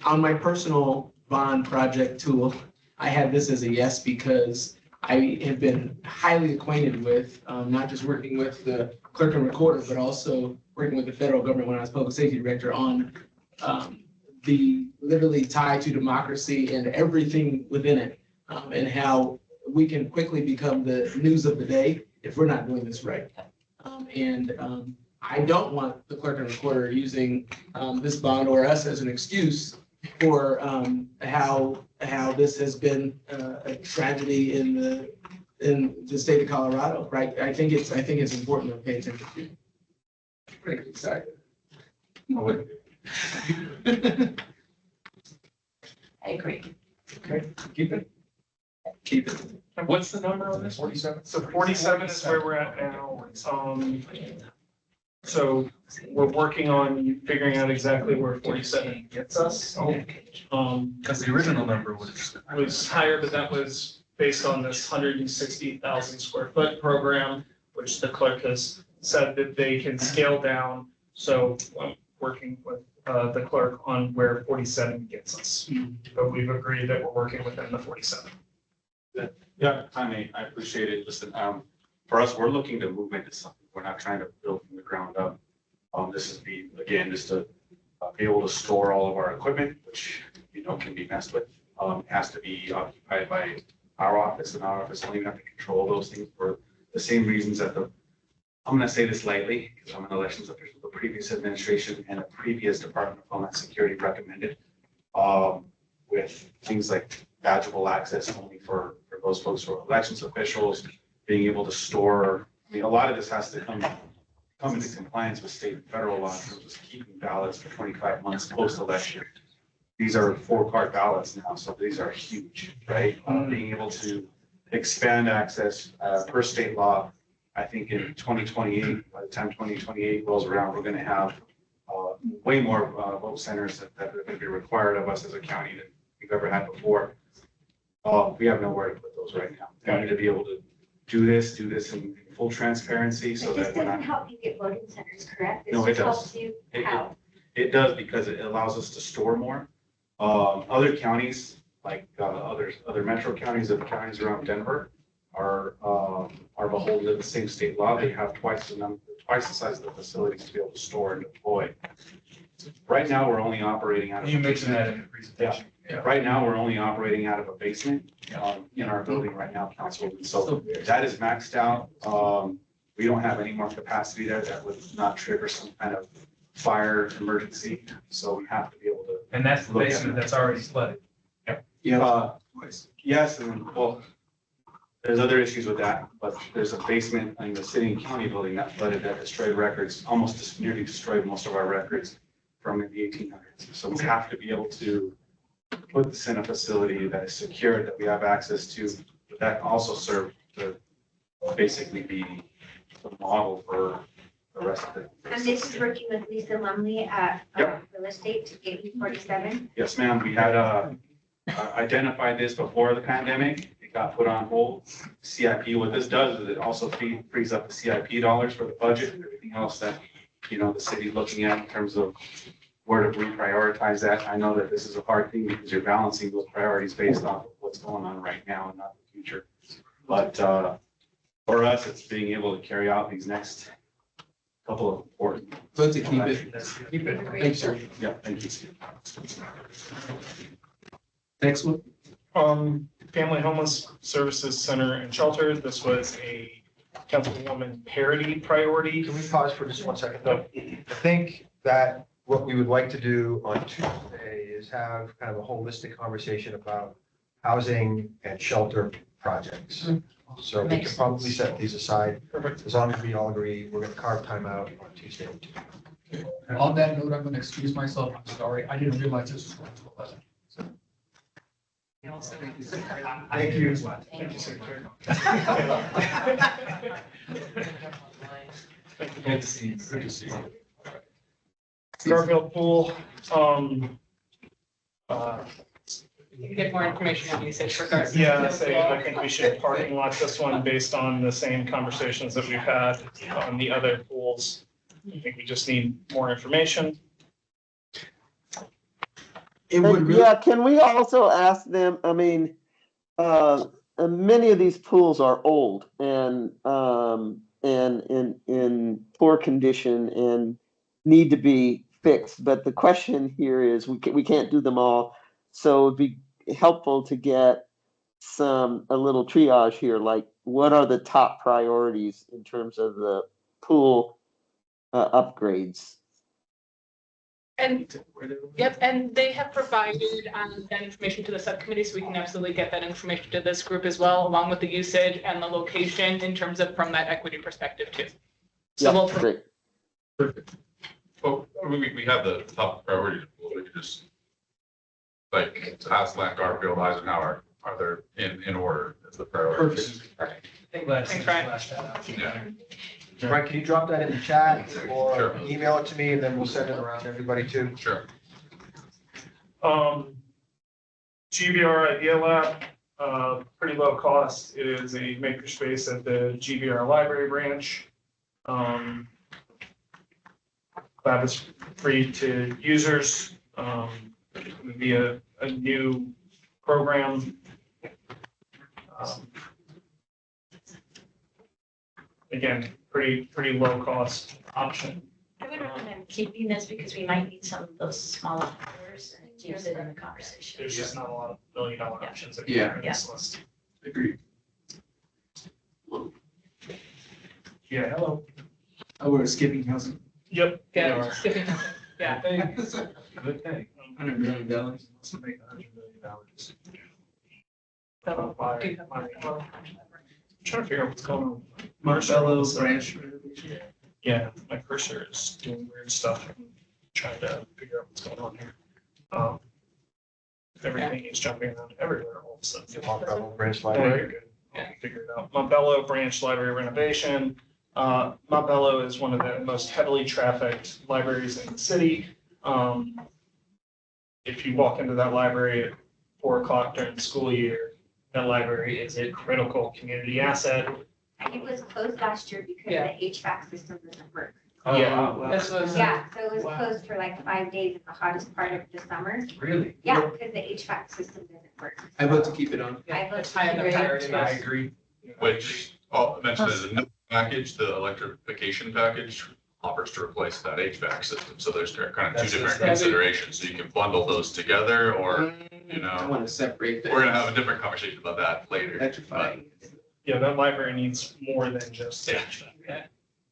S3: on my personal bond project tool, I had this as a yes because I have been highly acquainted with, not just working with the clerk and recorder, but also working with the federal government when I was public safety director on the literally tie to democracy and everything within it, and how we can quickly become the news of the day if we're not doing this right. I don't want the clerk and recorder using this bond or us as an excuse for how this has been a tragedy in the state of Colorado, right? I think it's important to pay attention to. Pretty excited.
S9: I agree.
S6: Okay, keep it.
S3: Keep it.
S4: And what's the number on this?
S1: 47?
S4: So 47 is where we're at now. So we're working on figuring out exactly where 47 gets us.
S17: Because the original number
S4: Was higher, but that was based on this 160,000 square foot program, which the clerk has said that they can scale down. So I'm working with the clerk on where 47 gets us. But we've agreed that we're working within the 47.
S8: Yeah, I appreciate it. Listen, for us, we're looking to move into something. We're not trying to build from the ground up. This is just to be able to store all of our equipment, which, can be messed with. It has to be occupied by our office, and our office don't even have to control those things for the same reasons that I'm gonna say this lightly, because I'm an elections official, the previous administration and the previous Department of Homeland Security recommended, with things like badgeable access only for those folks who are elections officials, being able to store, a lot of this has to come into compliance with state and federal law in terms of keeping ballots for 25 months post-election. These are 4-card ballots now, so these are huge, right? Being able to expand access per state law. I think in 2028, by the time 2028 rolls around, we're going to have way more vote centers that are going to be required of us as a county than we've ever had before. We have nowhere to put those right now. We need to be able to do this in full transparency so
S11: But this
S8: that we're
S11: doesn't
S8: not.
S11: help you get voting centers, correct?
S8: No, it
S11: This just
S8: does.
S11: helps you
S8: It-
S11: how?
S8: It does because it allows us to store more. Other counties, like other metro counties and counties around Denver are beholden to the same state law. They have twice the size of the facilities to be able to store and deploy. Right now, we're only operating out of.
S17: You mentioned that in the presentation.
S8: Yeah. Right now, we're only operating out of a basement in our building right now, council. So that is maxed out. We don't have any more capacity there that would not trigger some kind of fire emergency. So we have to be able to.
S17: And that's the basement that's already flooded.
S8: Yeah. Yes, and well,
S13: There's other issues with that, but there's a basement in the city and county building that flooded, that destroyed records, almost nearly destroyed most of our records from the 1800s. So we have to be able to put this in a facility that is secure, that we have access to, but that also serve to basically be the model for the rest of it.
S11: And this is working with Lisa Lumley at
S13: Yep.
S11: Real Estate to get 47.
S13: Yes, ma'am. We had identified this before the pandemic. It got put on hold. CIP, what this does is it also frees up the CIP dollars for the budget and everything else that, you know, the city's looking at in terms of where to reprioritize that. I know that this is a hard thing because you're balancing those priorities based off of what's going on right now and not the future. But for us, it's being able to carry out these next couple of important.
S3: But to keep it. Thanks, sir.
S13: Yeah, thank you.
S3: Next one.
S4: Family Homeless Services Center and Shelter. This was a Councilwoman Parity priority.
S1: Can we pause for just 1 second though? I think that what we would like to do on Tuesday is have kind of a holistic conversation about housing and shelter projects. So we can probably set these aside. As long as we all agree, we're going to carve time out on Tuesday.
S6: And on that note, I'm going to excuse myself. I'm sorry. I didn't realize this was going to 11.
S1: Thank you.
S4: Thank you, Secretary.
S6: Good to see you. Good to see you.
S4: Garfield Pool,
S16: You can get more information on usage for Garfield.
S4: yeah, I think we should parking lot this one based on the same conversations that we've had on the other pools. I think we just need more information.
S7: And yeah, can we also ask them, I mean, many of these pools are old and in poor condition and need to be fixed. But the question here is we can't do them all. So it'd be helpful to get a little triage here, like what are the top priorities in terms of the pool upgrades?
S16: And, yep, and they have provided that information to the subcommittee, so we can absolutely get that information to this group as well, along with the usage and the location in terms of from that equity perspective too. So
S7: Yeah,
S16: we'll
S7: great.
S8: Perfect. Well, we have the top priorities. We could just, like, Aslan, Garfield, Eisenhower, are they in order as the priorities?
S16: Perfect.
S17: Thanks,
S16: Ryan.
S8: Yeah.
S1: Right, can you drop that in the chat or
S8: Sure.
S1: email it to me and then we'll send it around to everybody too?
S8: Sure.
S4: GVR Idea Lab, pretty low cost. It is a makerspace at the GVR Library branch. Lab is free to users. It would be a new program. Again, pretty low cost option.
S9: I would recommend keeping this because we might need some of those smaller numbers and use it in the conversation.
S4: There's just not a lot of $1 million options that
S3: Yeah.
S4: are in this list.
S3: Agreed.
S4: Yeah, hello.
S3: Oh, we're skipping housing.
S4: Yep.
S16: Yeah, skipping that. Yeah.
S4: Good thing.
S3: $100 million.
S4: Let's make $100 million. Trying to figure out what's going on.
S3: Marshmallow branch.
S4: Yeah, my cursor is doing weird stuff. I'm trying to figure out what's going on here. Everything is jumping around everywhere all of a sudden.
S1: Montbello Branch
S4: Yeah,
S1: Library.
S4: you're good. I'll figure it out. Montbello Branch Library renovation. Montbello is one of the most heavily trafficked libraries in the city. If you walk into that library at 4 o'clock during the school year, that library is a critical community asset.
S11: And it was closed last year because the HVAC system doesn't work.
S4: Yeah.
S16: This was.
S11: Yeah, so it was closed for like 5 days in the hottest part of the summer.
S6: Really?
S11: Yeah, because the HVAC system doesn't work.
S3: I vote to keep it on.
S11: I vote
S16: It's high on
S11: to
S16: the
S11: keep it.
S16: priority
S6: I
S16: list.
S6: agree.
S8: Which, I mentioned as a new package, the electrification package offers to replace that HVAC system. So there's kind of two different considerations. So you can bundle those together or, you
S3: I
S8: know,
S3: want to separate that.
S8: we're gonna have a different conversation about that later.
S3: Electrifying.
S4: Yeah, that library needs more than just HVAC.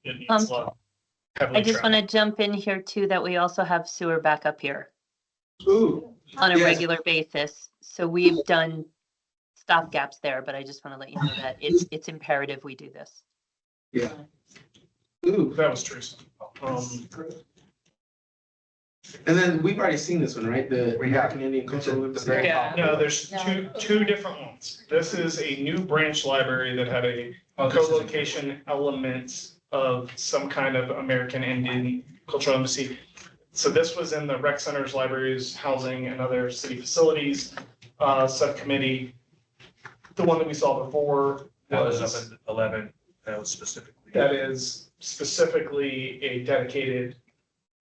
S4: It needs a lot.
S15: I just want to jump in here too, that we also have sewer backup here
S3: Ooh.
S15: on a
S3: Yes.
S15: regular basis. So we've done stopgaps there, but I just want to let you know that it's imperative we do this.
S3: Yeah. Ooh,
S4: That was true.
S3: and then we've already seen this one, right? The
S1: We have.
S3: American Indian Cultural
S1: It's a
S3: Embassy.
S1: very
S2: Yeah.
S4: No, there's two different ones. This is a new branch library that had a co-location element of some kind of American Indian cultural embassy. So this was in the rec centers, libraries, housing, and other city facilities subcommittee. The one that we saw before
S17: That was up in 11, that was specifically.
S4: that is specifically a dedicated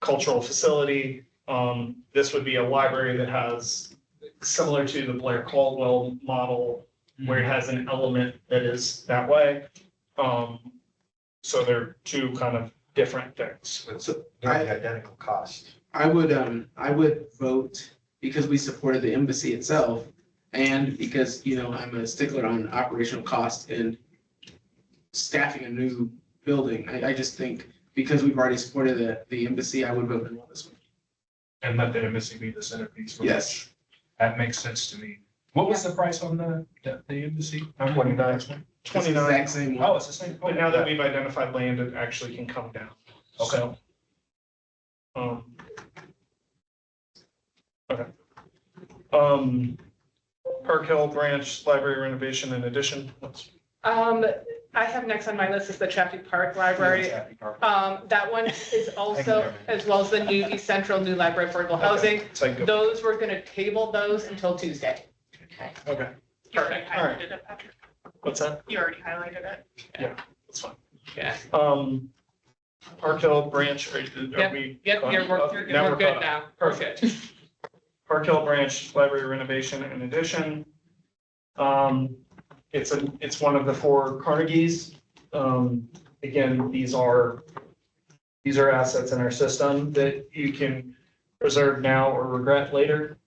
S4: cultural facility. This would be a library that has, similar to the Blair Caldwell model, where it has an element that is that way. So they're two kind of different things.
S3: So
S1: Nearly identical cost.
S3: I would vote because we supported the embassy itself and because, you know, I'm a stickler on operational cost and staffing a new building. I just think because we've already supported the embassy, I would vote no on this one.
S17: And let the embassy be the centerpiece. for
S3: Yes.
S17: That makes sense to me. What was the price on the embassy?
S1: 29.
S3: It's the
S4: 29.
S3: exact same one.
S17: Oh, it's the same.
S4: But now that we've identified land, it actually can come down.
S17: Okay.
S4: So, okay. Park Hill Branch Library renovation and addition.
S16: I have next on my list is the Chaffee Park Library. That one is also, as well as the new East Central New Library Affordable Housing.
S4: So I can go.
S16: Those, we're gonna table those until Tuesday.
S4: Okay.
S16: You already
S4: Perfect. All right.
S16: highlighted it, Patrick.
S4: What's that?
S16: You already highlighted it.
S4: That's fine.
S16: Yeah.
S4: Park Hill Branch, are
S16: Yep,
S4: we?
S16: Yep,
S4: Okay,
S16: we're good
S4: caught up.
S16: now.
S4: Perfect. Park Hill Branch Library renovation and addition. It's one of the 4 Carnegies. Again, these are assets in our system that you can preserve now or regret later.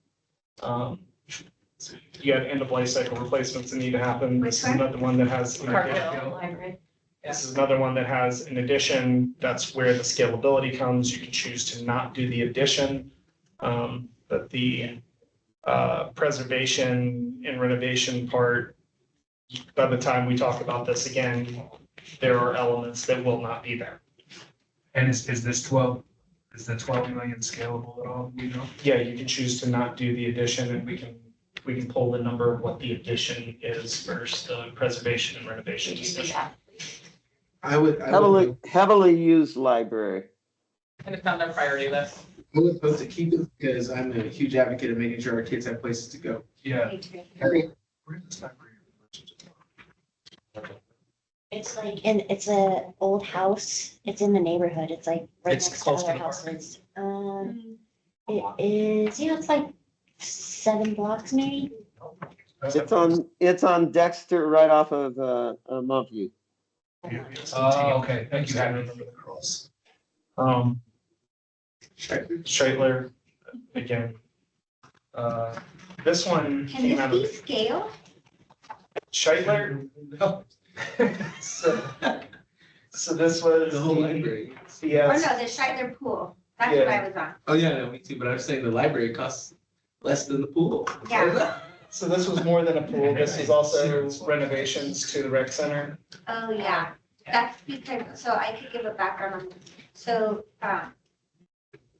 S4: You got end of life cycle replacements that need to happen. This is another one that has. an
S16: Park
S4: addition.
S16: Hill Library.
S4: This is another one that has an addition. That's where the scalability comes. You can choose to not do the addition. But the preservation and renovation part, by the time we talk about this again, there are elements that will not be there.
S17: And is the 12 million scalable at all, you know?
S4: Yeah, you can choose to not do the addition and we can pull the number of what the addition is versus the preservation and renovation discussion.
S3: I would
S7: Heavily used library.
S16: And it's on their priority list.
S3: I would vote to keep it because I'm a huge advocate of making sure our kids have places to go.
S17: Yeah.
S11: It's like, and it's a old house. It's in the neighborhood. It's like right
S17: It's
S11: next to
S17: close to
S11: other
S17: the park.
S11: houses. It is, it's like 7 blocks maybe.
S7: It's on Dexter, right off of Montview.
S17: Oh, okay, thank you.
S4: I remember the cross. Scheitler, again. This one
S5: Can
S4: came out
S5: this
S4: of
S5: be scale?
S4: Scheitler. So this was.
S3: The whole library.
S5: Or
S4: Yes.
S5: no, the Scheitler pool. That's what I was on.
S3: Oh, yeah, no, me too, but I'm saying the library costs less than the pool.
S5: Yeah.
S4: So this was more than a pool. This was also renovations to the rec center.
S5: Oh, yeah. That's because, so I could give a background on, so,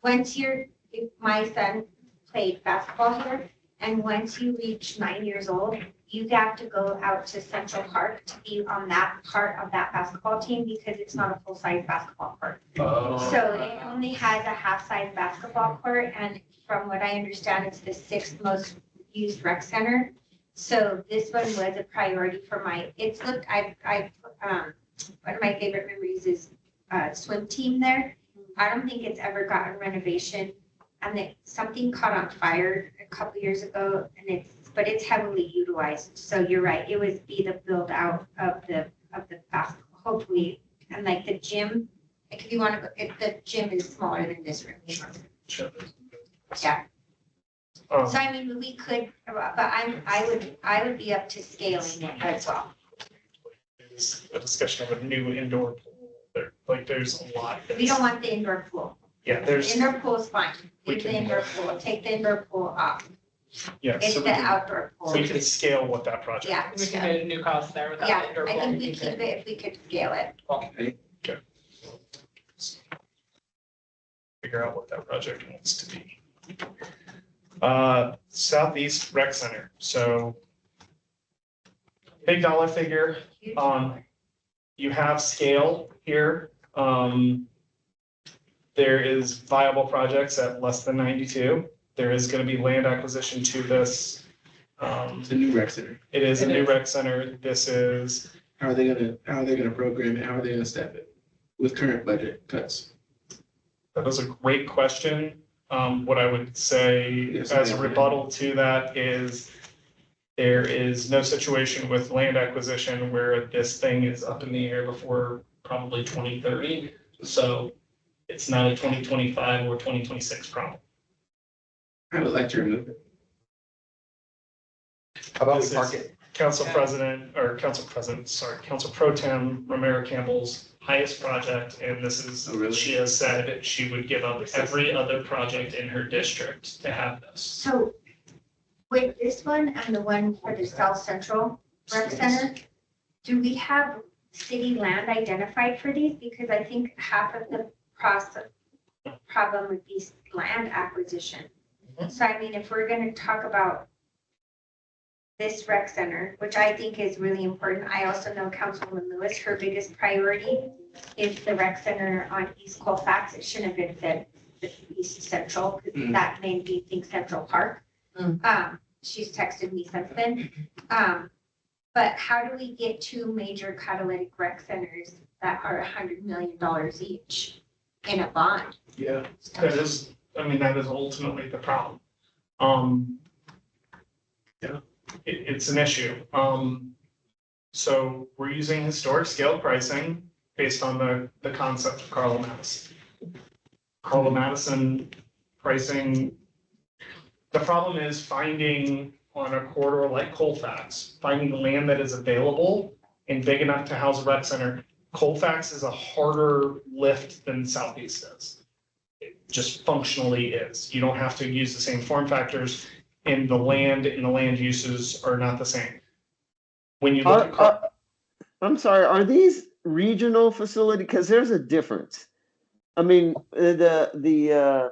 S5: if my son played basketball here, and once you reach 9 years old, you have to go out to Central Park to be on that part of that basketball team because it's not a full-size basketball court.
S17: Oh.
S5: So it only has a half-size basketball court, and from what I understand, it's the 6th most used rec center. So this one was a priority for one of my favorite memories is swim team there. I don't think it's ever gotten renovation. And something caught on fire a couple years ago but it's heavily utilized. So you're right, it would be the build out of the basketball, hopefully. And like the gym, like if you want to go, the gym is smaller than this room. Yeah. So I mean, we could, but I would be up to scaling it as well.
S4: A discussion of a new indoor pool. There's a lot.
S5: We don't want the indoor pool.
S4: Yeah,
S5: The
S4: there's.
S5: indoor pool is fine.
S4: We
S5: Leave the
S4: can-
S5: indoor pool, take the indoor pool off.
S4: Yeah,
S5: It's
S4: so
S5: the outdoor pool.
S4: we can scale what that project.
S5: Yeah.
S22: We can get a new cost there without
S5: Yeah,
S22: the indoor
S5: I
S22: pool.
S5: think we keep it if we could scale it.
S3: Okay.
S4: Figure out what that project wants to be. Southeast Rec Center, so big dollar figure. You have scale here. There is viable projects at less than 92. There is going to be land acquisition to this.
S3: It's a new rec center.
S4: It is a new rec center. This is.
S3: How are they gonna program it? How are they gonna staff it with current budget cuts?
S4: That was a great question. What I would say
S3: Yes,
S4: as a
S3: ma'am.
S4: rebuttal to that is there is no situation with land acquisition where this thing is up in the air before probably 2030. So it's not a 2025 or 2026 problem.
S3: I would like to remove it.
S1: How about
S4: This
S1: we park
S4: is
S1: it?
S4: Council Pro Tem Romero Campbell's highest project, and this is,
S3: Oh, really?
S4: she has said she would give up every other project in her district to have this.
S5: So with this one and the one for the South Central Rec Center, do we have city land identified for these? Because I think half of the problem would be land acquisition. So I mean, if we're gonna talk about this rec center, which I think is really important, I also know Councilwoman Lewis, her biggest priority is the rec center on East Colfax. It shouldn't have been said the East Central, because that made me think Central Park. She's texted me since then. But how do we get two major catalytic rec centers that are $100 million each in a bond?
S4: Yeah, that is ultimately the problem. Yeah, it's an issue. So we're using historic scale pricing based on the concept of Carla Madison. Carla Madison pricing. The problem is finding on a corridor like Colfax, finding land that is available and big enough to house a rec center. Colfax is a harder lift than Southeast is. It just functionally is. You don't have to use the same form factors, and the land uses are not the same. When you look at
S7: I'm sorry, are these regional facility? Because there's a difference. I mean, the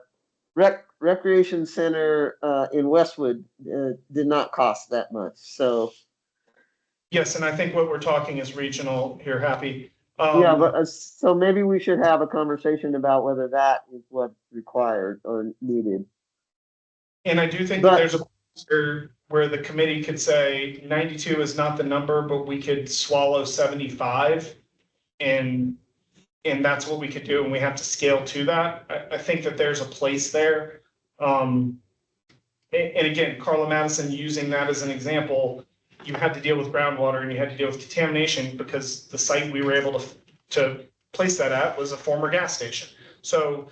S7: recreation center in Westwood did not cost that much. So
S4: yes, and I think what we're talking is regional here, Happy.
S7: yeah, but so maybe we should have a conversation about whether that is what's required or needed.
S4: And I do think that there's a where the committee could say 92 is not the number, but we could swallow 75, and that's what we could do, and we have to scale to that. I think that there's a place there. And again, Carla Madison, using that as an example, you had to deal with groundwater and you had to deal with contamination because the site we were able to place that at was a former gas station. So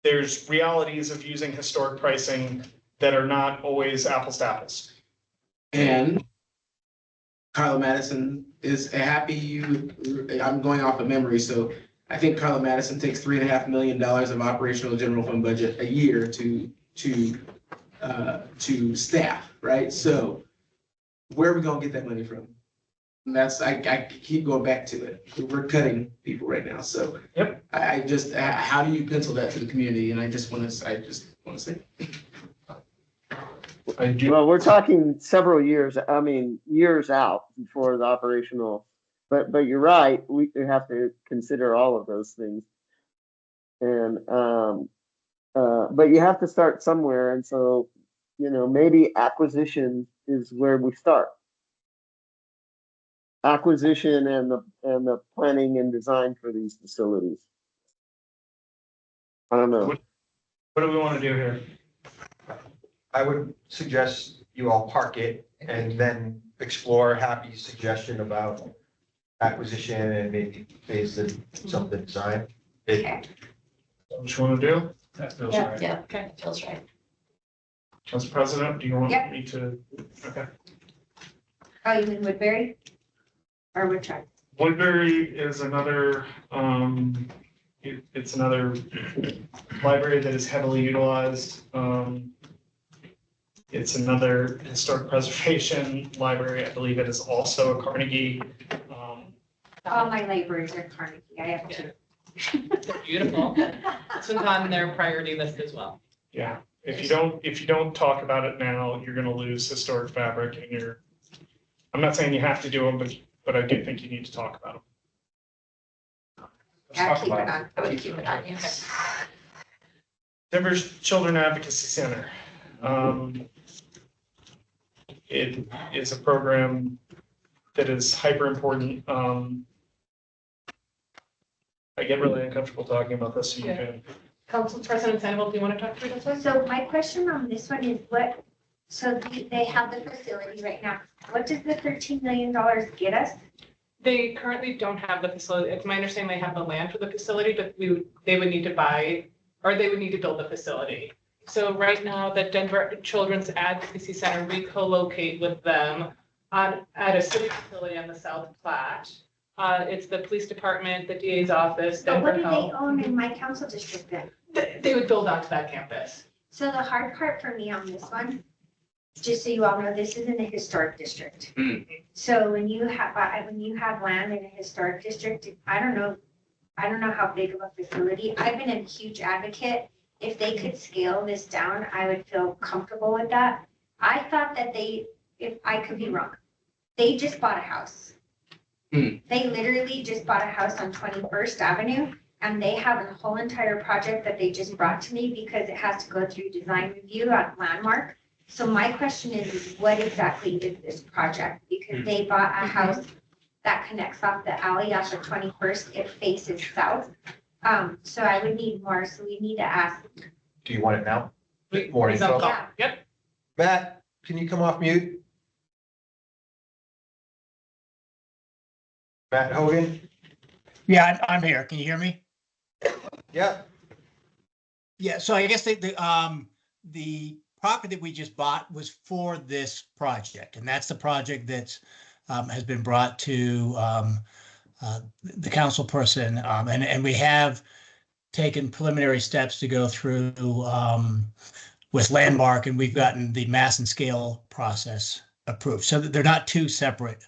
S4: there's realities of using historic pricing that are not always apples to apples.
S3: And Carla Madison is I'm going off of memory, so I think Carla Madison takes $3.5 million of operational general fund budget a year to staff, right? So where are we gonna get that money from? And that's, I keep going back to it. We're cutting people right now, so.
S4: Yep.
S3: I just, how do you pencil that to the community? And I just wanna say.
S7: Well, we're talking several years, I mean, years out before the operational, but you're right, we have to consider all of those things. And, but you have to start somewhere, and so, maybe acquisition is where we start. Acquisition and the planning and design for these facilities. I don't know.
S4: What do we want to do here?
S1: I would suggest you all park it and then explore Happy's suggestion about acquisition and maybe phase some of the design.
S5: Okay.
S4: What you want to do?
S17: That feels
S9: Yeah,
S17: right.
S9: yeah, okay, feels right.
S4: Council President, do you want
S5: Yep.
S4: me to? Okay.
S5: Oh, you mean Woodbury? Or which one?
S4: Woodbury is another, it's another library that is heavily utilized. It's another historic preservation library. I believe it is also a Carnegie.
S11: All my libraries are Carnegie. I have two.
S16: They're beautiful. This one's on their priority list as well.
S4: Yeah, if you don't talk about it now, you're gonna lose historic fabric and I'm not saying you have to do them, but I do think you need to talk about them.
S11: Yeah, keep it on. I would keep it on, yes.
S4: Denver's Children Advocacy Center. It is a program that is hyper important. I get really uncomfortable talking about this, so you can.
S16: Council President Sandoval, do you want to talk to me this one?
S11: So my question on this one is so they have the facility right now. What does the $13 million get us?
S16: They currently don't have the facility. It's my understanding they have the land for the facility, but they would need to buy, or they would need to build the facility. So right now, the Denver Children's Advocacy Center, we co-locate with them at a city facility on the South Platte. It's the police department, the DA's office,
S11: But what
S16: Denver
S11: do they
S16: Health.
S11: own in my council district then?
S16: They would build onto that campus.
S11: So the hard part for me on this one, just so you all know, this is in a historic district. So when you have land in a historic district, I don't know how big of a facility. I've been a huge advocate. If they could scale this down, I would feel comfortable with that. I thought that if I could be wrong, they just bought a house. They literally just bought a house on 21st Avenue, and they have a whole entire project that they just brought to me because it has to go through design review at Landmark. So my question is what exactly is this project? Because they bought a house that connects off the alley off of 21st. It faces south. So I would need more. So we need to ask.
S1: Do you want it now? More info?
S11: Yeah.
S16: Yep.
S1: Matt, can you come off mute? Matt Hogan?
S18: Yeah, I'm here. Can you hear me?
S1: Yeah.
S18: Yeah, so I guess the property that we just bought was for this project, and that's the project that has been brought to the council person, and we have taken preliminary steps to go through with Landmark, and we've gotten the mass and scale process approved. So they're not two separate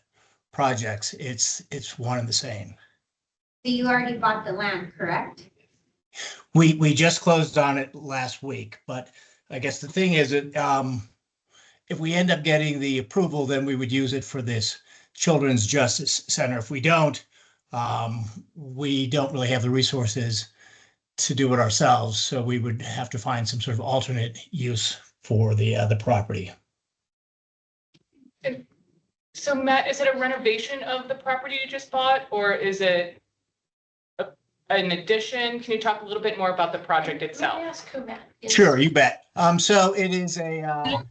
S18: projects. It's one and the same.
S11: So you already bought the land, correct?
S18: We just closed on it last week, but I guess the thing is that if we end up getting the approval, then we would use it for this Children's Justice Center. If we don't really have the resources to do it ourselves. So we would have to find some sort of alternate use for the property.
S16: So Matt, is it a renovation of the property you just bought, or is it an addition? Can you talk a little bit more about the project itself?
S23: Let me ask who Matt is.
S18: Sure, you bet. So it is a.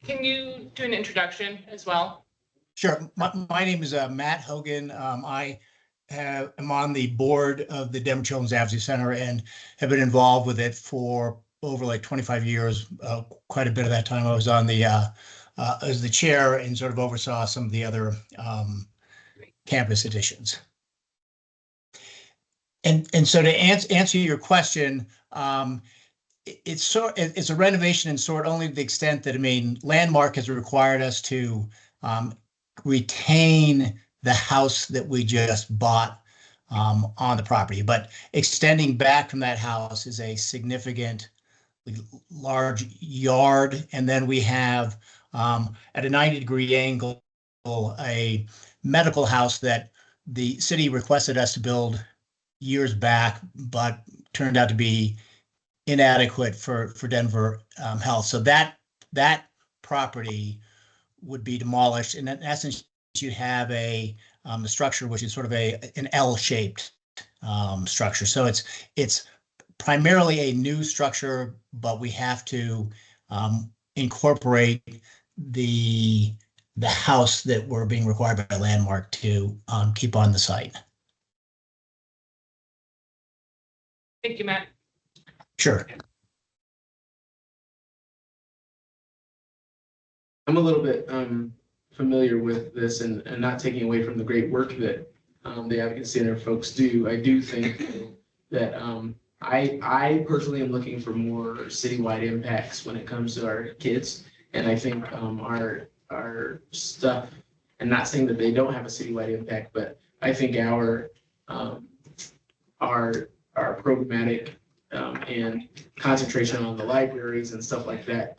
S16: Can you do an introduction as well?
S18: Sure. My name is Matt Hogan. I am on the board of the Denver Children's Advocacy Center and have been involved with it for over like 25 years. Quite a bit of that time I was on as the chair and sort of oversaw some of the other campus additions. And so to answer your question, it's a renovation in sort only to the extent that, I mean, Landmark has required us to retain the house that we just bought on the property, but extending back from that house is a significant large yard, and then we have at a 90-degree angle a medical house that the city requested us to build years back, but turned out to be inadequate for Denver Health. So that property would be demolished, and in essence, you have a structure which is sort of an L-shaped structure. So it's primarily a new structure, but we have to incorporate the house that we're being required by Landmark to keep on the site.
S16: Thank you, Matt.
S18: Sure.
S3: I'm a little bit familiar with this, and not taking away from the great work that the Advocacy Center folks do. I do think that I personally am looking for more citywide impacts when it comes to our kids. And I think our stuff, and not saying that they don't have a citywide impact, but I think our programmatic and concentration on the libraries and stuff like that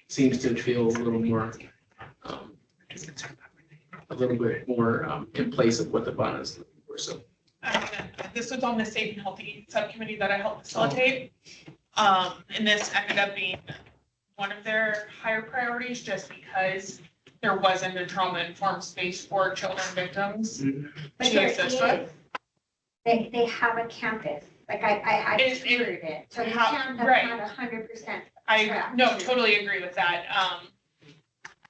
S3: seems to feel a little bit more in place of what the bond is looking for. So
S16: This was on the safe and healthy subcommittee that I helped facilitate. And this ended up being one of their higher priorities just because there wasn't a trauma-informed space for children victims
S5: But
S16: to
S5: there
S16: assist with.
S5: is. They have a campus, like I toured it, so the town does
S16: right.
S5: not 100%.
S16: No, totally agree with that.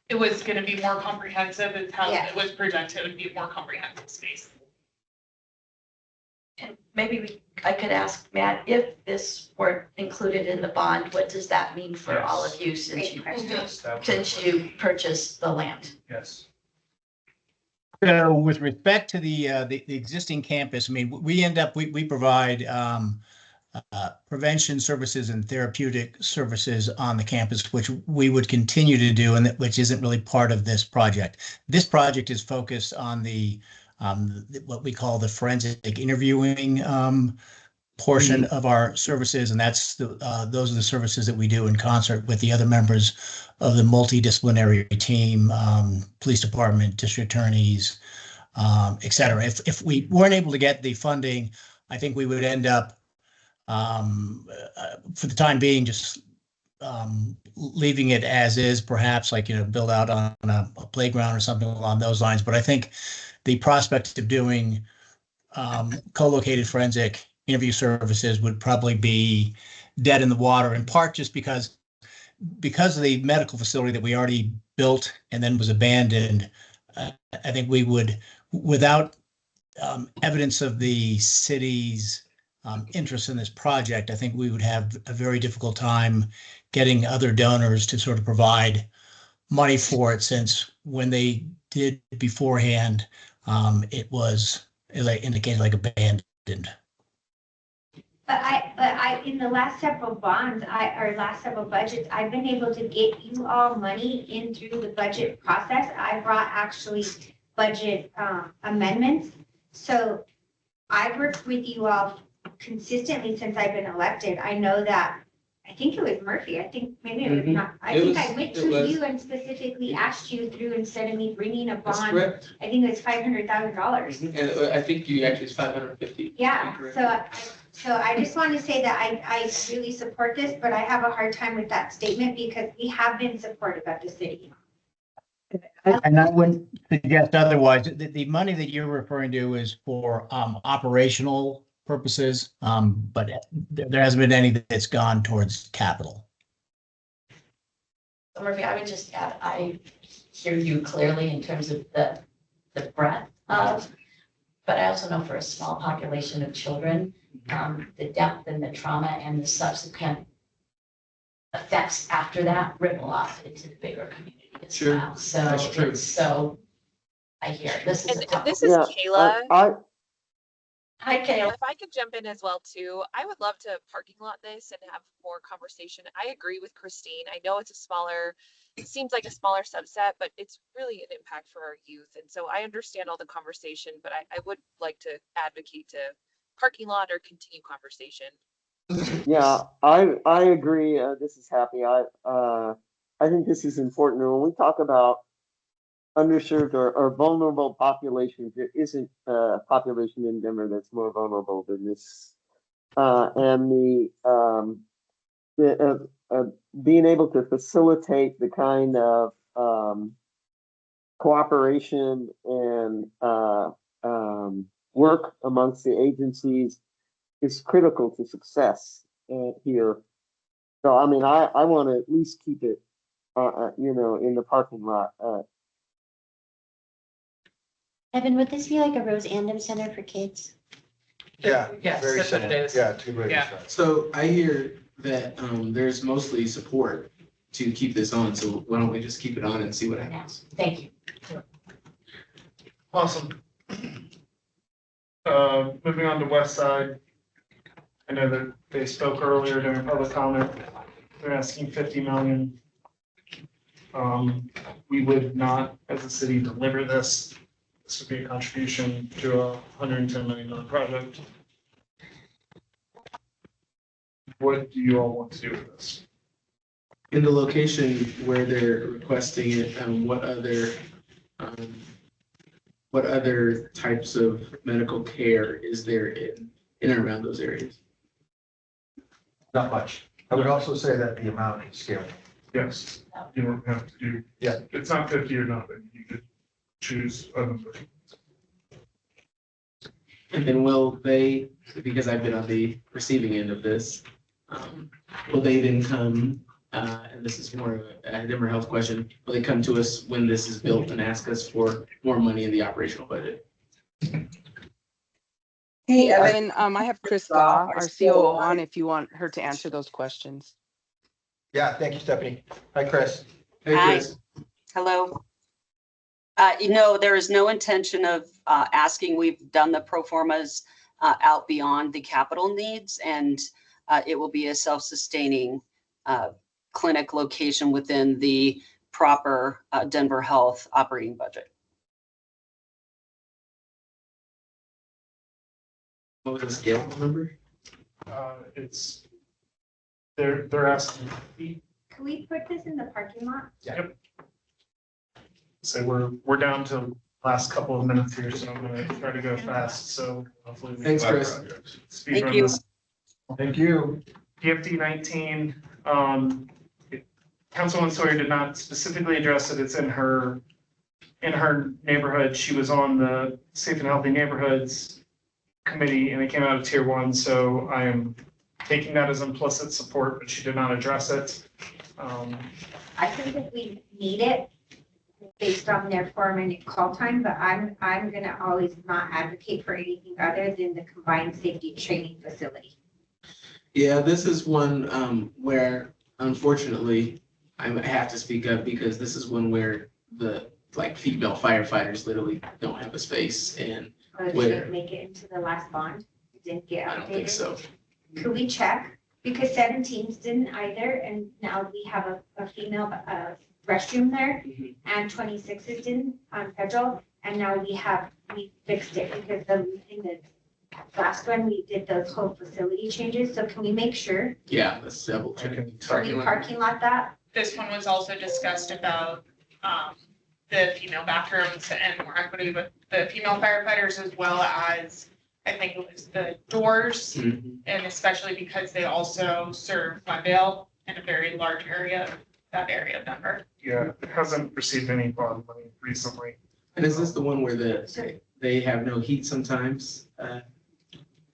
S16: It was gonna be more comprehensive, is how
S5: Yeah.
S16: it was presented, it would be a more comprehensive space.
S9: And maybe I could ask Matt, if this were included in the bond, what does that mean for all of you since you purchased the land?
S17: Yes.
S18: So with respect to the existing campus, I mean, we provide prevention services and therapeutic services on the campus, which we would continue to do, and which isn't really part of this project. This project is focused on the what we call the forensic interviewing portion of our services, and that's those are the services that we do in concert with the other members of the multidisciplinary team, police department, district attorneys, et cetera. If we weren't able to get the funding, I think we would end up, for the time being, just leaving it as is, perhaps like, build out on a playground or something along those lines. But I think the prospect of doing co-located forensic interview services would probably be dead in the water, in part just because of the medical facility that we already built and then was abandoned. I think we would, without evidence of the city's interest in this project, I think we would have a very difficult time getting other donors to sort of provide money for it, since when they did beforehand, it was, as I indicated, like abandoned.
S5: But I, in the last several bonds, last several budgets, I've been able to get you all money in through the budget process. I brought actually budget amendments. So I've worked with you all consistently since I've been elected. I know that, I think it was Murphy. I think maybe it was not. I went to you and specifically asked you through, instead of me bringing a
S3: that's
S5: bond.
S3: correct.
S5: I think it was $500,000.
S3: And I think you actually, it's 550.
S5: Yeah, so I just want to say that I really support this, but I have a hard time with that statement because we have been supportive of the city.
S18: And I wouldn't suggest otherwise. The money that you're referring to is for operational purposes, but there hasn't been any that's gone towards capital.
S9: So Murphy, I would just add, I hear you clearly in terms of the breadth of, but I also know for a small population of children, the depth and the trauma and the subsequent effects after that ripple off into the bigger community as well. So
S3: That's true.
S9: So I hear this is a tough.
S19: This is Kayla.
S9: Hi, Kayla.
S19: If I could jump in as well too, I would love to parking lot this and have more conversation. I agree with Christine. I know it seems like a smaller subset, but it's really an impact for our youth. And so I understand all the conversation, but I would like to advocate to parking lot or continue conversation.
S7: Yeah, I agree. This is Happy. I think this is important. And when we talk about underserved or vulnerable populations, there isn't a population in Denver that's more vulnerable than this. And being able to facilitate the kind of cooperation and work amongst the agencies is critical to success here. So, I mean, I want to at least keep it, in the parking lot.
S11: Evan, would this be like a Rose Andom Center for kids?
S1: Yeah,
S3: Yes,
S1: very
S3: that's what
S1: similar.
S3: it is.
S1: Yeah, it's a good way to
S3: Yeah.
S1: describe it.
S3: So I hear that there's mostly support to keep this on, so why don't we just keep it on and see what happens?
S9: Thank you.
S4: Awesome. Moving on to West Side. I know that they spoke earlier during public comment. They're asking 50 million. We would not, as a city, deliver this. This would be a contribution to a $110 million project. What do you all want to do with this?
S3: In the location where they're requesting it, what other types of medical care is there in and around those areas?
S1: Not much. I would also say that the amount is scalable.
S4: Yes, you don't have to do,
S1: Yeah.
S4: it's not 50 or nothing. You could choose a number.
S3: And then will they, because I've been on the receiving end of this, will they then come, and this is more of a Denver Health question, will they come to us when this is built and ask us for more money in the operational budget?
S12: Hey, Evan, I have Chris Gaw, our COO, on if you want her to answer those questions.
S1: Yeah, thank you, Stephanie. Hi, Chris.
S3: Hey, Chris.
S20: Hello. There is no intention of asking. We've done the pro formas out beyond the capital needs, and it will be a self-sustaining clinic location within the proper Denver Health operating budget.
S3: What was the scale number?
S4: They're asking.
S5: Can we put this in the parking lot?
S4: Yep. So we're down to last couple of minutes here, so I'm gonna try to go fast, so hopefully.
S3: Thanks, Chris.
S4: Speed
S20: Thank
S4: run
S20: you.
S4: this.
S1: Thank you.
S4: PFD 19, Councilwoman Sawyer did not specifically address it. It's in her neighborhood. She was on the Safe and Healthy Neighborhoods Committee, and it came out of Tier 1, so I am taking that as implicit support, but she did not address it.
S5: I think if we need it, based on their 4-minute call time, but I'm gonna always not advocate for anything other than the combined safety training facility.
S3: Yeah, this is one where unfortunately I have to speak up because this is one where the female firefighters literally don't have a space and
S5: Did
S3: where
S5: it make it into the last bond? It didn't get updated?
S3: I don't think so.
S5: Could we check? Because 17s didn't either, and now we have a female restroom there, and 26s didn't on Federal, and now we fixed it because in the last one, we did those whole facility changes, so can we make sure?
S3: Yeah, let's double check.
S5: Can we parking lot that?
S16: This one was also discussed about the female bathrooms and more equity with the female firefighters, as well as I think it was the doors, and especially because they also serve Glendale in a very large area, that area of Denver.
S4: Yeah, it hasn't received any bond money recently.
S3: And is this the one where they have no heat sometimes? I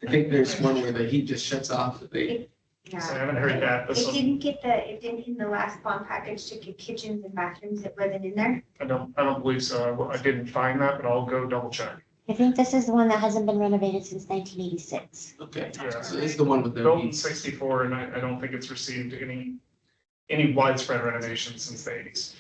S3: think there's one where the heat just shuts off.
S5: Yeah.
S4: So I haven't heard that. This one,
S5: It didn't in the last bond package to get kitchens and bathrooms, it wasn't in there?
S4: I don't believe so. I didn't find that, but I'll go double check.
S11: I think this is the one that hasn't been renovated since 1986.
S3: Okay,
S4: Yeah.
S3: so this is the one with the
S4: Built in
S3: heat.
S4: 64, and I don't think it's received any widespread renovations since the 80s.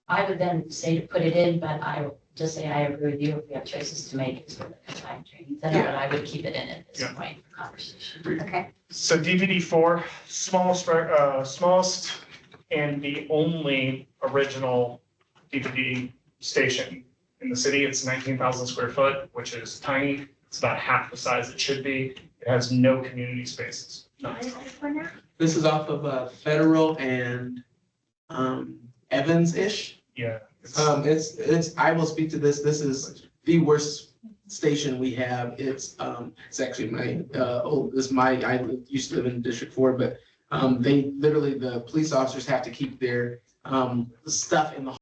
S9: I would then say to put it in, but I will just say I agree with you. If we have choices to make, it's for the combined training center, but I would keep it in at this point for conversation.
S5: Okay.
S4: So DVD 4, smallest and the only original DVD station in the city. It's 19,000 square foot, which is tiny. It's about half the size it should be. It has no community spaces.
S5: What is this one now?
S3: This is off of Federal and Evans-ish.
S4: Yeah.
S3: I will speak to this. This is the worst station we have. It's actually I used to live in District 4, but they literally, the police officers have to keep their stuff in the